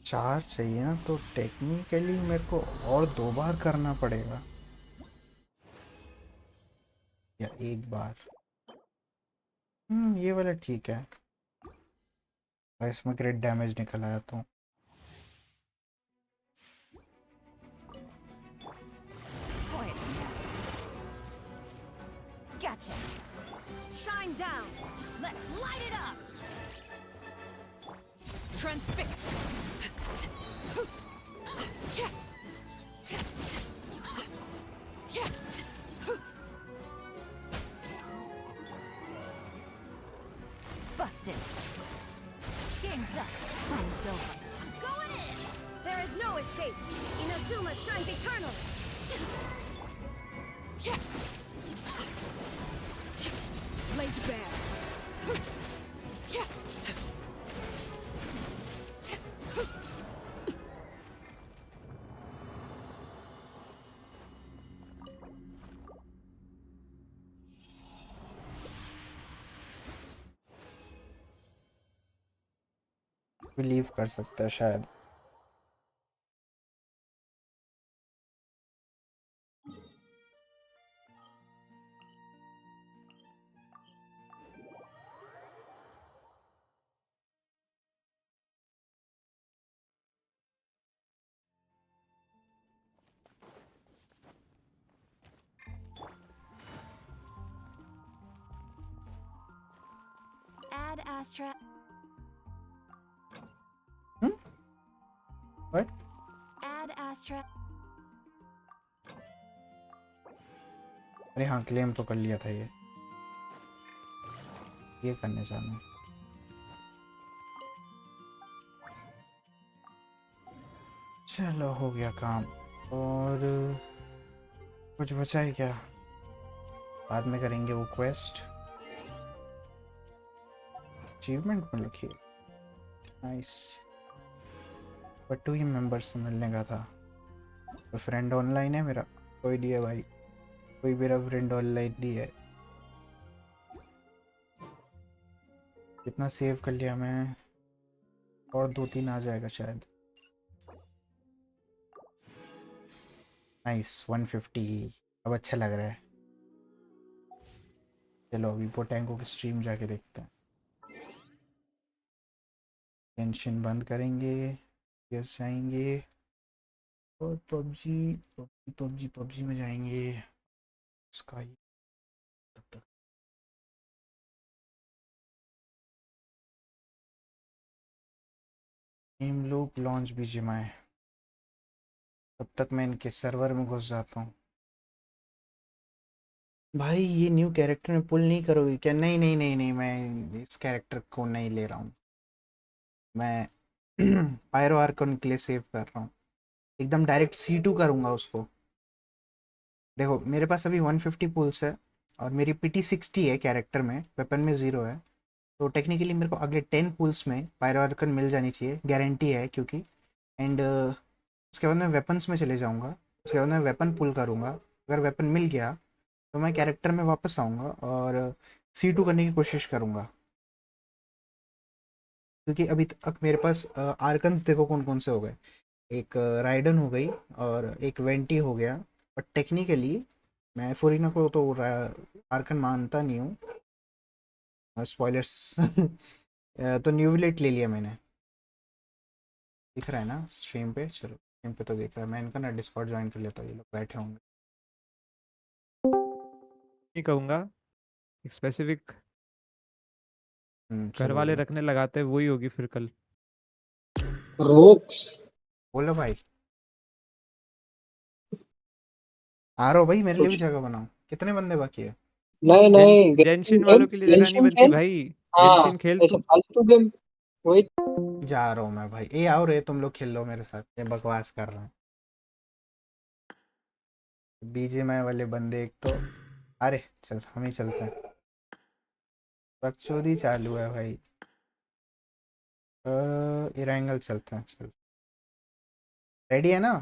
4 चाहिए ना, तो टेक्निकली मेरे को और 2 बार करना पड़ेगा या 1 बार। ये वाला ठीक है। इसमें ग्रेट डैमेज निकल आया तो Gotcha. Shine down. Let's light it up. Transfix. Busted. Game's up. Time's over. Going in. There is no escape. Inazuma shines eternal. Laid bare. Believe कर सकता है शायद। Add Astra. What? Add Astra. अरे हाँ, claim तो कर लिया था ये करने जाना। चलो हो गया काम। और कुछ बचा है क्या? बाद में करेंगे वो क्वेस्ट। अचीवमेंट में लिखिए नाइस। बट टू ही मेंबर से मिलने का था। तो फ्रेंड ऑनलाइन है मेरा? कोई नहीं है भाई, कोई मेरा फ्रेंड ऑनलाइन नहीं है। कितना सेव कर लिया मैं? और 2-3 आ जाएगा शायद। नाइस 150। अब अच्छा लग रहा है। चलो अभी पोटैंको की स्ट्रीम जाके देखते हैं। टेंशन बंद करेंगे, यस जाएंगे और पबजी में जाएंगे। स्काई तब तक गेम लोग लॉन्च भी जिमाए, तब तक मैं इनके सर्वर में घुस जाता हूँ। भाई ये न्यू कैरेक्टर में पुल नहीं करोगे क्या? नहीं नहीं नहीं नहीं, मैं इस कैरेक्टर को नहीं ले रहा हूँ। मैं पायरो आर्कन के लिए सेव कर रहा हूँ। एकदम डायरेक्ट C2 करूँगा उसको। देखो मेरे पास अभी 150 पुल्स है और मेरी PT 60 है कैरेक्टर में, वेपन में 0 है। तो टेक्निकली मेरे को अगले 10 पुल्स में पायरो आर्कन मिल जानी चाहिए, गारंटी है क्योंकि। एंड उसके बाद मैं वेपन्स में चले जाऊँगा। उसके बाद मैं वेपन पुल करूँगा। अगर वेपन मिल गया तो मैं कैरेक्टर में वापस आऊँगा और C2 करने की कोशिश करूँगा। क्योंकि अभी तक मेरे पास आर्कन्स देखो कौन कौन से हो गए। एक राइडन हो गई और एक वेंटी हो गया। बट टेक्निकली मैं फोरिना को तो आर्कन मानता नहीं हूँ। स्पॉयलर्स तो न्यूविलेट ले लिया मैंने। दिख रहा है ना स्ट्रीम पे? चलो स्ट्रीम पे तो दिख रहा है। मैं इनका ना डिस्कॉर्ड ज्वाइन कर लेता हूँ, ये लोग बैठे होंगे। नहीं कहूंगा, एक स्पेसिफिक घर चलो वाले बोलो रखने लगाते हैं, वही होगी फिर कल। रोक्स बोलो भाई। आ रहा हो भाई, मेरे लिए भी कुछ जगह बनाओ। कितने बंदे बाकी है? नहीं नहीं जेंशिन वालों के लिए जगह नहीं गेंशिन बनती खेल। भाई। हाँ जेंशिन खेल ऐसे तू। फालतू गेम वही। जा रहा हूँ मैं भाई। ए आओ रे, तुम लोग खेल लो मेरे साथ, ये बकवास कर रहे हैं। बीजेएमआई वाले बंदे एक तो। अरे चल हम ही चलते हैं। बकचोदी चालू है भाई। इरेंगल चलते हैं। चल रेडी है ना?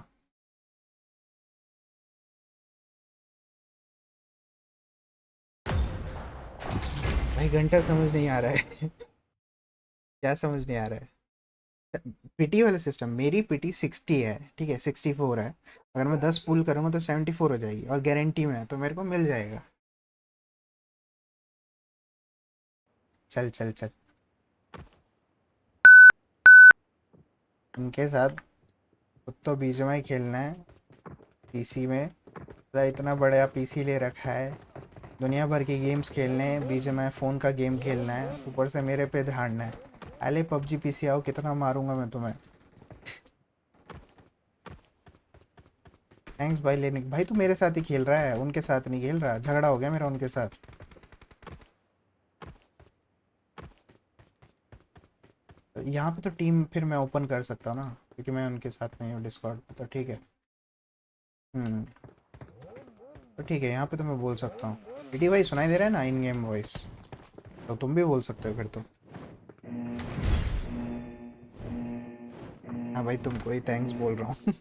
भाई घंटा समझ नहीं आ रहा है। क्या समझ नहीं आ रहा है? पीटी वाला सिस्टम, मेरी पीटी 60 है, ठीक है, 64 है। अगर मैं 10 पुल करूँगा तो 74 हो जाएगी और गारंटी में है, तो मेरे को मिल जाएगा। चल चल चल, उनके साथ खुद तो बीजीएमआई खेलना है पीसी में। तो इतना बड़ा पीसी ले रखा है, दुनिया भर की गेम्स खेलने हैं, बीजीएमआई फ़ोन का गेम खेलना है, ऊपर से मेरे पे ध्यान है। अरे पबजी पीसी आओ, कितना मारूंगा मैं तुम्हें। थैंक्स भाई लेने। भाई तू मेरे साथ ही खेल रहा है, उनके साथ नहीं खेल रहा। झगड़ा हो गया मेरा उनके साथ। यहाँ पे तो टीम फिर मैं ओपन कर सकता हूँ ना, क्योंकि मैं उनके साथ नहीं हूँ डिस्कॉर्ड पे, तो ठीक है। तो ठीक है, यहाँ पे तो मैं बोल सकता हूँ। पीटी भाई सुनाई दे रहा है ना इन गेम वॉइस? तो तुम भी बोल सकते हो फिर तो। हाँ भाई तुमको ही थैंक्स बोल रहा हूँ।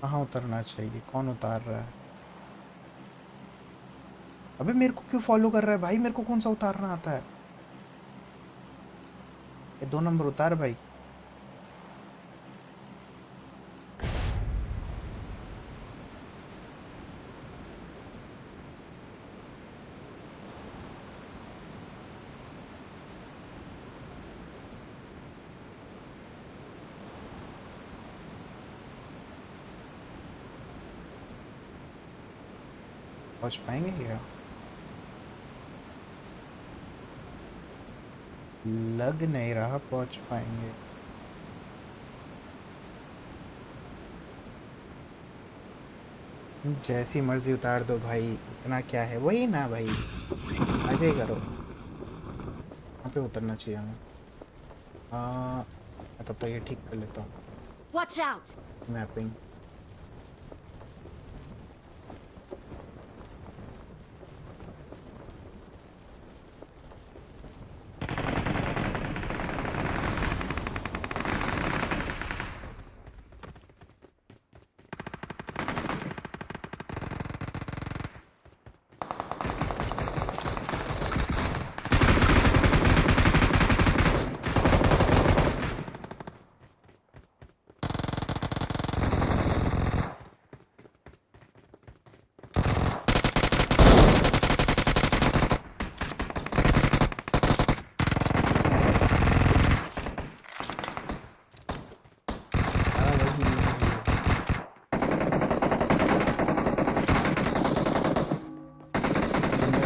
कहाँ उतरना चाहिए? कौन उतार रहा है? अबे मेरे को क्यों फॉलो कर रहा है भाई? मेरे को कौन सा उतारना आता है? ये 2 नंबर उतार भाई। पहुँच पाएंगे क्या? लग नहीं रहा पहुँच पाएंगे। जैसी मर्जी उतार दो भाई, इतना क्या है, वही ना भाई, आगे करो। यहाँ पे उतरना चाहिए हमें। तब तो ये ठीक कर लेता हूँ। Watch out! Mapping.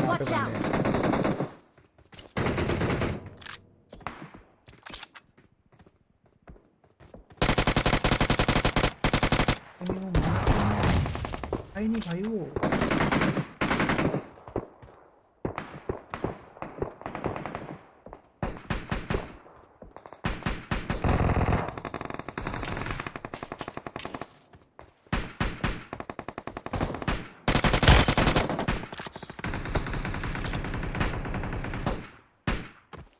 Watch out! आई नहीं भाई वो।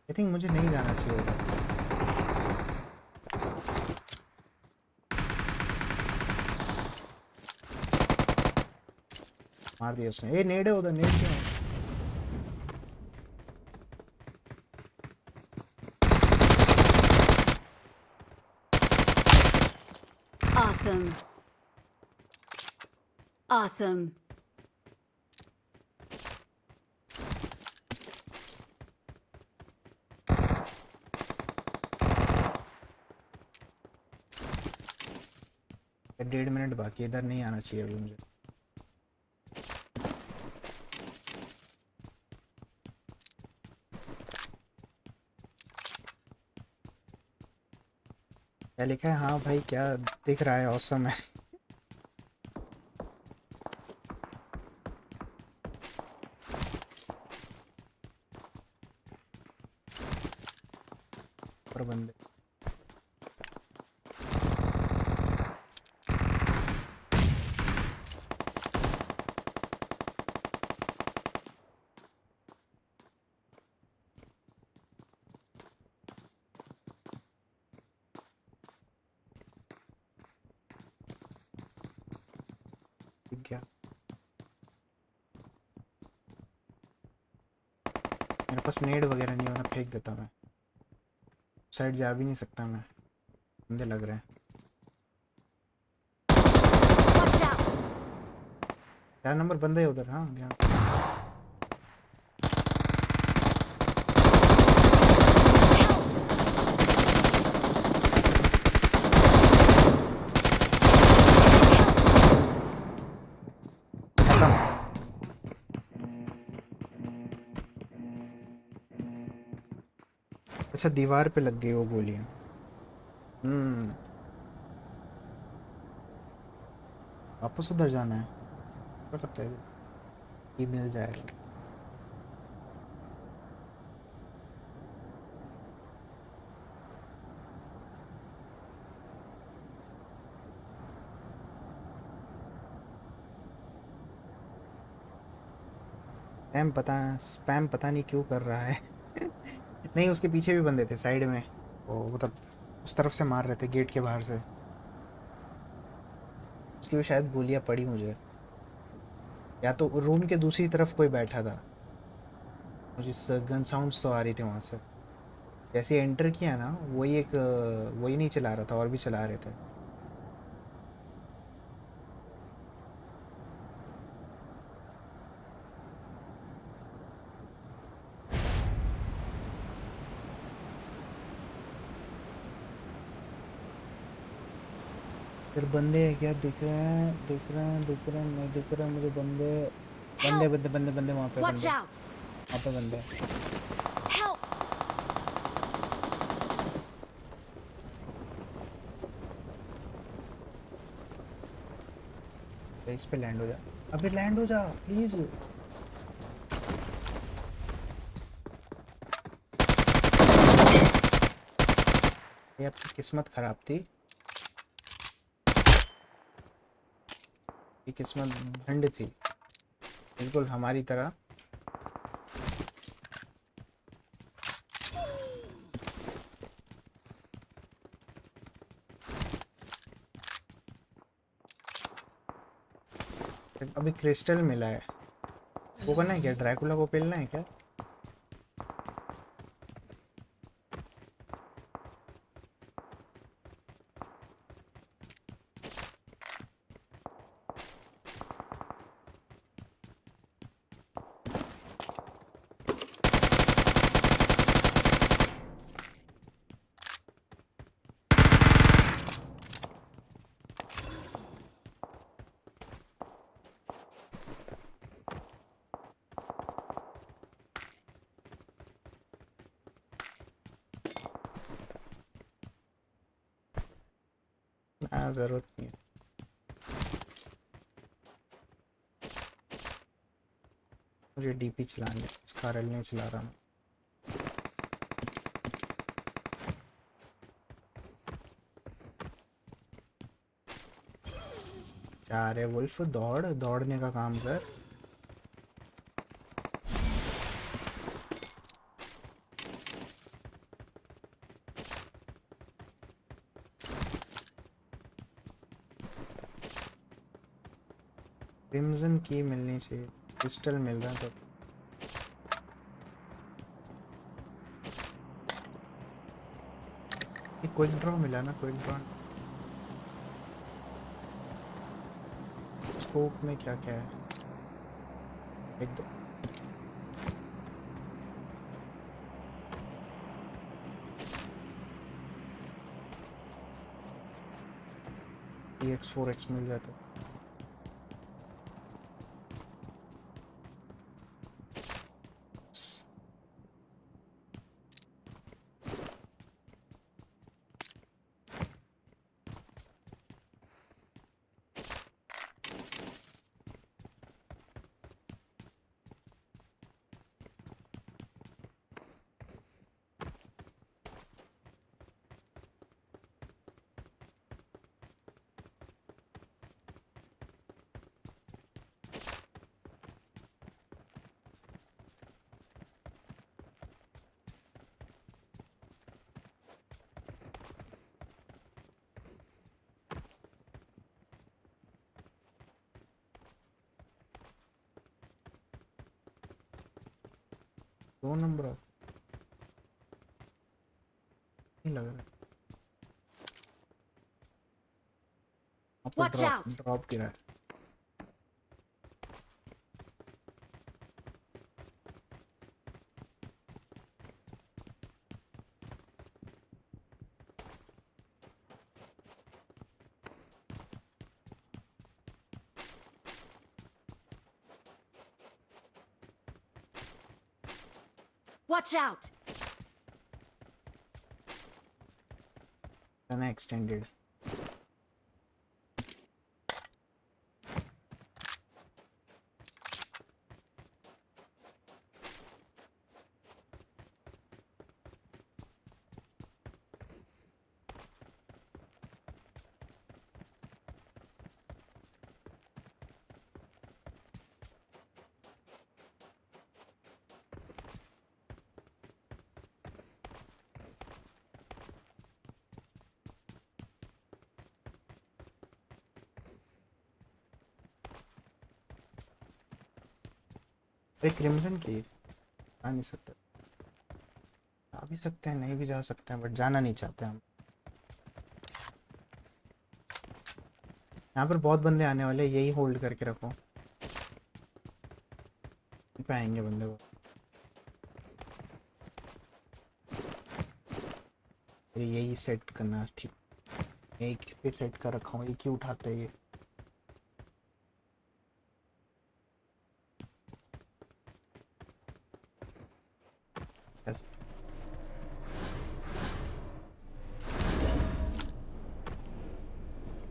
आई थिंक मुझे नहीं जाना चाहिए होगा। मार दिया उसने। ए नेड है उधर, नेड क्यों है? Awesome. Awesome. डेढ़ मिनट बाकी, इधर नहीं आना चाहिए अभी मुझे। क्या लिखा है? हाँ भाई क्या दिख रहा है? ऑसम है। पर बंदे गया। मेरे पास नेड वगैरह नहीं होना, फेंक देता मैं। साइड जा भी नहीं सकता मैं, बंदे लग रहे हैं। क्या नंबर बंदे है उधर? हाँ ध्यान से। अच्छा दीवार पे लग गई वो गोलियां। वापस उधर जाना है, क्या करता है? ये मिल जाएगा। स्पैम पता नहीं क्यों कर रहा है। नहीं उसके पीछे भी बंदे थे साइड में, वो मतलब उस तरफ से मार रहे थे गेट के बाहर से। उसकी भी शायद गोलियां पड़ी मुझे, या तो रूम के दूसरी तरफ कोई बैठा था। मुझे गन साउंड्स तो आ रही थी वहाँ से। जैसे एंटर किया ना, वही नहीं चला रहा था, और भी चला रहे थे। फिर बंदे हैं क्या? दिख रहे हैं, दिख रहे हैं, दिख रहे हैं, नहीं दिख रहे हैं मुझे बंदे। बंदे बंदे बंदे बंदे वहाँ पे बंदे, वहाँ पे बंदे। इस पे लैंड हो जा, अबे लैंड हो जा प्लीज। ये आपकी किस्मत खराब थी, ये किस्मत भंड थी बिल्कुल हमारी तरह। अभी क्रिस्टल मिला है, वो करना है क्या? ड्रैकुला को पेलना है क्या? जरूरत नहीं है। मुझे डीपी चलाने, इसका रल नहीं चला रहा मैं। जा रे वुल्फ, दौड़ने का काम कर। क्रिम्सन की मिलनी चाहिए, क्रिस्टल मिल रहा है तो। ये क्विक ड्रॉ मिला ना, क्विक ड्रॉ। स्कोप में क्या क्या है? एक दो EX4X मिल जाता। 2 नंबर ऑफ नहीं लग रहा। Watch out! ड्रॉप गिरा है। Watch out! Extended. क्रिम्सन की आ नहीं सकते, आ भी सकते हैं, नहीं भी जा सकते हैं, बट जाना नहीं चाहते हम। यहाँ पर बहुत बंदे आने वाले, यही होल्ड करके रखो, नहीं पाएंगे बंदे वो। यही सेट करना ठीक, एक पे सेट कर रखा हूँ, ये क्यों उठाते हैं ये।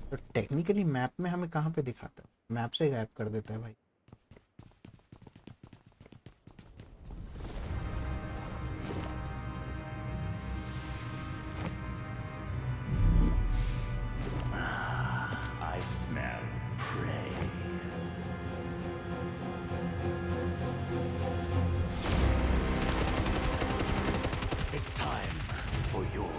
तो टेक्निकली मैप में हमें कहाँ पे दिखाता है, मैप से गायब कर देता है भाई। I smell prey. It's time for your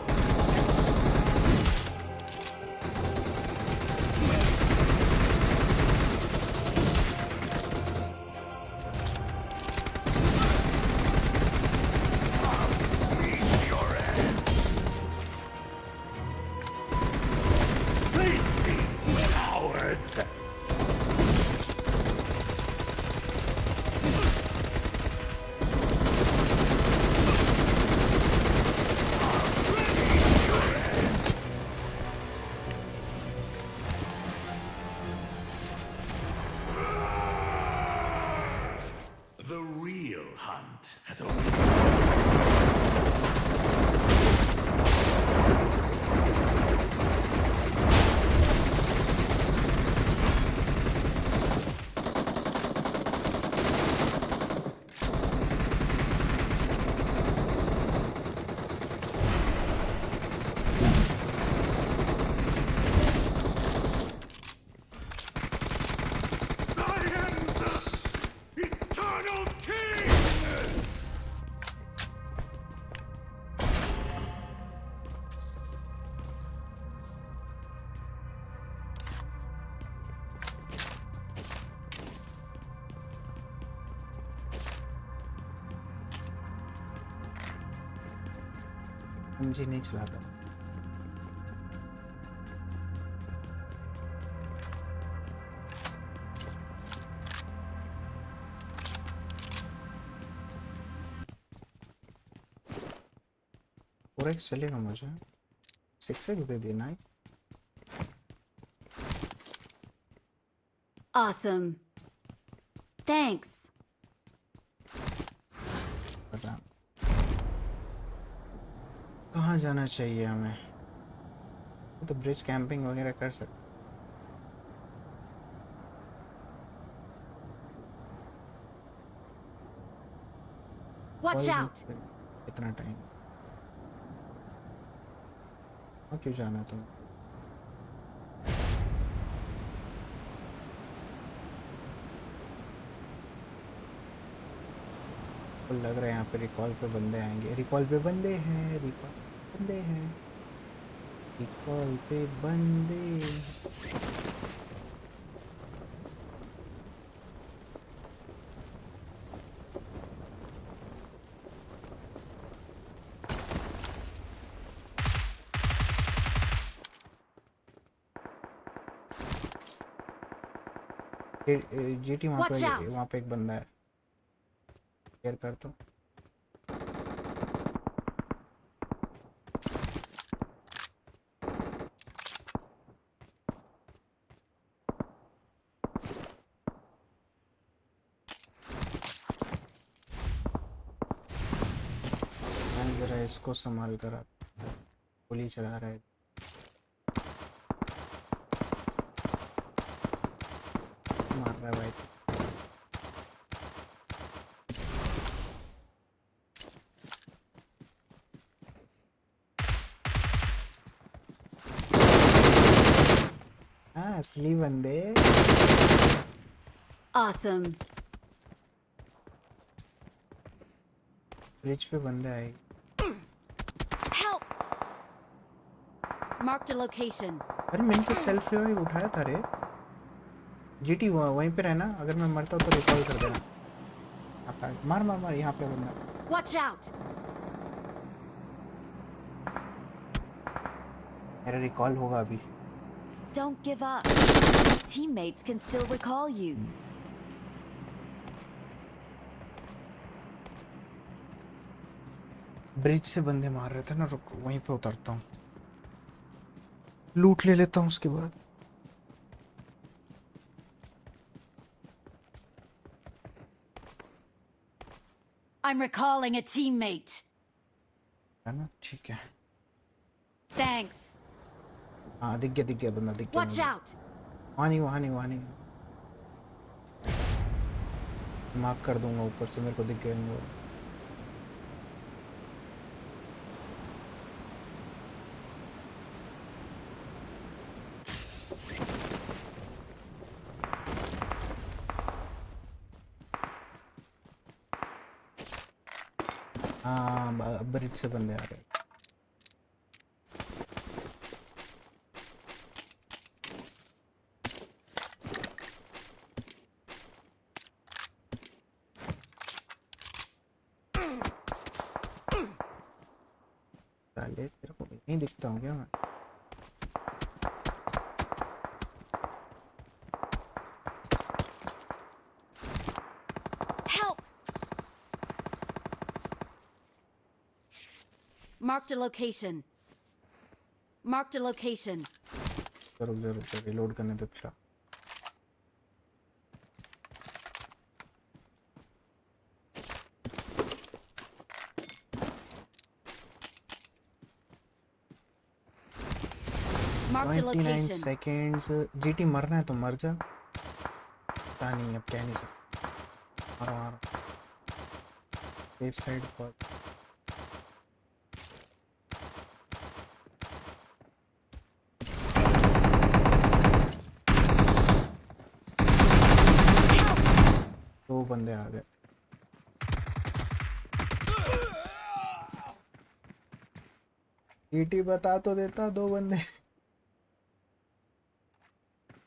जी नहीं चलाता। और एक चलेगा मुझे, 6x दे देना। नाइस। Awesome. Thanks. पता कहाँ जाना चाहिए हमें, तो ब्रिज कैंपिंग वगैरह कर सकते। Watch out. कितना टाइम, और क्यों जाना तुम। तो लग रहा है यहाँ पे रिकॉल पे बंदे आएंगे, रिकॉल पे बंदे हैं, रिकॉल बंदे हैं, रिकॉल पे बंदे। GT Watch out! वहाँ पे एक बंदा है, केयर कर तो। मैं जरा इसको संभाल कर गोली चला रहा है। मार रहा है भाई। हाँ असली बंदे। Awesome. ब्रिज पे बंदे आए। Help! Marked a location. अरे मैंने तो सेल्फ रिवाइव उठाया था रे। जीटी वहीं पे रहना, अगर मैं मरता हूँ तो रिकॉल कर देना। मार मार मार, यहाँ पे बंदा। Watch out! मेरा रिकॉल होगा अभी। Don't give up. Teammates can still recall you. Bridge से बंदे मार रहे थे ना, रुक वहीं पे उतरता हूँ, लूट ले लेता हूँ उसके बाद। I'm recalling a teammate. है ना, ठीक है। Thanks. हाँ दिख गया बंदा, दिख गया। Watch out! वहाँ नहीं। मार्क कर दूंगा ऊपर से, मेरे को दिख गया वो। हाँ ब्रिज से बंदे आ रहे। साले तेरे को नहीं दिखता हूँ क्या मैं? Help! Marked a location. Marked a location. जरूर रिलोड करने दे फिर। Marked a 29 location. Seconds. GT मरना है तो मर जा, पता नहीं अब कह नहीं सकता। मारो सेफ साइड पर। दो बंदे आ गए। जीटी बता तो देता, दो बंदे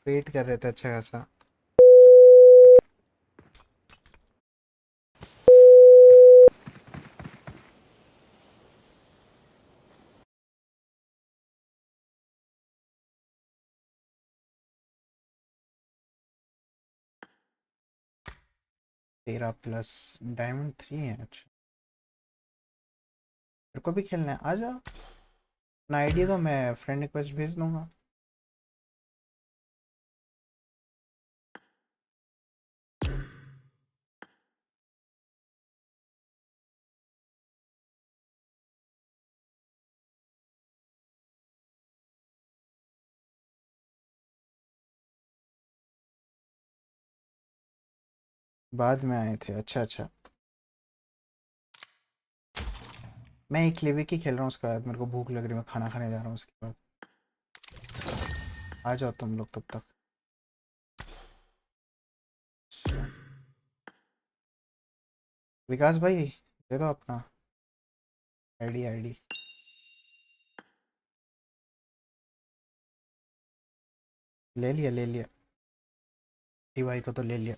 वेट कर रहे थे अच्छा खासा। तेरा प्लस डायमंड 3 है। अच्छा मेरे को भी खेलना है, आ जा। अपना आईडी दो, मैं फ्रेंड रिक्वेस्ट भेज दूंगा। बाद में आए थे, अच्छा। मैं एक लिविक ही खेल रहा हूँ, उसके बाद मेरे को भूख लग रही है, मैं खाना खाने जा रहा हूँ उसके बाद। आ जाओ तुम लोग तब तक। विकास भाई दे दो अपना आईडी। ले लिया टी भाई को तो ले लिया।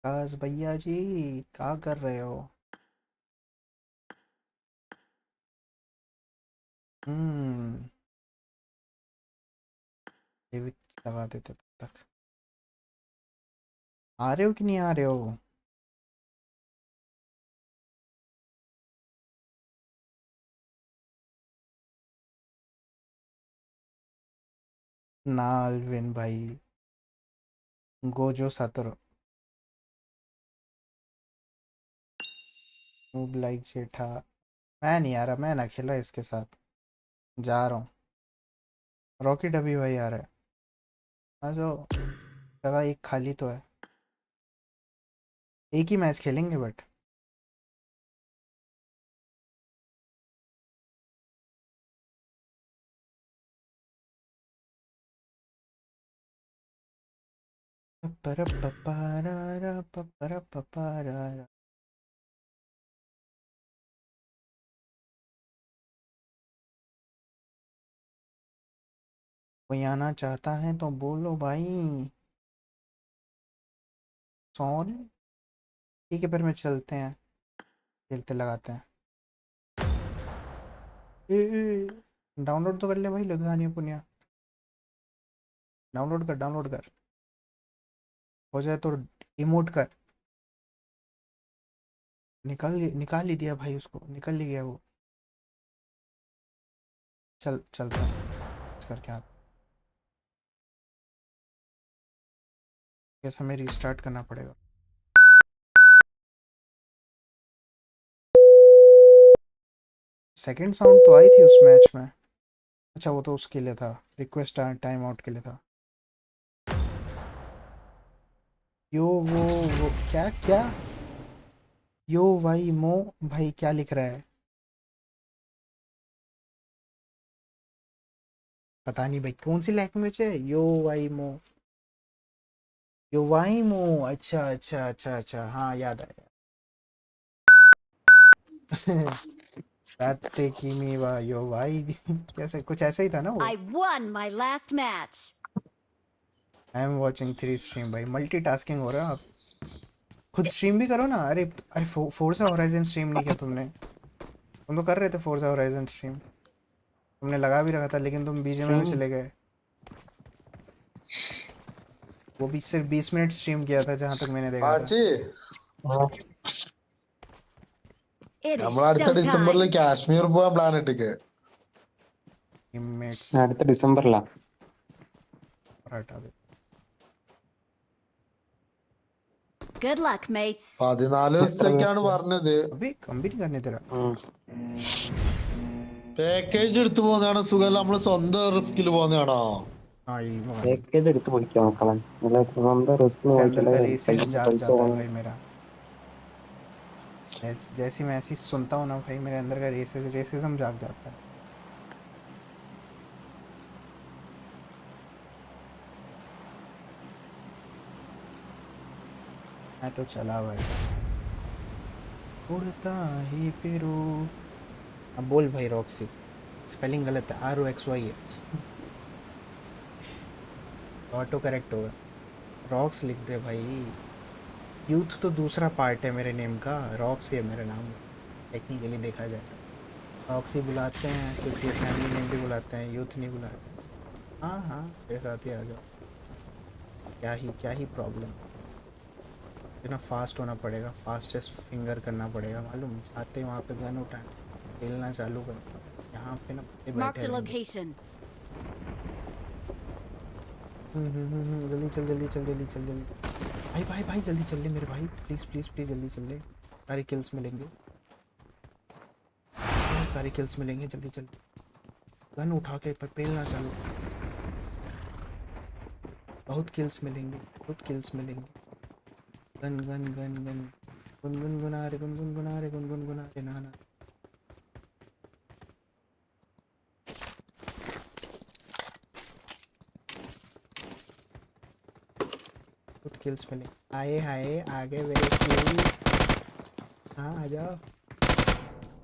आकाश भैया जी क्या कर रहे हो? हम्म, ये भी लगा देते तब तक। आ रहे हो कि नहीं आ रहे हो? ना अल्विन भाई, गोजो सातोरो, मूव लाइक जेठा। मैं नहीं आ रहा, मैं ना खेला इसके साथ, जा रहा हूँ। रॉकेट अभी भाई आ रहा है, आ जाओ, जगह एक खाली तो है। एक ही मैच खेलेंगे बट पपरा पपारा पपरा पपारा। कोई आना चाहता है तो बोलो भाई। सॉरी, ठीक है फिर मैं चलते हैं, खेलते लगाते हैं। डाउनलोड तो कर ले भाई लुधियाना पुनिया, डाउनलोड कर, डाउनलोड कर, हो जाए तो इमोट कर। निकाल ही दिया भाई, उसको निकल ही गया वो। चलता है करके आप, कैसे हमें रीस्टार्ट करना पड़ेगा। सेकंड साउंड तो आई थी उस मैच में। अच्छा वो तो उसके लिए था, रिक्वेस्ट टाइम आउट के लिए था। यो वो क्या क्या, यो भाई मो भाई क्या लिख रहा है? पता नहीं भाई कौन सी लैंग्वेज है। यो वाई मो, यो वाई मो, अच्छा अच्छा अच्छा अच्छा, हाँ याद आया। ताते किमी वा यो वाई कैसे कुछ ऐसा ही था ना वो। I won my last match. I am watching 3 stream भाई, मल्टीटास्किंग हो रहा है आप। खुद स्ट्रीम भी करो ना। अरे अरे फोर्जा होराइजन स्ट्रीम नहीं किया तुमने? तुम तो कर रहे थे फोर्जा होराइजन स्ट्रीम, तुमने लगा भी रखा था, लेकिन तुम बीजे में भी स्ट्रीम चले गए। वो भी सिर्फ 20 मिनट स्ट्रीम किया था जहां तक मैंने देखा था। ആച്ചി It is നമ്മൾ അടുത്ത ഡിസംബറിൽ showtime. കാശ്മീർ പോകാൻ പ്ലാൻ ഇട്ടിക്ക്. टीममेट्स അടുത്ത ഡിസംബറിലാ. हटा दे। Good luck, mates. 14 ദിവസത്തേക്കാണ് പറഞ്ഞത്. अभी कम भी नहीं करने तेरा। പാക്കേജ് എടുത്തു പോകുന്നതാണ് സുഖം, നമ്മൾ സ്വന്തം റിസ്കിൽ പോകുന്നതാണോ? हाँ ये मगन പാക്കേജ് എടുത്ത് പോയിക്കോ മക്കളെ. സ്വന്തം റിസ്കിന് से अंदर का പോയിട്ടുണ്ടെങ്കിൽ रेसिस കയ്യിൽ जाग പൈസ जाता है വേണം. भाई मेरा। जैसे मैं ऐसी सुनता हूँ ना भाई, मेरे अंदर का रेसिज्म जाग जाता है। मैं तो चला भाई, उड़ता ही फिरू। अब बोल भाई रॉक्सी, स्पेलिंग गलत है, ROXY है, ऑटो करेक्ट होगा। रॉक्स लिख दे भाई। यूथ तो दूसरा पार्ट है मेरे नेम का, रॉक्सी है मेरा नाम टेक्निकली देखा जाए तो। रॉक्सी बुलाते हैं क्योंकि फैमिली नेम भी बुलाते हैं, यूथ नहीं बुलाते। हाँ हाँ मेरे साथ ही आ जाओ, क्या ही प्रॉब्लम। इतना फास्ट होना पड़ेगा, फास्टेस्ट फिंगर करना पड़ेगा मालूम। आते ही वहाँ पे गन उठाए, खेलना चालू कर। यहाँ पे ना बैठे Marked a रहेंगे। location. जल्दी चल जल्दी चल जल्दी चल जल्दी। भाई भाई भाई जल्दी चल ले मेरे भाई, प्लीज़ प्लीज़ प्लीज़ जल्दी चल ले। सारी किल्स मिलेंगे, बहुत सारी किल्स मिलेंगे, जल्दी चल। गन उठा के पर पेलना चालू, बहुत किल्स मिलेंगे, बहुत किल्स मिलेंगे। गन गन गन गन गुनगुन गुना रे, गुनगुन गुना रे, गुनगुन गुना रे, ना ना। बहुत किल्स मिले। आए हाय आगे मेरे किल्स। हाँ आ जाओ।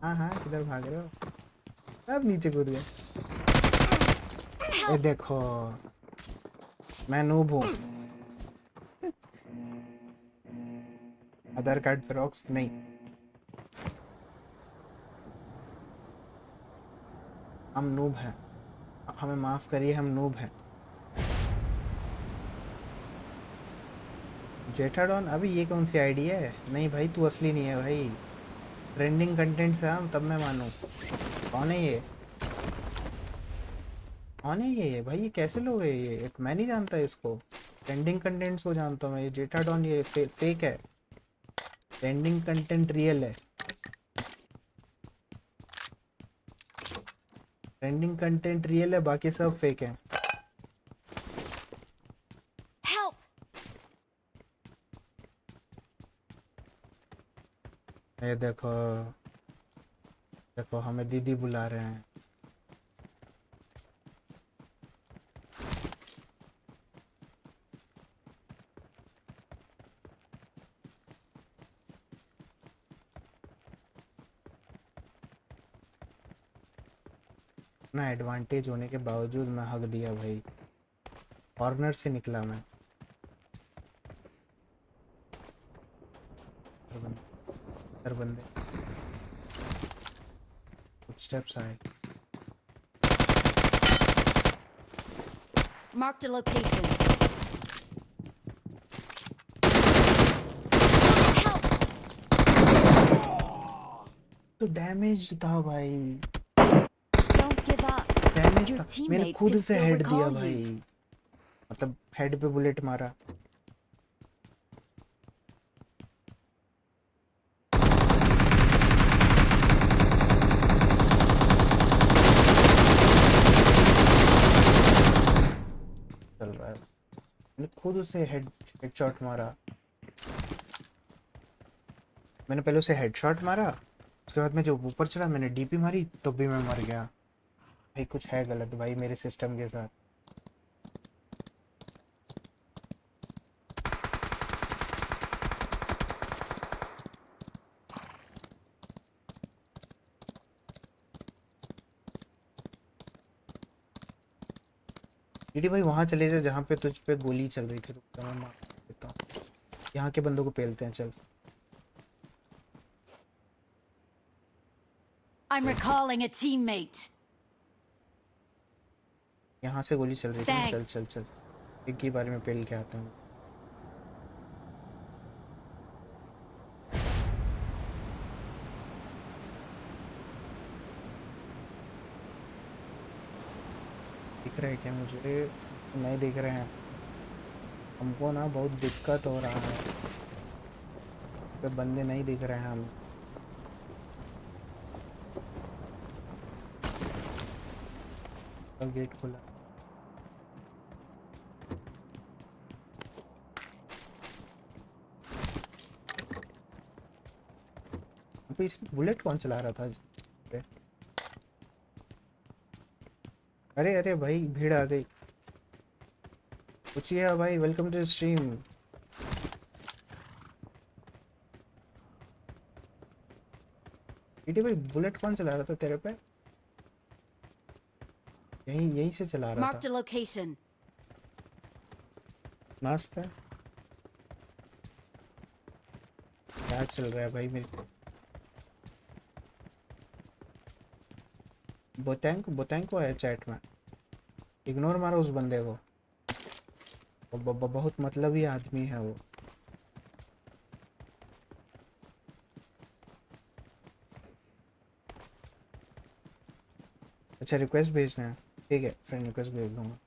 हाँ हाँ किधर भाग रहे हो? अब नीचे कूद गए। ये देखो मैं नूब हूँ। आधार कार्ड जेरोक्स नहीं। हम नूब हैं, हमें माफ करिए, हम नूब हैं। जेठाडॉन अभी ये कौन सी आईडी है? नहीं भाई तू असली नहीं है भाई, ट्रेंडिंग कंटेंट से हम तब मैं मानूं। कौन है ये? कौन है ये भाई? ये कैसे लोग है ये? मैं नहीं जानता इसको। ट्रेंडिंग कंटेंट्स को जानता हूँ मैं, ये जेठाडॉन ये फेक है। ट्रेंडिंग कंटेंट रियल है, ट्रेंडिंग कंटेंट रियल है, बाकी सब फेक है। Help! ये देखो देखो, हमें दीदी बुला रहे हैं। ना एडवांटेज होने के बावजूद मैं हक दिया भाई, कॉर्नर से निकला मैं। हर बंदे कुछ स्टेप्स आए। Marked a location. तो डैमेज था भाई, Don't give up. Damage Your था। मैंने teammates खुद can से still हेड दिया recall भाई, you. मतलब हेड पे बुलेट मारा। चल रहा है, मैंने खुद उसे हेडशॉट मारा। मैंने पहले उसे हेडशॉट मारा, उसके बाद मैं जो ऊपर चढ़ा मैंने डीपी मारी, तब भी मैं मर गया। भाई कुछ है गलत भाई मेरे सिस्टम के साथ। डीडी भाई वहां चले जा जहाँ पे तुझ पे गोली चल रही थी। रुक जा, मैं मार देता हूँ। यहाँ के बंदों को पेलते हैं, चल। I'm recalling a teammate. यहाँ से गोली चल रही थी ना, चल Thanks. चल चल, एक के बारे में पेल के आता हूँ। दिख रहा है क्या मुझे? नहीं दिख रहे हैं हमको ना, बहुत दिक्कत हो रहा है, पे बंदे नहीं दिख रहे हैं हम। और गेट खुला। तो इसमें बुलेट कौन चला रहा था? अरे अरे भाई भीड़ आ गई। पूछिए भाई, वेलकम टू स्ट्रीम। भाई बुलेट कौन चला रहा था तेरे पे? यहीं से चला रहा Marked था। a location. मस्त है। क्या चल रहा है भाई मेरे? बोतैंक को है चैट में, इग्नोर मारो उस बंदे को। बहुत मतलबी आदमी है वो। अच्छा रिक्वेस्ट भेजना है, ठीक है फ्रेंड रिक्वेस्ट भेज दूंगा।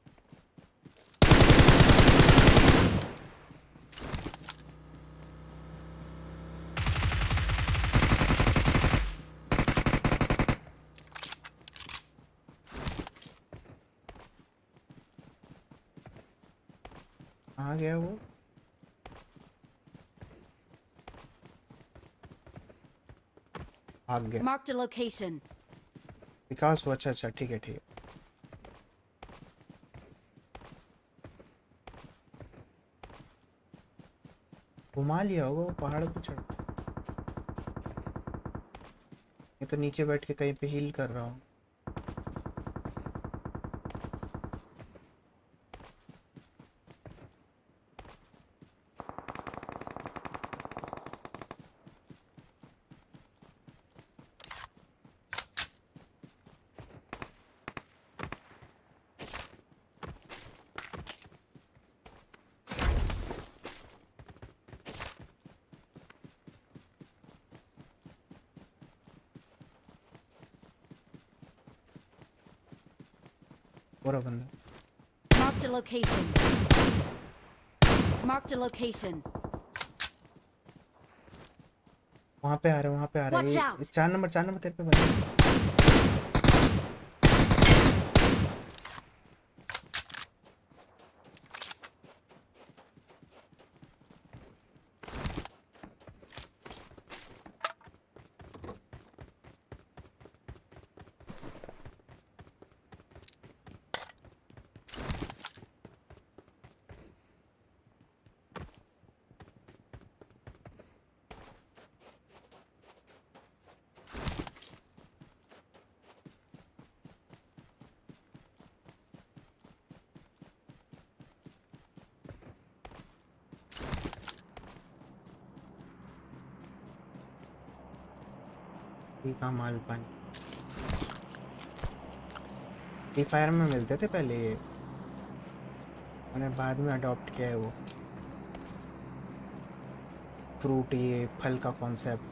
कहाँ गया वो? भाग गया। Marked a location. विकास हो, अच्छा अच्छा ठीक है ठीक है। घुमा लिया होगा वो पहाड़ पे चढ़। ये तो नीचे बैठ के कहीं पे हील कर रहा हूँ। और बंदा Marked a location. Marked a location. वहाँ पे आ रहे, वहाँ पे आ Watch रहे। out. 4 नंबर तेरे पे बंदा। का माल पानी फ्री फायर में मिलते थे पहले, ये मैंने बाद में अडॉप्ट किया है वो फ्रूट, ये फल का कॉन्सेप्ट।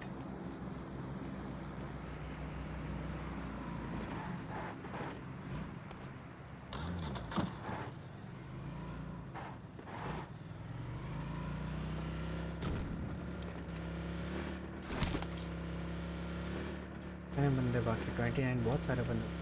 बंदे बाकी 29, बहुत सारे बंदे।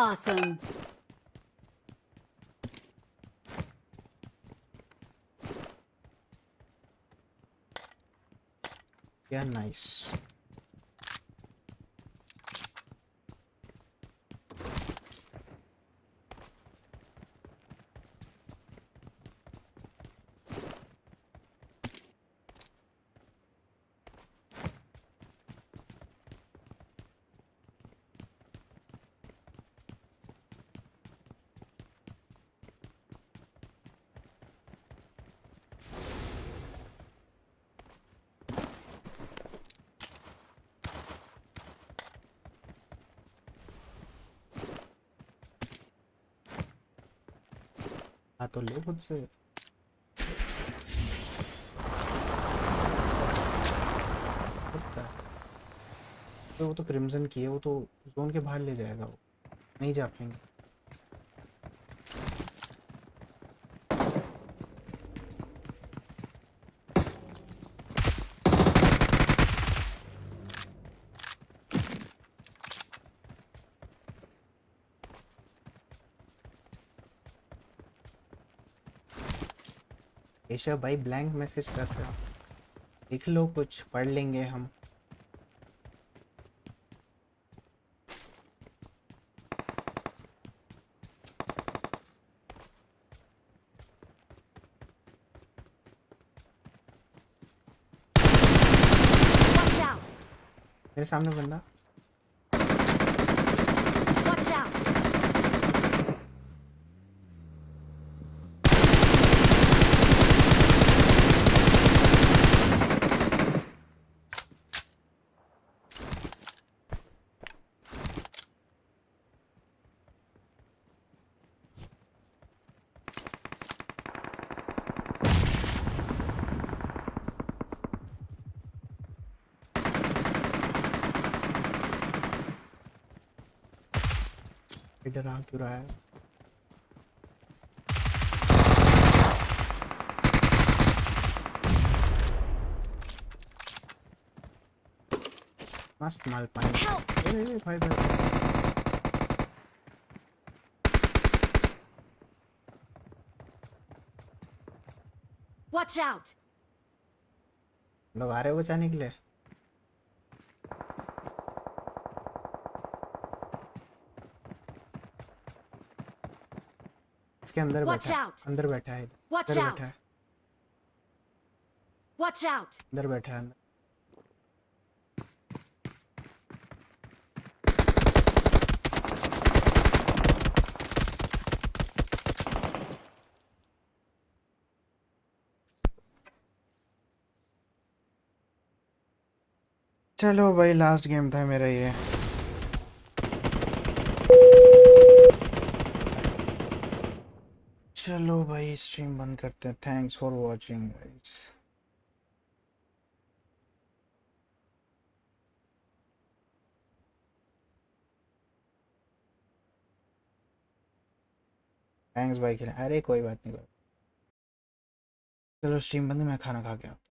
Awesome. Yeah, nice. हाँ तो ले खुद से। तो वो तो क्रिम्सन की है, वो तो जोन के बाहर ले जाएगा, वो नहीं जा पाएंगे। केशव भाई ब्लैंक मैसेज कर रहे हो, लिख लो कुछ, पढ़ लेंगे हम। मेरे सामने बंदा। Watch out. इधर आ क्यों रहा है? मस्त माल पानी। ए भाई भाई Watch out. लोग आ रहे हो बचाने के लिए। इसके अंदर बैठा है, अंदर बैठा है, अंदर बैठा है, Watch out. अंदर बैठा है अंदर। चलो भाई लास्ट गेम था मेरा ये। चलो भाई स्ट्रीम बंद करते हैं। Thanks for watching guys. Thanks भाई खेला। अरे कोई बात नहीं। चलो स्ट्रीम बंद, मैं खाना खा के आता हूँ।